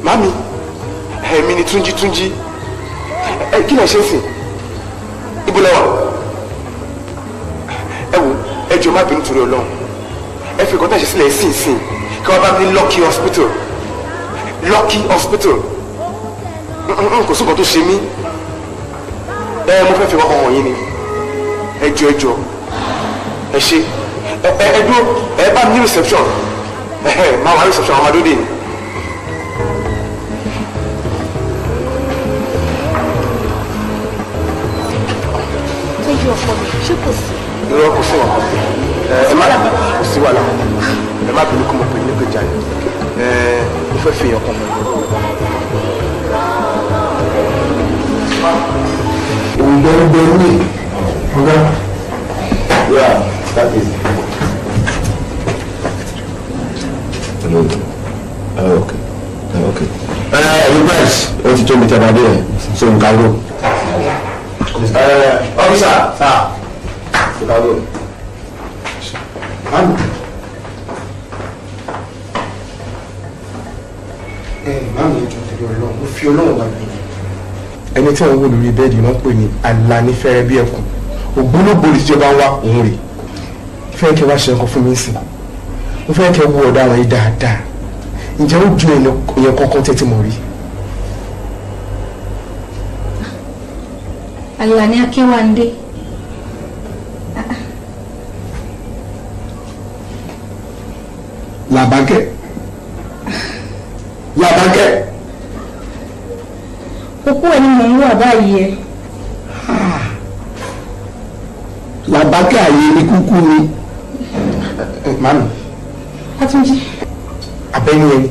Mami, èmi ni Túnjí, kí lẹ ṣe ń sìn? Ibo lẹ wà? Ẹ wo, ẹ jọ̀ọ́ má bínú torí Ọlọ́run. Ẹ fi ìkọ́tà ṣe sílẹ̀ sìn kí wọ́n bá mi Lucky Hospital. Kò sí nǹkan tó ṣe mí. Mo fẹ́ fi wọ́n wọ̀nyí ni. Ẹ jọ̀ọ́, ẹ ṣe. Ẹ dúró, ẹ bá mi ní reception. Máa wà ní reception àwọn ọmọdé ni. Ọkọ mi ṣé kò sí. Irọ́ kò sí ọkọ ẹ má kò sí wàhálà ẹ má bínú kó mo pè ní ìpèjà yẹn mo fẹ́ fi ọkàn mọ́. Òǹgbẹ́rúgbẹ́rú ni ọ̀gá yà that is. Okay. You guys, ó ti tó mi tẹ́ bá dé ẹ̀ so nǹkan ló. Officer, sir. Chicago. Mami ẹjọ́ torí Ọlọ́run, mo fi Ọlọ́run bá mi. Ẹni tí wọ́n wò lórí bẹ́ẹ̀dì náà pè ní Alani fẹ́rẹ́ bí ẹkùn. Ògbólógbò lè jọba wá òun rè. Fẹ́ kẹ́ wá ṣe nǹkan fún mi sí. Mo fẹ́ kẹ́ wo ọ̀daràn yìí dáadáa. Ǹjẹ́ ó ju èèyàn kankan tẹ́tí mọ̀ rí? Alani Akínwándé. Làbákẹ́. Òkú ẹ̀ ni mò ń wà báyìí ẹ. Làbákẹ́ àyè ní kúkú ni. Mami. Atúnjí. Abẹ́ni ẹni.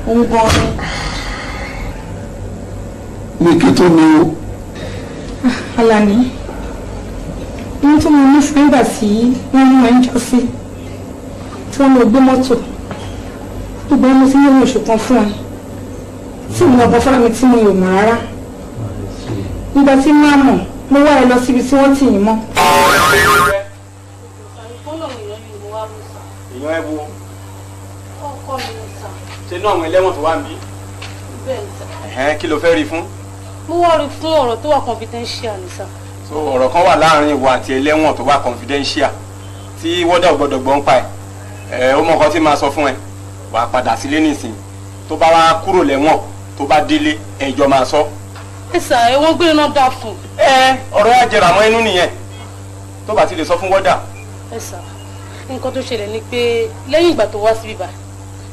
Òun gan-an. Ní kí tó ní o. Alani. Ohun tó mo ní fún ìgbà tí wọ́n mú ẹ ń jọ sí. Tí wọ́n lọ gbé mọ́tò. Ìgbà mo ti ní oṣù kan fún ẹ. Tí mo lọ bọ́ fúnra mi tí mo yò mọ́ rárá. Nígbà tí máa mọ̀, mo wá ẹ lọ síbi tí wọ́n tì yín mọ́. Èèyàn ẹ wo. Ọkọ mi ò sà. Ṣé inú àwọn ẹlẹ́wọ̀n tó wà níbí? Bẹ́ẹ̀ ni sà. Kí ló fẹ́ rí fún? Mo wá rí fún ọ̀rọ̀ tó wà confidential ni sà. So ọ̀rọ̀ kan wà láàrin ìwọ àti ẹlẹ́wọ̀n tó wà confidential tí wọ́dà ò gbọ́dọ̀ gbọ́ ń pa ẹ̀. Ó mọ nǹkan tí máa sọ fún ẹ. Wà á padà sílé nísìnyí. Tó bá wá kúrò lẹ́wọ̀n tó bá délé ẹjọ́ máa sọ. Ẹ sà ẹ̀wọ̀n gbére náà dà fún. Ọ̀rọ̀ yà jẹrà mọ́ inú nìyẹn. Tó bá ti lè sọ fún wọ́dà. Ẹ sà nǹkan tó ṣẹlẹ̀ ni pé lẹ́yìn ìgbà tó wá síbí báyìí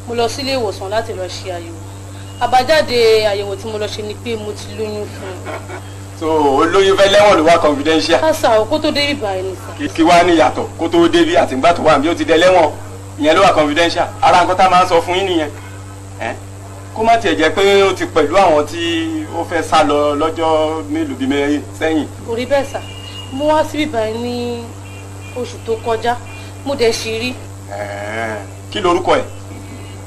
mo lọ sílé ìwòsàn láti lọ ṣe àyẹ̀wò. Àbájáde àyẹ̀wò tí mo lọ ṣe ni pé mo ti lóyún fún un. So olóyún fẹ́ lẹ́wọ̀n ló wá confidential. Àṣà ò kó tó débí báyìí ni sà. Kí wá ní ìyàtọ̀ kó tó débí àtìgbà tó wà bí ó ti dẹ lẹ́wọ̀n ìyẹn ló wà confidential. Ara nǹkan tá a máa ń sọ fún yín nìyẹn. Kó má tiẹ̀ jẹ́ pé ó ti pẹ̀lú àwọn tí ó fẹ́ sá lọ lọ́jọ́ mélòó bíi mẹ́rin sẹ́yìn. Kò rí bẹ́ẹ̀ sà mo wá síbí báyìí ní oṣù tó kọjá mo dẹ̀ ṣì rí. Kí lorúkọ ẹ̀?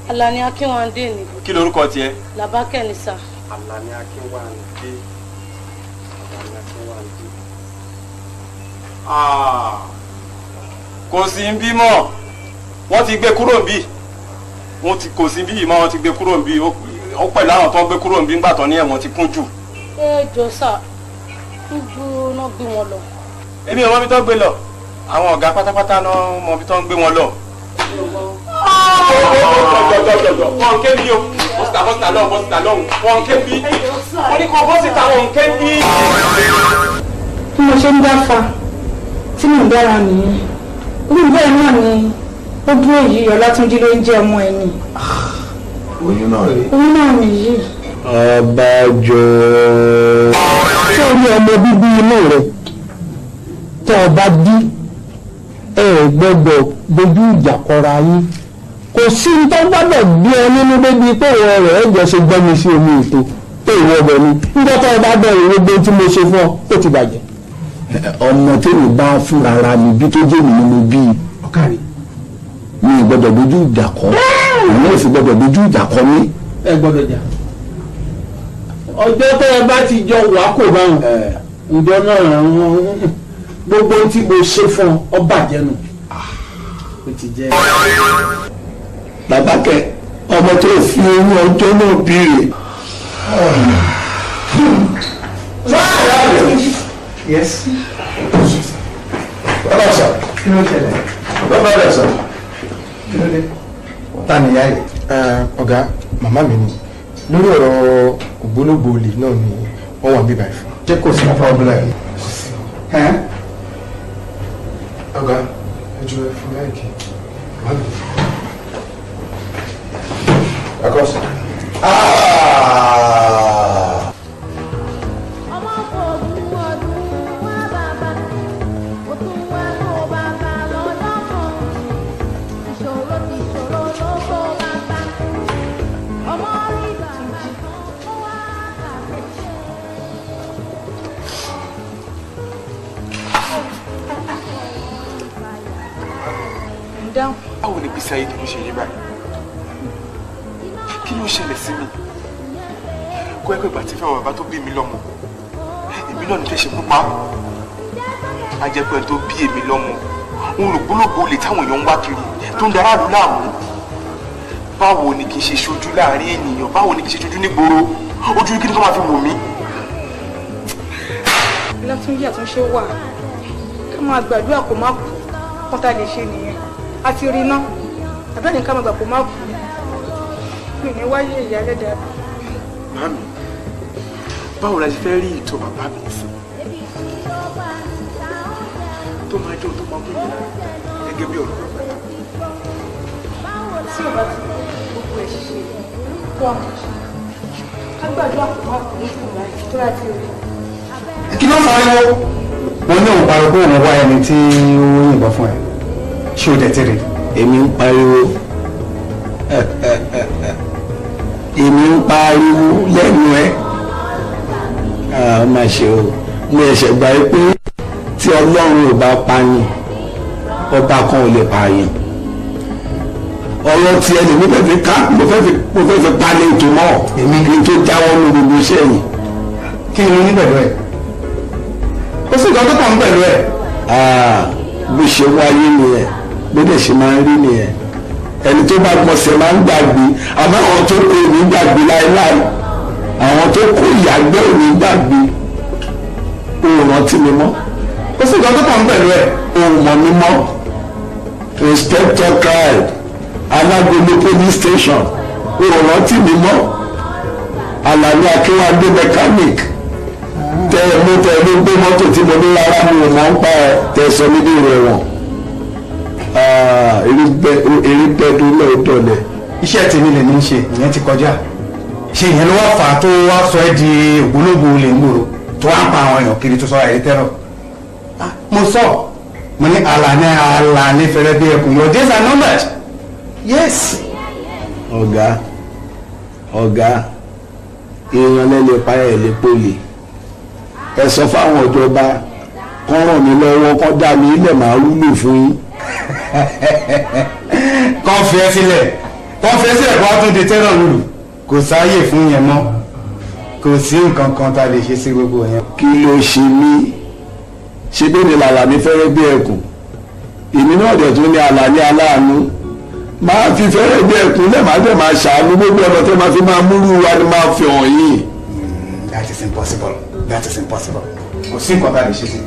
Alani Akínwándé ni. Kí lorúkọ tiẹ̀? Làbákẹ́ ni sà. Alani Akínwándé. Kò sí ń bímọ wọ́n ti gbé kúrò bí wọ́n ti kò sí bí ìmọ̀ wọn ti gbé kúrò níbí ó pẹ̀lú àwọn tó ń gbé kúrò níbí ńgbà tó ní ẹ̀wọ̀n ti kún jù. ẹ jọ sà níbo náà gbé wọn lọ. èmi ò mọ ibi tó ń gbé lọ àwọn ọ̀gá pátápátá náà mọ ibi tó ń gbé wọn lọ. wọ́n ké bí o bọ́sítà lọ́hùn wọ́n ké bí wọ́n ní kó bọ́sítà wọ́n ké bí. bí mo ṣe ń dáfa tí mò ń dára nìyẹn orí bẹ́ẹ̀ náà ni ó dúró yìí Ọlátúnjí ló ń jẹ́ ọmọ ẹ̀ ni. oyún náà rí. oyún náà nìyí. Abájọ. sórí ọmọ bíbí inú rẹ tó o bá bí ẹ gbọ́dọ̀ dojú ìjà kọra yín kò sí tó gbọ́dọ̀ bí ẹ nínú débi pé ìwọ rẹ ẹ jọ ṣe gbọmi sí omi ètò pé ìwọ bẹ ni nígbà tó o bá bẹ̀rẹ̀ gbogbo tí mo ṣe fún ọ ó ti bàjẹ́. ọmọ tèmi bá fúnra ara mi bí tó jẹ́ mi ni mo bí ọ̀kárí mi gbọ́dọ̀ dojú ìjà kọ àwọn ò sì gbọ́dọ̀ dojú ìjà kọ mí. ẹ gbọ́dọ̀ jà ọjọ́ tẹ́ ẹ bá ti jọ wà kò bá wọn ǹjọ́ náà gbogbo tí mo ṣe fún ọ bàjẹ́ nù ó ti jẹ́. Làbákẹ́ ọmọ tó fi owó ọjọ́ náà bíire. Yes. bàbá sà. kí ló ṣẹlẹ̀. bàbá rẹ̀ sà. kí ló dé. ta ni ìyá yìí. ọ̀gá màmá mi ni lórí ọ̀rọ̀ ògbólógbò olè náà ni wọ́n wà bíbá ìfún. ṣé kò sí problem. ọ̀gá ẹjọ́ ẹ fún láìkí. akọ́sí. báwo ni gbèsè ayé tèmi ṣe yé báyìí kí ló ṣẹlẹ̀ sí mi kó ẹ pé ìgbà tí fẹ́ràn bàbá tó bí mi lọ́mọ èmi náà ní fẹ́ ṣe pupa á jẹ́ pé tó bí èmi lọ́mọ òun rògbòlògbò lè táwọn èèyàn ń wá kiri tó ń da aráàlú láàmú báwo ni kì í ṣe ṣojú láàrin ènìyàn báwo ni kì í ṣe ṣojú nígboro ojú kí ni kó máa fi wò mí. Látúnjí àtúnṣe wà ká máa gbàdúrà kó má kú kọ́ńtà lè ṣe nìyẹn àti rí iná àbẹ́ni ká máa gbà kó má kú mi ní wáyé ìyá ẹlẹ́dàá. Màmí báwo la ṣe fẹ́ rí ìtọ́ bàbá mi sí tó máa jẹ́ òtún máa gbé mi gẹ́gẹ́ bí ọ̀rọ̀ bàbá mi. tí o bá ti gbogbo ẹ̀ ṣe kó àwọn ká gbàdúrà kó má kú ní ìgbà tó láti rí. kí ló máa ń wọ́n ní òun pariwo òun wá ẹni tí ó yìnbọn fún ẹ ṣé o tẹ̀tẹ̀ rè. èmi ń pariwo èmi ń pariwo lẹ́nu ẹ̀ má ṣe o mo ẹ̀ṣẹ̀ gbà pé tí ọlọ́run ò bá pààyàn ọba kan ò lè pààyàn ọ̀rọ̀ tí ẹni mo fẹ́ fi ká mo fẹ́ fi palẹ̀ ètò mọ́ èmi kí n tó jáwọ́ ní gbogbo iṣẹ́ yìí. kí ni mo ní pẹ̀lú ẹ̀ ó sì gbọ́dọ̀ kàn pẹ̀lú ẹ̀. bó ṣe wáyé nìyẹn bó dẹ̀ ṣe máa ń rí nìyẹn ẹni tó bá gbọ̀nsẹ̀ máa ń gbàgbé àmọ́ àwọn tó kó èmi gbàgbé láéláé àwọn tó kó ìyàgbẹ́ òní gbàgbé òun rántí mi mọ́ ó sì gbọ́dọ̀ kàn pẹ̀lú ẹ̀. òun mọ̀ mi mọ́ inspector cried alágbèlé police station òun rántí mi mọ́ Alani Akínwádé mechanic tẹ ẹ ló gbé mọ́tò tí mo ní rárá mi ò mọ̀ ń pa ẹ tẹ sọ mí ní ìrẹ̀wọ̀n eré bẹ́ẹ̀dún náà dọ̀lẹ̀. iṣẹ́ tèmi lè ní í ṣe ìyẹn ti kọjá ṣe ìyẹn ló wá fà á tó wá sọ ẹ́ di ògbólógbò olè ń gbòòrò tó wá ń pa àwọn èèyàn kiri tó sọ àìrí tẹ́rọ̀. mo sọ mo ní Alani fẹ́rẹ́ bí ẹkùn your days are numbered. yes. ọ̀gá èèyàn lẹ́lẹ̀ páyà ẹ̀ lè pọ́lì ẹ sọ fáwọn ìjọba kọ́ ràn mí lọ́wọ́ kọ́ dá mi ilẹ̀ máa wúlò fún yín. kọ́ fi ẹ́ sílẹ̀ kó wá tún di tẹ́rọ̀ lùlù kò sáàyè fún yẹn mọ́ kò sí nǹkan kan tá a lè ṣe sí gbogbo yẹn. kí ló ṣe mí ṣe bí ni Alani fẹ́rẹ́ bí ẹkùn èmi náà dẹ̀ tún ní Alani aláàánú máa fi fẹ́rẹ̀ bí ẹkùn lẹ́ẹ̀ máa dẹ̀ máa ṣàánú gbogbo ọ̀nà tó máa fi máa múrú wa ni máa fi hàn yìí. That is impossible. That is impossible. Kò sí nǹkan tá a lè ṣe sí.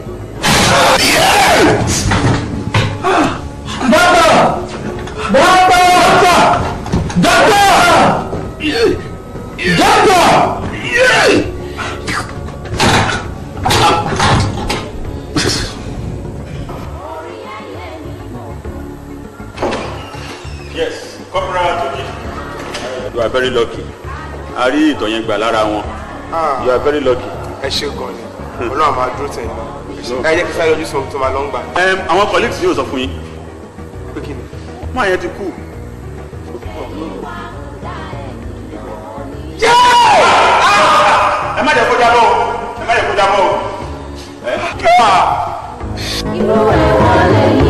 Doctor! Yes, Corporal Toki. You are very lucky. A rí ìtọ̀ yẹn gbà lára wọn. You are very lucky. Ẹ ṣe gan ni. Ọlọ́run máa dúró tẹ̀yìn náà. Ẹ jẹ́ kí sáré ojú sọ tó máa lọ ń gbà. Àwọn colleagues yóò sọ fún yín. Pé kí ni? Máa yẹn ti kú. Ẹ má jẹ́ kó jábọ́ o. Ẹ má jẹ́ kó jábọ́ o. Irú ẹ̀wọ̀n lẹ́yìn.